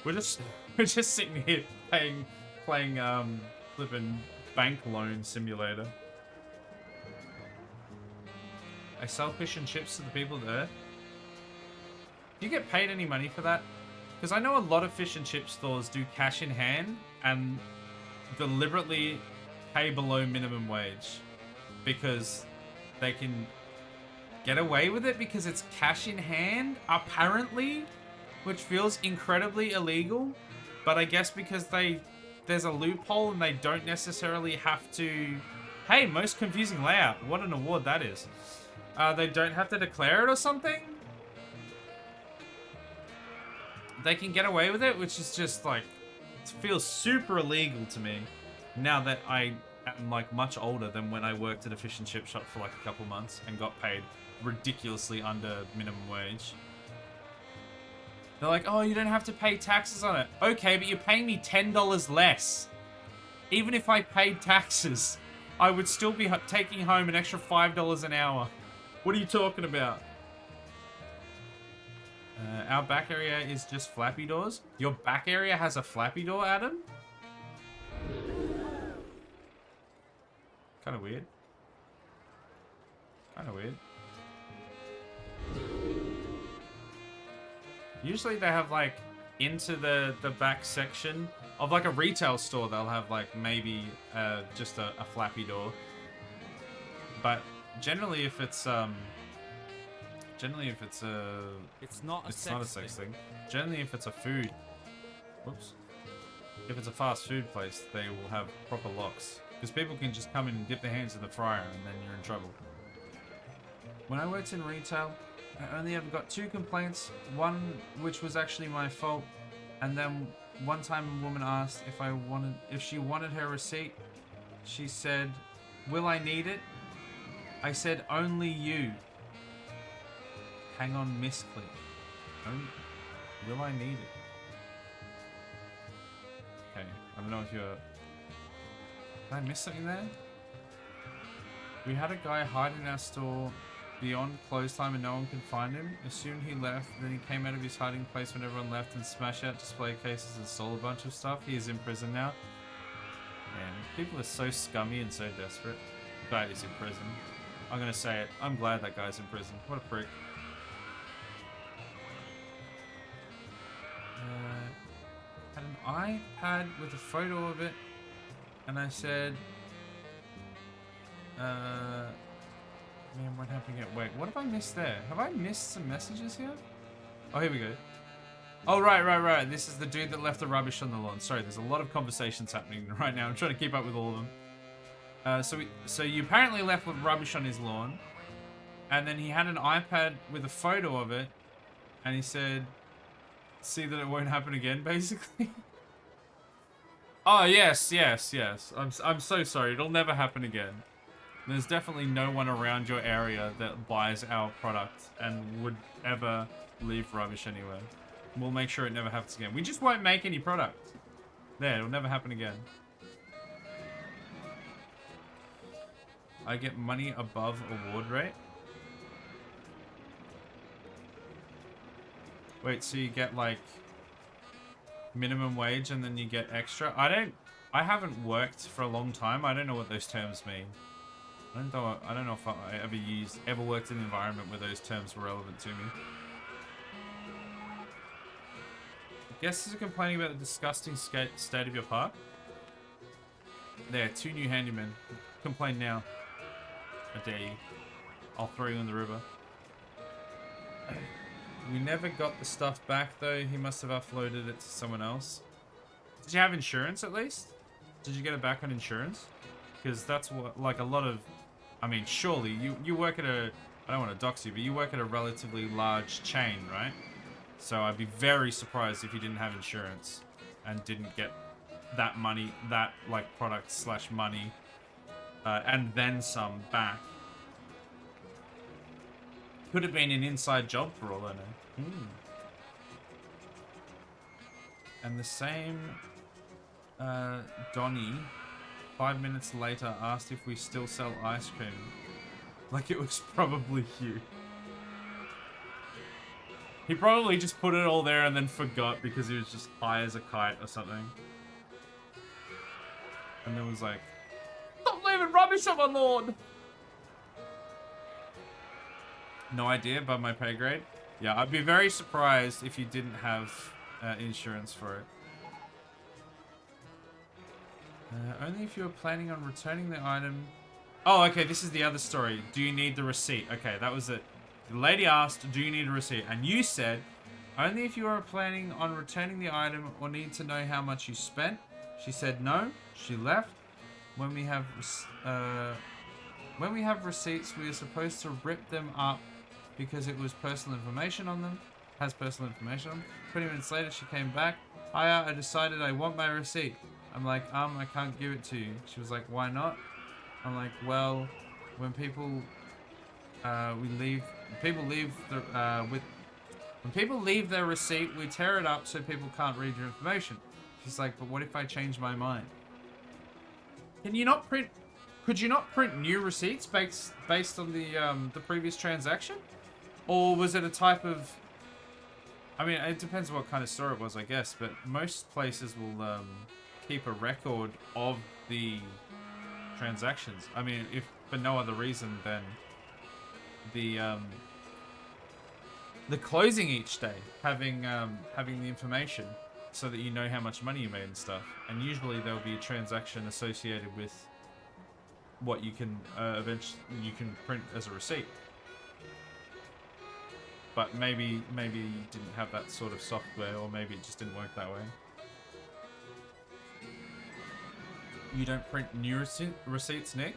We're just sitting here playing flipping bank loan simulator. I sell fish and chips to the people there. Do you get paid any money for that? Because I know a lot of fish and chip stores do cash in hand and deliberately pay below minimum wage because they can get away with it because it's cash in hand, apparently, which feels incredibly illegal. But I guess because there's a loophole and they don't necessarily have to... Hey, most confusing layout. What an award that is. They don't have to declare it or something? They can get away with it, which is just like... It feels super illegal to me now that I am like much older than when I worked at a fish and chip shop for like a couple months and got paid ridiculously under minimum wage. They're like, oh, you don't have to pay taxes on it. Okay, but you're paying me $10 less. Even if I paid taxes, I would still be taking home an extra $5 an hour. What are you talking about? Our back area is just flappy doors. Your back area has a flappy door, Adam? Kind of weird. Kind of weird. Usually they have like into the back section of like a retail store. They'll have like maybe just a flappy door. But generally if it's It's not a sex thing. Generally if it's a food, whoops. If it's a fast food place, they will have proper locks. Because people can just come in and dip their hands in the fryer and then you're in trouble. When I worked in retail, I only ever got 2 complaints. One which was actually my fault. And then one time a woman asked if she wanted her receipt. She said, "Will I need it?" I said, "Only you." Hang on, misclick. Will I need it? Okay, I don't know if you're... Did I miss something there? We had a guy hide in our store beyond close time and no one could find him. Assumed he left, then he came out of his hiding place when everyone left and smashed out display cases and stole a bunch of stuff. He is in prison now. Man, people are so scummy and so desperate. Glad he's in prison. I'm gonna say it. I'm glad that guy's in prison. What a prick. Had an iPad with a photo of it, and I said, man, what happened again? Wait, what have I missed there? Have I missed some messages here? Oh, here we go. Oh, right. This is the dude that left the rubbish on the lawn. Sorry, there's a lot of conversations happening right now. I'm trying to keep up with all of them. So you apparently left with rubbish on his lawn, and then he had an iPad with a photo of it, and he said, "See that it won't happen again," basically. Oh, yes. I'm so sorry. It'll never happen again. There's definitely no one around your area that buys our product and would ever leave rubbish anywhere. We'll make sure it never happens again. We just won't make any product. There, it'll never happen again. I get money above award rate. Wait, so you get like minimum wage and then you get extra? I haven't worked for a long time. I don't know what those terms mean. I don't know if I ever worked in an environment where those terms were relevant to me. Guests are complaining about the disgusting state of your park. There, 2 new handymen. Complain now. I dare you. I'll throw you in the river. We never got the stuff back though. He must have uploaded it to someone else. Did you have insurance at least? Did you get it back on insurance? Because that's what, like a lot of... I mean, surely, you work at a... I don't want to dox you, but you work at a relatively large chain, right? So I'd be very surprised if you didn't have insurance and didn't get that money, that, like, product / money, and then some back. Could have been an inside job for all I know. And the same Donnie, 5 minutes later, asked if we still sell ice cream. Like it was probably you. He probably just put it all there and then forgot because he was just high as a kite or something. And then was like, "Stop leaving rubbish on my lawn!" No idea, above my pay grade. Yeah, I'd be very surprised if you didn't have insurance for it. Only if you were planning on returning the item. Oh, okay, this is the other story. Do you need the receipt? Okay, that was it. The lady asked, do you need a receipt? And you said, only if you are planning on returning the item or need to know how much you spent. She said no. She left. When we have receipts, we are supposed to rip them up because it was personal information on them. Has personal information on them. 20 minutes later, she came back. Hiya, I decided I want my receipt. I'm like, I can't give it to you. She was like, why not? I'm like, well, when people when people leave their receipt, we tear it up so people can't read your information. She's like, but what if I change my mind? Can you not print? Could you not print new receipts based on the previous transaction, or was it a type of? I mean, it depends what kind of store it was, I guess. But most places will keep a record of the transactions. I mean, if for no other reason than the closing each day, having the information so that you know how much money you made and stuff. And usually there'll be a transaction associated with what you can eventually you can print as a receipt. But maybe you didn't have that sort of software, or maybe it just didn't work that way. You don't print new receipts, Nick?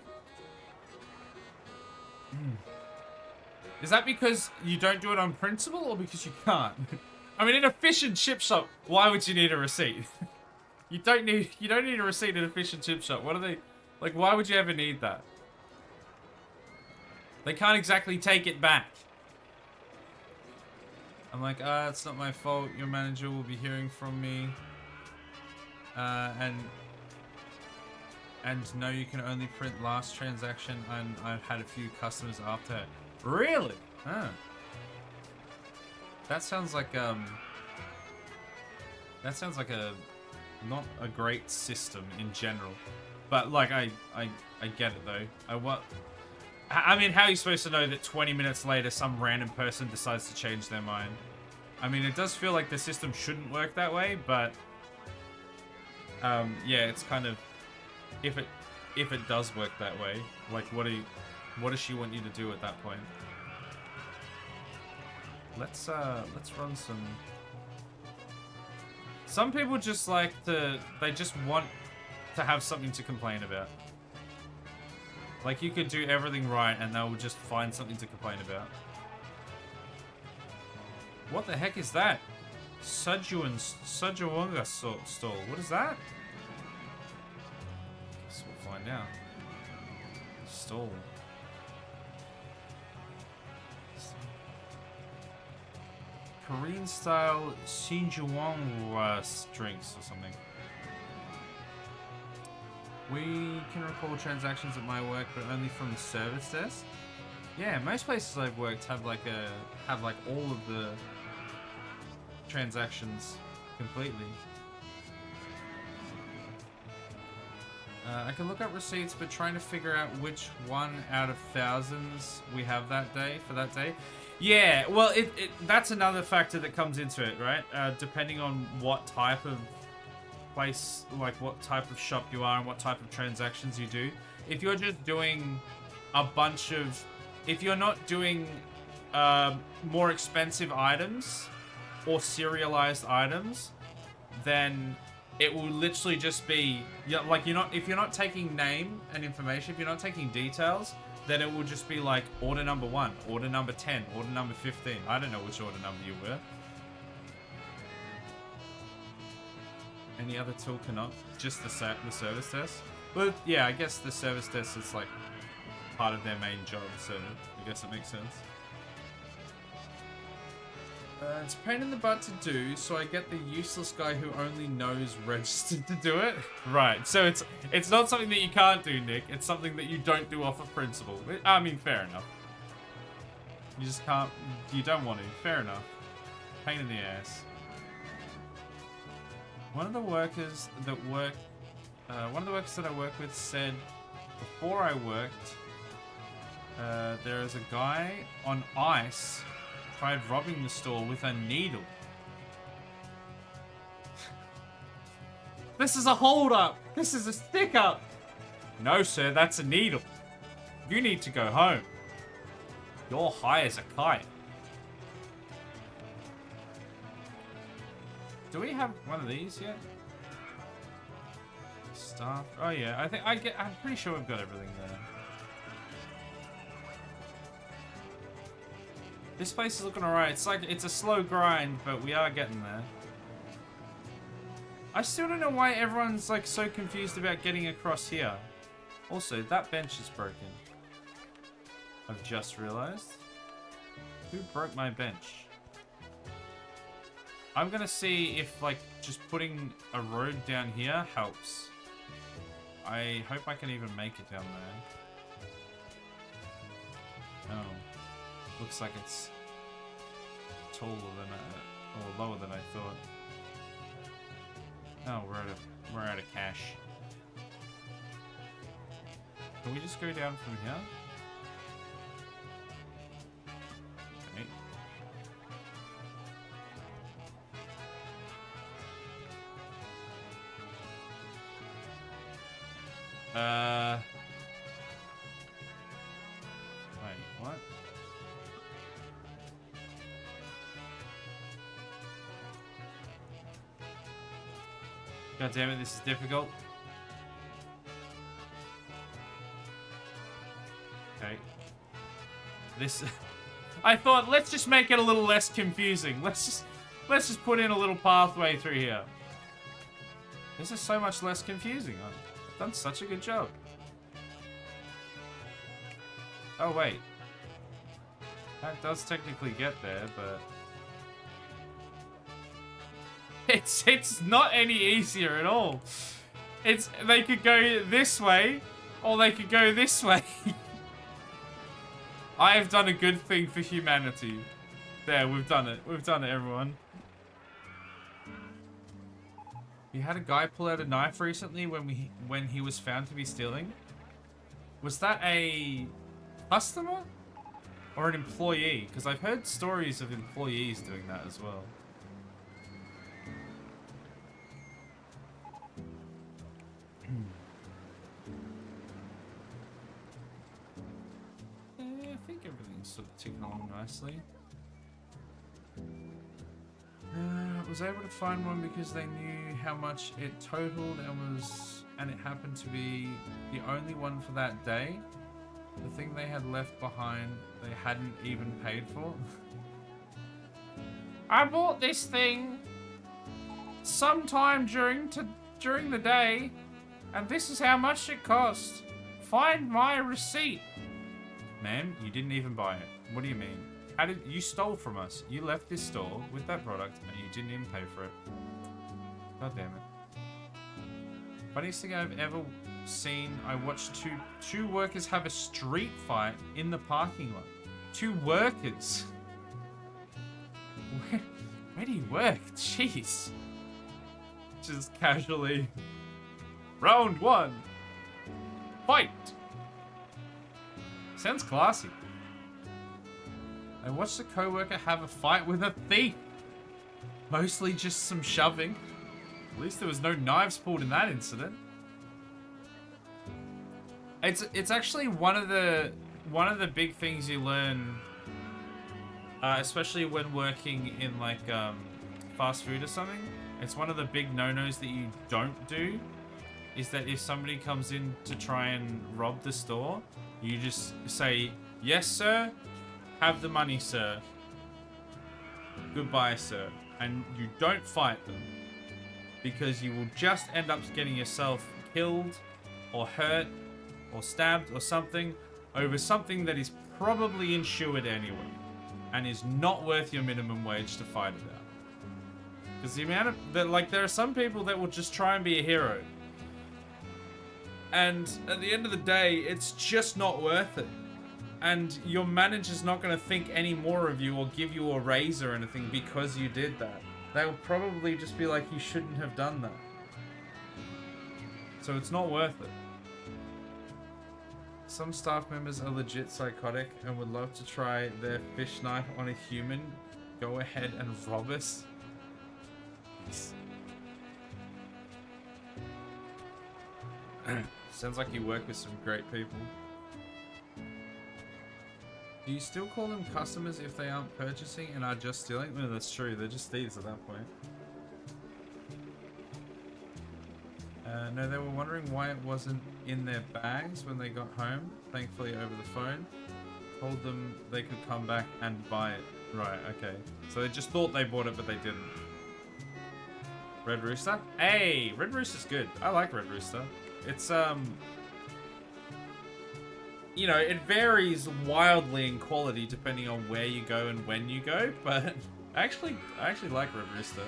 Is that because you don't do it on principle, or because you can't? I mean, in a fish and chip shop, why would you need a receipt? You don't need a receipt in a fish and chip shop. What are they like? Why would you ever need that? They can't exactly take it back. I'm like, it's not my fault. Your manager will be hearing from me. And no, you can only print last transaction, and I've had a few customers after. Really? Huh. That sounds like a not a great system in general. But like I get it though. I mean, how are you supposed to know that 20 minutes later some random person decides to change their mind? I mean, it does feel like the system shouldn't work that way, but yeah, it's kind of if it does work that way, like what does she want you to do at that point? Let's run some. Some people just like they just want to have something to complain about. Like, you could do everything right and they'll just find something to complain about. What the heck is that? Sujuwanga stall. What is that? Guess we'll find out. Stall. Korean style Sinjuwangwa drinks or something. We can recall transactions at my work, but only from the service desk. Yeah, most places I've worked have like all of the transactions completely. I can look up receipts, but trying to figure out which one out of thousands we have that day for that day. Yeah, well, that's another factor that comes into it, right? Depending on what type of place, like what type of shop you are and what type of transactions you do. If you're just doing a bunch of, if you're not doing more expensive items or serialized items, then it will literally just be like if you're not taking name and information, if you're not taking details, then it will just be like order number 1, order number 10, order number 15. I don't know which order number you were. Any other tool cannot? Just the service desk? Well, yeah, I guess the service desk is like part of their main job, so I guess it makes sense. It's a pain in the butt to do, so I get the useless guy who only knows registered to do it. Right, so it's not something that you can't do, Nick. It's something that you don't do off of principle. I mean, fair enough. You just can't, you don't want to. Fair enough. Pain in the ass. One of the workers that I work with said before I worked, there is a guy on ice tried robbing the store with a needle. This is a hold up. This is a stick up. No, sir, that's a needle. You need to go home. You're high as a kite. Do we have one of these yet? Staff. Oh yeah, I'm pretty sure we've got everything there. This place is looking alright. It's a slow grind, but we are getting there. I still don't know why everyone's like so confused about getting across here. Also, that bench is broken. I've just realized. Who broke my bench? I'm gonna see if like just putting a road down here helps. I hope I can even make it down there. Oh. Looks like it's taller than or lower than I thought. Oh, we're out of cash. Can we just go down from here? Okay. Wait, what? God damn it, this is difficult. Okay. This I thought let's just make it a little less confusing. Let's just put in a little pathway through here. This is so much less confusing. I've done such a good job. Oh wait. That does technically get there, but it's not any easier at all. They could go this way, or they could go this way. I have done a good thing for humanity. There, we've done it. We've done it, everyone. You had a guy pull out a knife recently when he was found to be stealing. Was that a customer or an employee? Because I've heard stories of employees doing that as well. I think everything's sort of ticking along nicely. Was able to find one because they knew how much it totaled and it happened to be the only one for that day. The thing they had left behind, they hadn't even paid for. I bought this thing sometime during the day, and this is how much it cost. Find my receipt. Ma'am, you didn't even buy it. What do you mean? How did you stole from us? You left this store with that product and you didn't even pay for it. God damn it. Funniest thing I've ever seen, I watched two workers have a street fight in the parking lot. Two workers. Where do you work? Jeez. Just casually. Round one. Fight. Sounds classy. I watched a co-worker have a fight with a thief. Mostly just some shoving. At least there was no knives pulled in that incident. It's actually one of the big things you learn, especially when working in like fast food or something. It's one of the big no-nos that you don't do. Is that if somebody comes in to try and rob the store, you just say, "Yes, sir. Have the money, sir. Goodbye, sir." And you don't fight them. Because you will just end up getting yourself killed or hurt or stabbed or something over something that is probably insured anyway and is not worth your minimum wage to fight about. Because the amount of there are some people that will just try and be a hero. And at the end of the day, it's just not worth it. And your manager's not going to think any more of you or give you a raise or anything because you did that. They'll probably just be like, you shouldn't have done that. So it's not worth it. Some staff members are legit psychotic and would love to try their fish knife on a human. Go ahead and rob us. Sounds like you work with some great people. Do you still call them customers if they aren't purchasing and are just stealing? No, that's true. They're just thieves at that point. No, they were wondering why it wasn't in their bags when they got home. Thankfully, over the phone, told them they could come back and buy it. Right, okay. So they just thought they bought it, but they didn't. Red Rooster? Hey, Red Rooster's good. I like Red Rooster. It's, you know, it varies wildly in quality depending on where you go and when you go, but I actually like Red Rooster.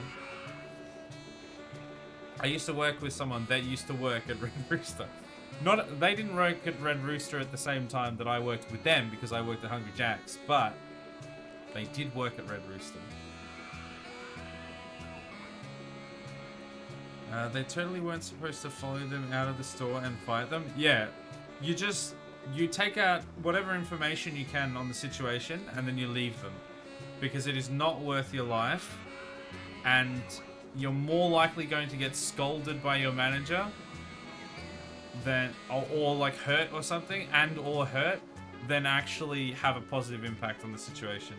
I used to work with someone that used to work at Red Rooster. They didn't work at Red Rooster at the same time that I worked with them because I worked at Hungry Jack's, but they did work at Red Rooster. They totally weren't supposed to follow them out of the store and fight them. Yeah, you take out whatever information you can on the situation and then you leave them. Because it is not worth your life and you're more likely going to get scolded by your manager than, or like hurt or something, and or hurt, than actually have a positive impact on the situation.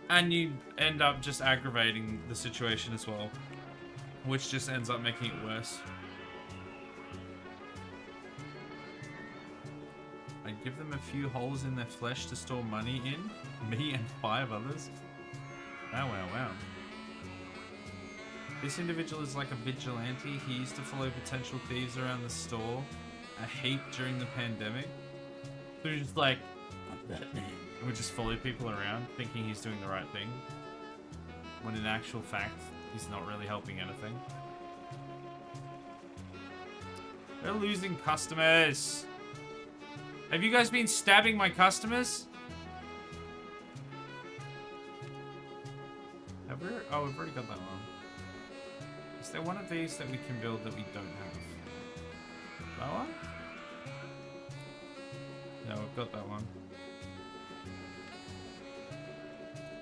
And you end up just aggravating the situation as well, which just ends up making it worse. I give them a few holes in their flesh to store money in, me and 5 others. Wow, wow, wow. This individual is like a vigilante. He used to follow potential thieves around the store a heap during the pandemic. So he's just like, would just follow people around thinking he's doing the right thing, when in actual fact, he's not really helping anything. We're losing customers. Have you guys been stabbing my customers? Have we? Oh, we've already got that one. Is there one of these that we can build that we don't have? That one? Yeah, we've got that one.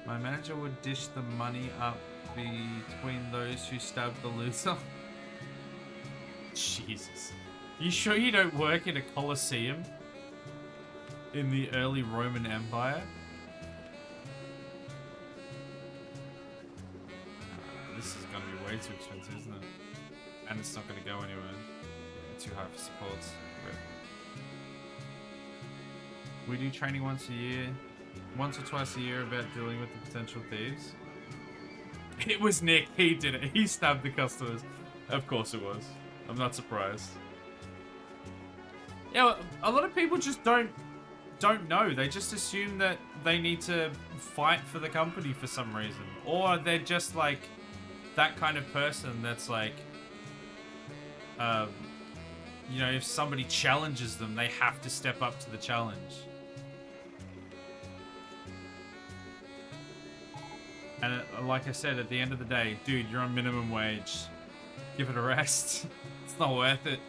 My manager would dish the money up between those who stabbed the loser. Jesus. You sure you don't work in a Colosseum? In the early Roman Empire? This is gonna be way too expensive, isn't it? And it's not gonna go anywhere. Yeah, too high for supports. We do training once or twice a year about dealing with the potential thieves. It was Nick, he did it. He stabbed the customers. Of course it was. I'm not surprised. Yeah, a lot of people just don't know. They just assume that they need to fight for the company for some reason. Or they're just like that kind of person that's like, you know, if somebody challenges them, they have to step up to the challenge. And like I said, at the end of the day, dude, you're on minimum wage. Give it a rest. It's not worth it.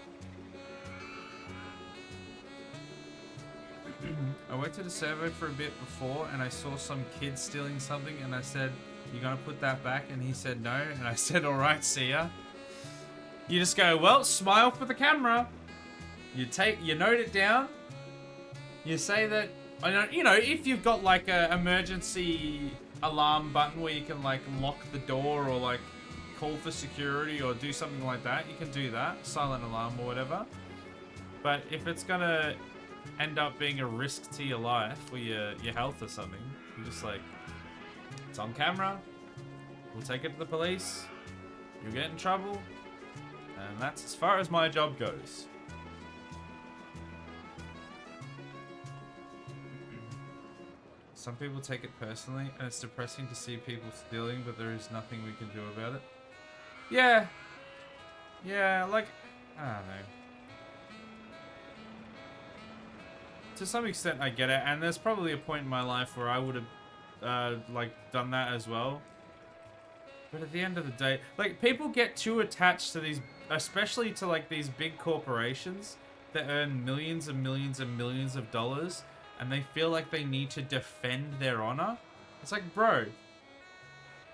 I worked at a servo for a bit before and I saw some kid stealing something and I said, "You gonna put that back?" And he said no, and I said, "Alright, see ya." You just go, well, smile for the camera. You note it down. You say that, you know, if you've got like a emergency alarm button where you can like lock the door or like call for security or do something like that, you can do that, silent alarm or whatever. But if it's gonna end up being a risk to your life or your health or something, you're just like, it's on camera, we'll take it to the police, you'll get in trouble, and that's as far as my job goes. Some people take it personally, and it's depressing to see people stealing, but there is nothing we can do about it. Yeah. Yeah, like, I don't know. To some extent, I get it, and there's probably a point in my life where I would have, like, done that as well. But at the end of the day, like, people get too attached to these, especially to, like, these big corporations that earn millions and millions and millions of dollars, and they feel like they need to defend their honor. It's like, bro,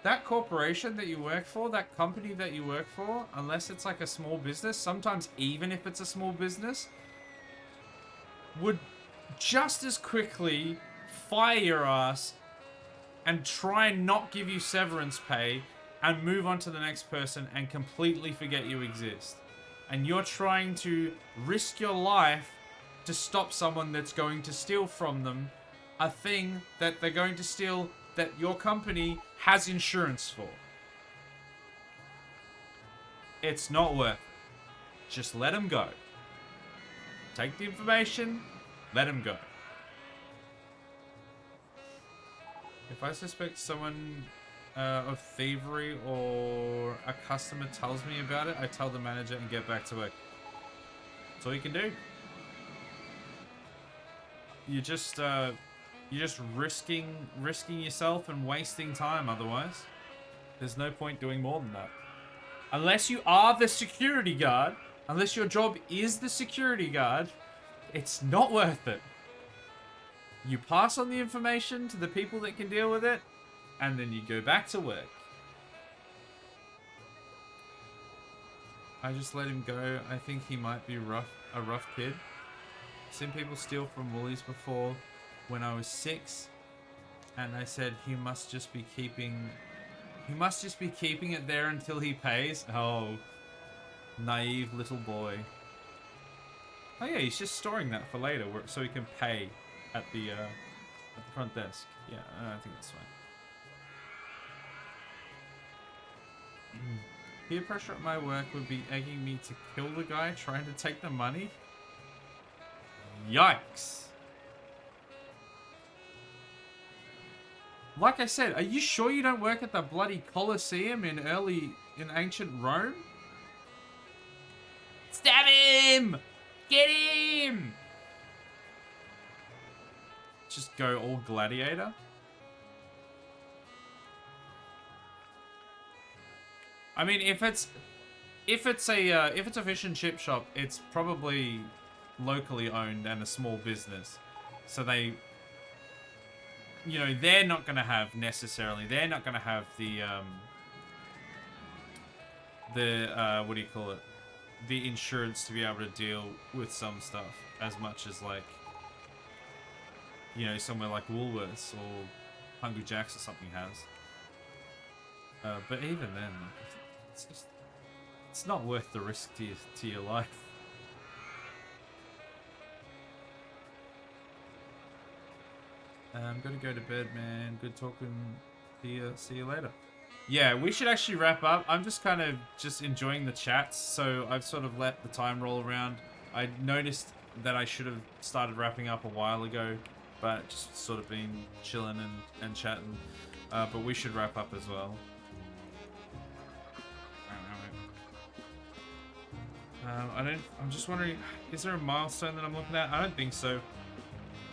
that corporation that you work for, that company that you work for, unless it's like a small business, sometimes even if it's a small business, would just as quickly fire your ass and try and not give you severance pay and move on to the next person and completely forget you exist. And you're trying to risk your life to stop someone that's going to steal from them a thing that they're going to steal that your company has insurance for. It's not worth it. Just let them go. Take the information, let them go. If I suspect someone of thievery or a customer tells me about it, I tell the manager and get back to work. That's all you can do. You're just risking yourself and wasting time otherwise. There's no point doing more than that. Unless you are the security guard, unless your job is the security guard, it's not worth it. You pass on the information to the people that can deal with it, and then you go back to work. I just let him go. I think he might be a rough kid. Seen people steal from Woolies before when I was 6, and I said he must just be keeping it there until he pays. Oh, naive little boy. Oh yeah, he's just storing that for later, so he can pay at the front desk. Yeah, I think that's fine. Peer pressure at my work would be egging me to kill the guy trying to take the money. Yikes. Like I said, are you sure you don't work at the bloody Colosseum in ancient Rome? Stab him! Get him! Just go all gladiator. I mean, if it's a fish and chip shop, it's probably locally owned and a small business, so they, you know, they're not gonna have the what do you call it, the insurance to be able to deal with some stuff as much as, like, you know, somewhere like Woolworths or Hungry Jack's or something has. But even then, it's not worth the risk to your life. I'm gonna go to bed, man. Good talking to you. See you later. Yeah, we should actually wrap up. I'm just kind of enjoying the chats, so I've sort of let the time roll around. I noticed that I should have started wrapping up a while ago, but just sort of been chilling and chatting. But we should wrap up as well. I'm just wondering, is there a milestone that I'm looking at? I don't think so.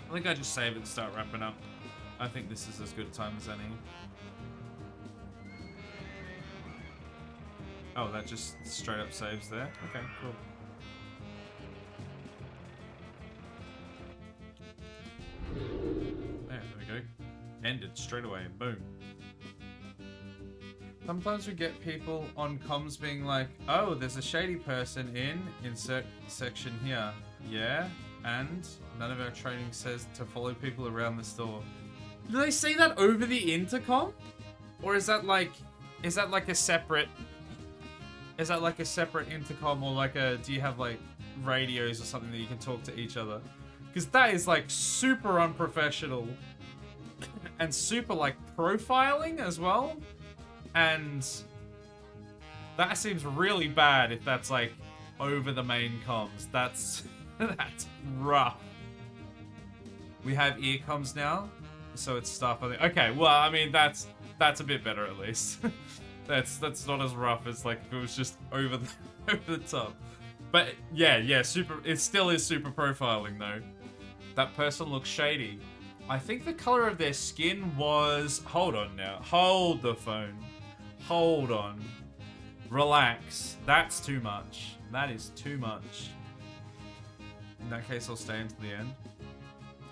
I think I just save it and start wrapping up. I think this is as good a time as any. Oh, that just straight up saves there? Okay, cool. There we go. Ended straight away. Boom. Sometimes we get people on comms being like, oh, there's a shady person in insert section here. Yeah? And none of our training says to follow people around the store. Do they say that over the intercom? Or is that like a separate intercom, or like do you have like radios or something that you can talk to each other? Because that is like super unprofessional and super like profiling as well. And that seems really bad if that's like over the main comms. That's rough. We have ear comms now, so it's stuff. Okay, well, I mean that's a bit better at least. that's not as rough as like if it was just over the top. But yeah, super. It still is super profiling though. That person looks shady. I think the color of their skin was. Hold on now. Hold the phone. Hold on. Relax. That's too much. That is too much. In that case, I'll stay until the end.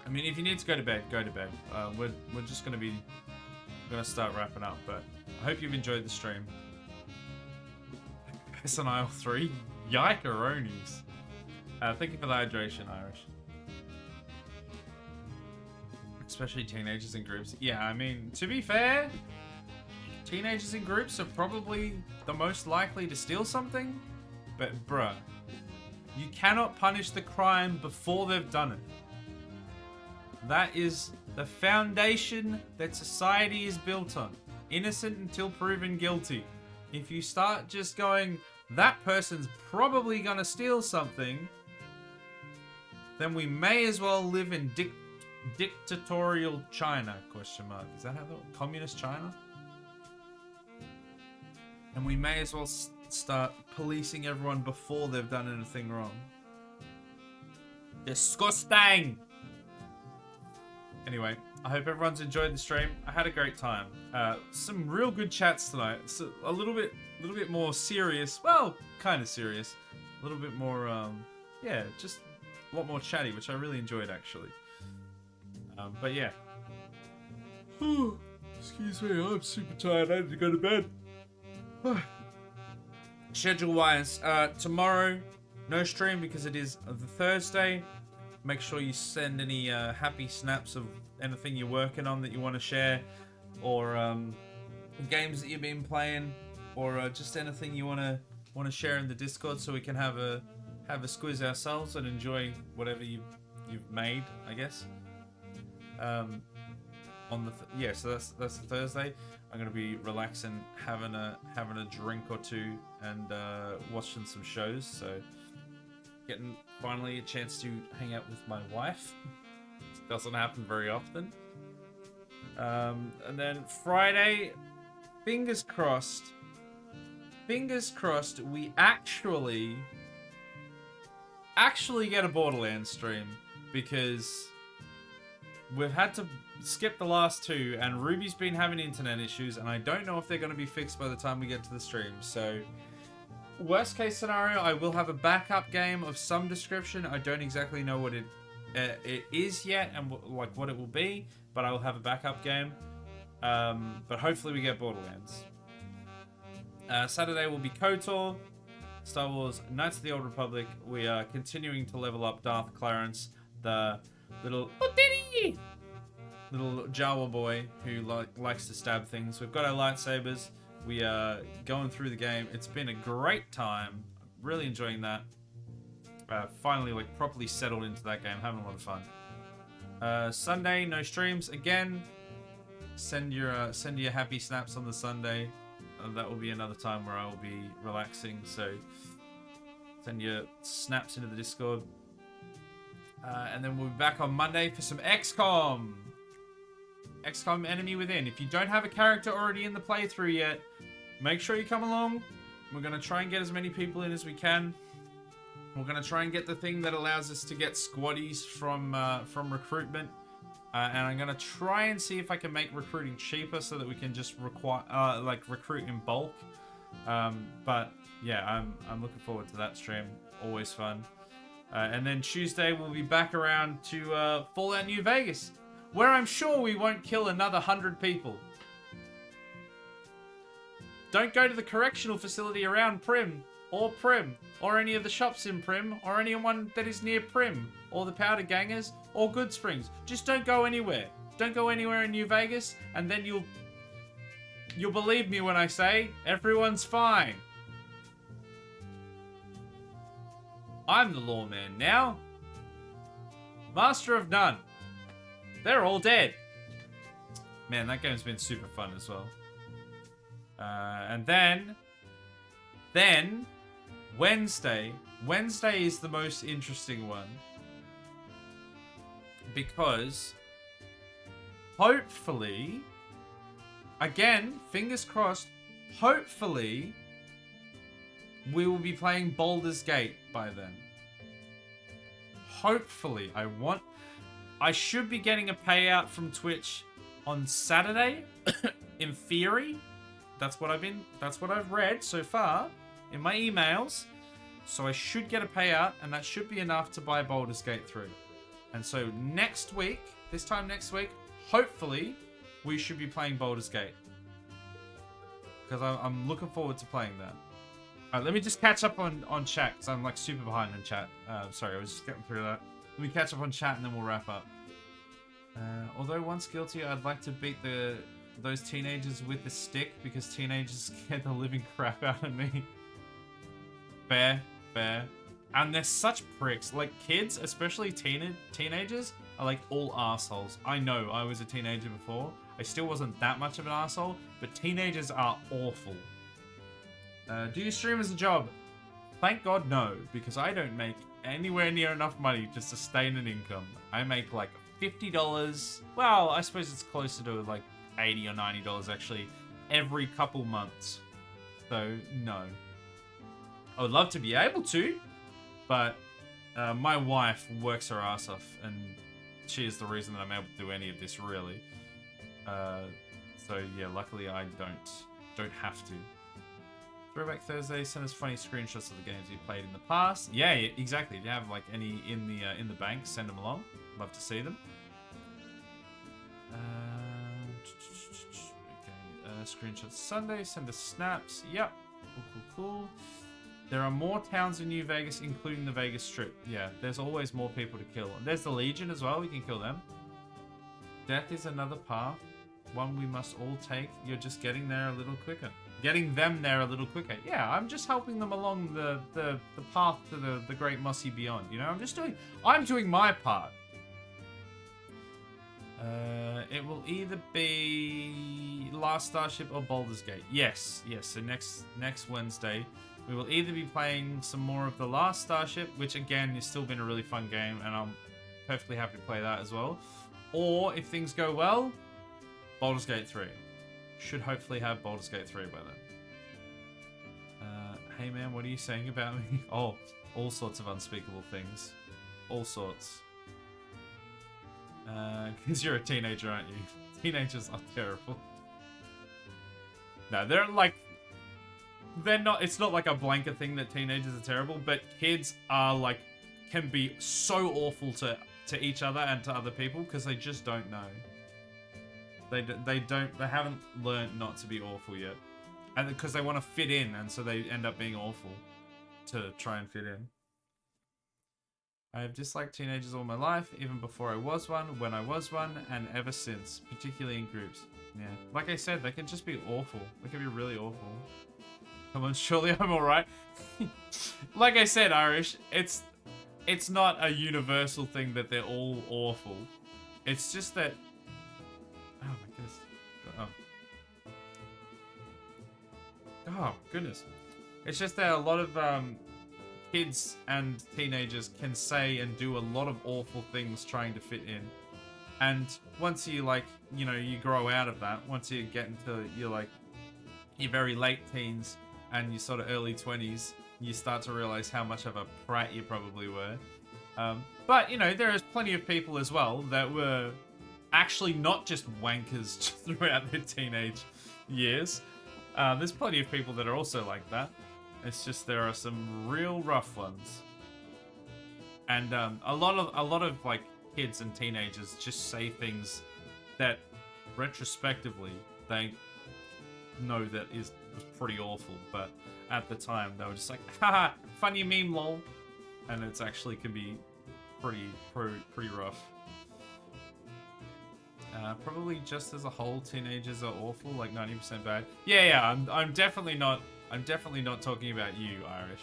I mean, if you need to go to bed, go to bed. We're just gonna start wrapping up, but I hope you've enjoyed the stream. Piss on aisle 3. Yikeroonies. Thank you for the hydration, Irish. Especially teenagers in groups. Yeah, I mean, to be fair, teenagers in groups are probably the most likely to steal something. But bruh, you cannot punish the crime before they've done it. That is the foundation that society is built on. Innocent until proven guilty. If you start just going, that person's probably gonna steal something, then we may as well live in dictatorial China, question mark. Is that how the communist China? And we may as well start policing everyone before they've done anything wrong. Disgusting! Anyway, I hope everyone's enjoyed the stream. I had a great time. Some real good chats tonight. So a little bit more serious. Well, kind of serious. A little bit more, yeah, just a lot more chatty, which I really enjoyed actually. But yeah. Excuse me, I'm super tired. I need to go to bed. Schedule-wise, tomorrow, no stream because it is the Thursday. Make sure you send any happy snaps of anything you're working on that you want to share, or games that you've been playing, or just anything you want to share in the Discord, so we can have a squiz ourselves and enjoy whatever you've made, I guess. On the so that's the Thursday. I'm gonna be relaxing, having a drink or two, and watching some shows. So getting finally a chance to hang out with my wife. It doesn't happen very often. And then Friday, fingers crossed, we actually get a Borderlands stream, because we've had to skip the last two, and Ruby's been having internet issues, and I don't know if they're going to be fixed by the time we get to the stream. So, worst case scenario, I will have a backup game of some description. I don't exactly know what it is yet, and what it will be, but I will have a backup game. But hopefully we get Borderlands. Saturday will be KOTOR, Star Wars Knights of the Old Republic. We are continuing to level up Darth Clarence, the little Jawa boy who likes to stab things. We've got our lightsabers. We are going through the game. It's been a great time. Really enjoying that. Finally, properly settled into that game. Having a lot of fun. Sunday, no streams again. Send your happy snaps on the Sunday. That will be another time where I will be relaxing. So send your snaps into the Discord. And then we'll be back on Monday for some XCOM. XCOM Enemy Within. If you don't have a character already in the playthrough yet, make sure you come along. We're going to try and get as many people in as we can. We're going to try and get the thing that allows us to get squaddies from recruitment. And I'm going to try and see if I can make recruiting cheaper so that we can just recruit in bulk. But yeah, I'm looking forward to that stream. Always fun. And then Tuesday we'll be back around to Fallout New Vegas, where I'm sure we won't kill another 100 people. Don't go to the correctional facility around Prim, or any of the shops in Prim, or anyone that is near Prim, or the Powder Gangers, or Good Springs. Just don't go anywhere. Don't go anywhere in New Vegas, and then you'll believe me when I say everyone's fine. I'm the lawman now. Master of none. They're all dead. Man, that game's been super fun as well. And then Wednesday. Wednesday is the most interesting one. Because hopefully, again, fingers crossed, hopefully we will be playing Baldur's Gate by then. Hopefully. I should be getting a payout from Twitch on Saturday. In theory. That's what I've read so far in my emails. So I should get a payout, and that should be enough to buy Baldur's Gate 3. And so next week, this time next week, hopefully, we should be playing Baldur's Gate. because I'm looking forward to playing that. Alright, let me just catch up on chat, because I'm like super behind on chat. Sorry, I was just getting through that. Let me catch up on chat and then we'll wrap up. Although once guilty, I'd like to beat those teenagers with the stick, because teenagers scare the living crap out of me. Fair. And they're such pricks. Like, kids, especially teenagers, are like all assholes. I know, I was a teenager before. I still wasn't that much of an asshole, but teenagers are awful. Do you stream as a job? Thank God no, because I don't make anywhere near enough money to sustain an income. I make like $50. Well, I suppose it's closer to like $80 or $90 actually every couple months. So, no. I would love to be able to, but my wife works her ass off, and she is the reason that I'm able to do any of this, really. So yeah, luckily I don't have to. Throwback Thursday, send us funny screenshots of the games you played in the past. Yeah, exactly. If you have like any in the bank, send them along. Love to see them. Okay, screenshots Sunday, send us snaps. Yep. Cool. There are more towns in New Vegas, including the Vegas Strip. Yeah, there's always more people to kill. There's the Legion as well, we can kill them. Death is another path, one we must all take. You're just getting there a little quicker. Getting them there a little quicker. Yeah, I'm just helping them along the path to the great mossy beyond. You know, I'm doing my part. It will either be Last Starship or Baldur's Gate. Yes. So next Wednesday, we will either be playing some more of the Last Starship, which again has still been a really fun game, and I'm perfectly happy to play that as well. Or if things go well, Baldur's Gate 3. Should hopefully have Baldur's Gate 3 by then. Hey man, what are you saying about me? Oh, all sorts of unspeakable things. All sorts. Because you're a teenager, aren't you? Teenagers are terrible. No, they're not, it's not like a blanket thing that teenagers are terrible, but kids are like, can be so awful to each other and to other people because they just don't know. They haven't learned not to be awful yet. And because they want to fit in, and so they end up being awful to try and fit in. I have disliked teenagers all my life, even before I was one, when I was one, and ever since, particularly in groups. Yeah, like I said, they can just be awful. They can be really awful. Come on, surely I'm alright. Like I said, Irish, it's not a universal thing that they're all awful. It's just that... Oh my goodness. Oh goodness. It's just that a lot of kids and teenagers can say and do a lot of awful things trying to fit in. And once you you grow out of that, once you get into your very late teens and your sort of early 20s, you start to realize how much of a prat you probably were. But, there is plenty of people as well that were actually not just wankers throughout their teenage years. There's plenty of people that are also like that. It's just there are some real rough ones. And a lot of kids and teenagers just say things that retrospectively they know that was pretty awful, but at the time they were just like, haha, funny meme lol. And it's actually can be pretty rough. Probably just as a whole, teenagers are awful, like 90% bad. Yeah, I'm definitely not talking about you, Irish.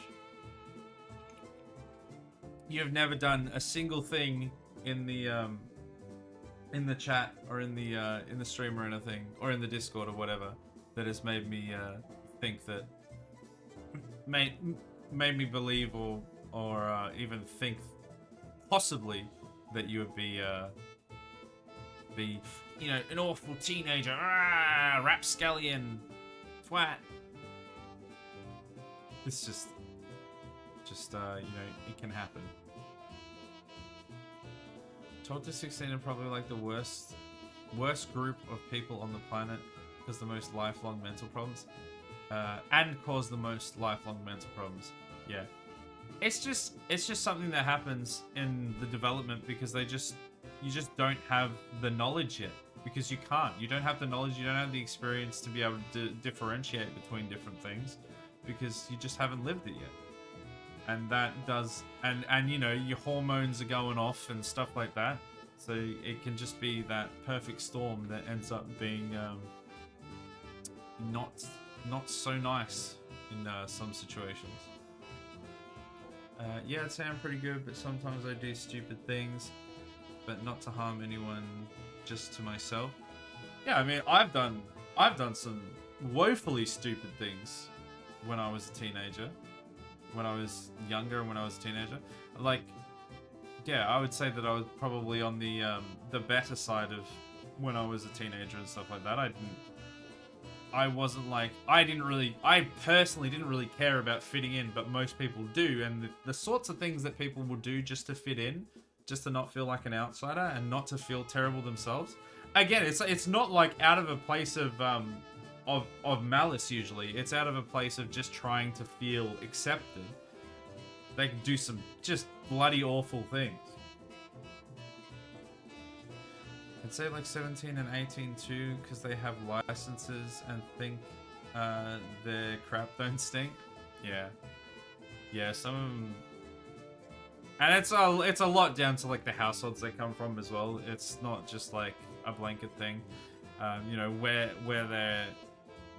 You have never done a single thing in the chat or in the stream or anything, or in the Discord or whatever, that has made me think that made me believe or even think possibly that you would be an awful teenager, rapscallion, twat. It's just it can happen. 12 to 16 are probably like the worst group of people on the planet because the most lifelong mental problems, and cause the most lifelong mental problems. Yeah, it's just something that happens in the development because you just don't have the knowledge yet. because you can't. You don't have the knowledge, you don't have the experience to be able to differentiate between different things because you just haven't lived it yet. And that does, and you know, your hormones are going off and stuff like that. So it can just be that perfect storm that ends up being not so nice in some situations. Yeah, I'd say I'm pretty good, but sometimes I do stupid things, but not to harm anyone, just to myself. Yeah, I mean, I've done some woefully stupid things when I was a teenager, when I was younger, and when I was a teenager. Like, yeah, I would say that I was probably on the better side of when I was a teenager and stuff like that. I personally didn't really care about fitting in, but most people do, and the sorts of things that people will do just to fit in, just to not feel like an outsider and not to feel terrible themselves. Again, it's not like out of a place of malice usually. It's out of a place of just trying to feel accepted. They can do some just bloody awful things. I'd say like 17 and 18 too, because they have licenses and think their crap don't stink. Yeah, some of them, and it's a lot down to like the households they come from as well. It's not just like a blanket thing. You know, where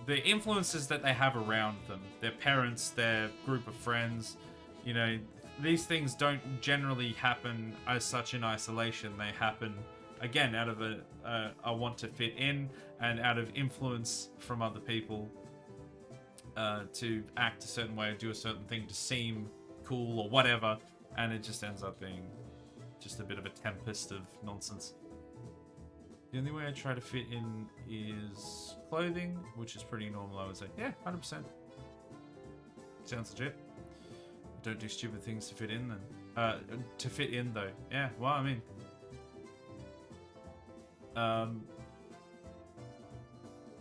the influences that they have around them, their parents, their group of friends. You know, these things don't generally happen as such in isolation. They happen, again, out of a want to fit in and out of influence from other people to act a certain way or do a certain thing to seem cool or whatever, and it just ends up being just a bit of a tempest of nonsense. The only way I try to fit in is clothing, which is pretty normal, I would say. Yeah, 100%. Sounds legit. Don't do stupid things to fit in then. To fit in though. Yeah, well, I mean,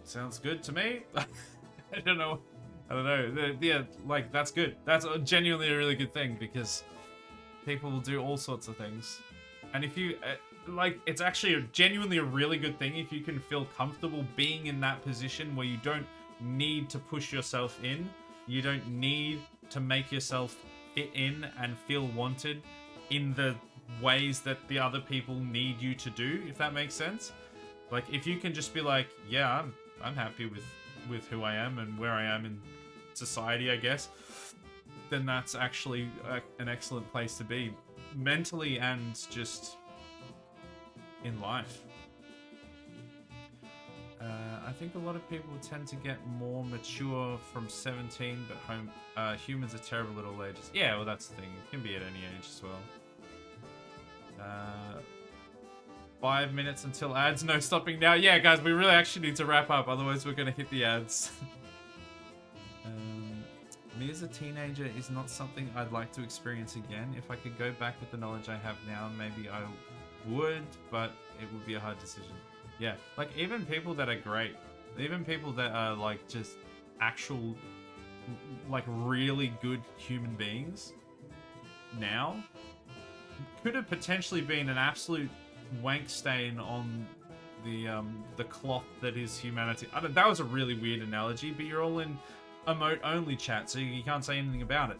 sounds good to me. I don't know. Yeah, like, that's good. That's genuinely a really good thing, because people will do all sorts of things. And if you, like, it's actually genuinely a really good thing if you can feel comfortable being in that position where you don't need to push yourself in. You don't need to make yourself fit in and feel wanted in the ways that the other people need you to do, if that makes sense. Like, if you can just be like, yeah, I'm happy with who I am and where I am in society, I guess, then that's actually an excellent place to be, mentally and just in life. I think a lot of people tend to get more mature from 17, but humans are terrible at all ages. Yeah, well, that's the thing. It can be at any age as well. 5 minutes until ads. No stopping now. Yeah, guys, we really actually need to wrap up. Otherwise, we're going to hit the ads. Me as a teenager is not something I'd like to experience again. If I could go back with the knowledge I have now, maybe I would, but it would be a hard decision. Yeah, like, even people that are great, even people that are, like, just actual, like, really good human beings now could have potentially been an absolute wank stain on the cloth that is humanity. That was a really weird analogy, but you're all in emote only chat, so you can't say anything about it.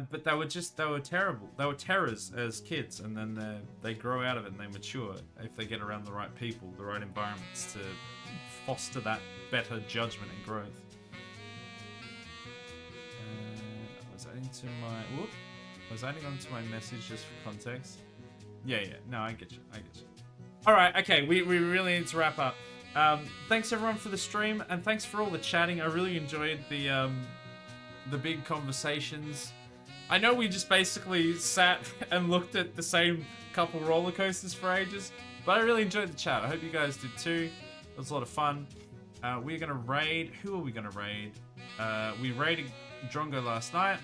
But they were terrible. They were terrors as kids, and then they grow out of it and they mature if they get around the right people, the right environments to foster that better judgment and growth. I was adding onto my message just for context. Yeah. No, I get you. All right, okay. We really need to wrap up. Thanks everyone for the stream, and thanks for all the chatting. I really enjoyed the big conversations. I know we just basically sat and looked at the same couple roller coasters for ages, but I really enjoyed the chat. I hope you guys did too. It was a lot of fun. We're gonna raid. Who are we gonna raid? We raided Drongo last night,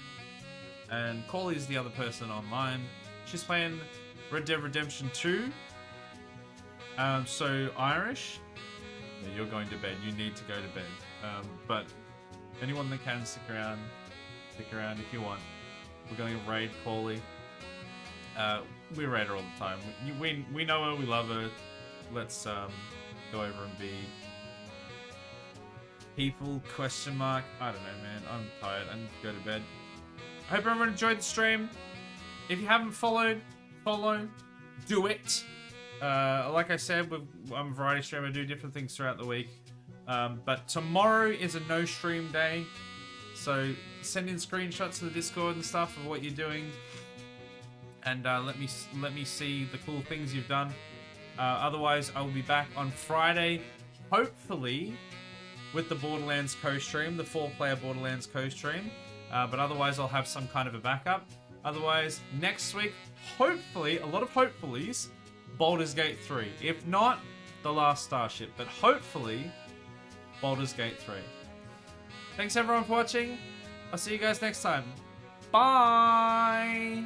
and Corley's the other person online. She's playing Red Dead Redemption 2. So Irish, yeah, you're going to bed. You need to go to bed. But anyone that can stick around if you want. We're going to raid Corley. We rate her all the time. We know her, we love her. Let's go over and be people, question mark. I don't know, man. I'm tired. I need to go to bed. I hope everyone enjoyed the stream. If you haven't followed, follow. Do it. Like I said, I'm a variety streamer. I do different things throughout the week. But tomorrow is a no stream day. So send in screenshots to the Discord and stuff of what you're doing. And let me see the cool things you've done. Otherwise, I will be back on Friday, hopefully, with the Borderlands co-stream, the 4-player Borderlands co-stream. But otherwise, I'll have some kind of a backup. Otherwise, next week, hopefully, a lot of hopefullys, Baldur's Gate 3. If not, The Last Starship. But hopefully, Baldur's Gate 3. Thanks everyone for watching. I'll see you guys next time. Bye!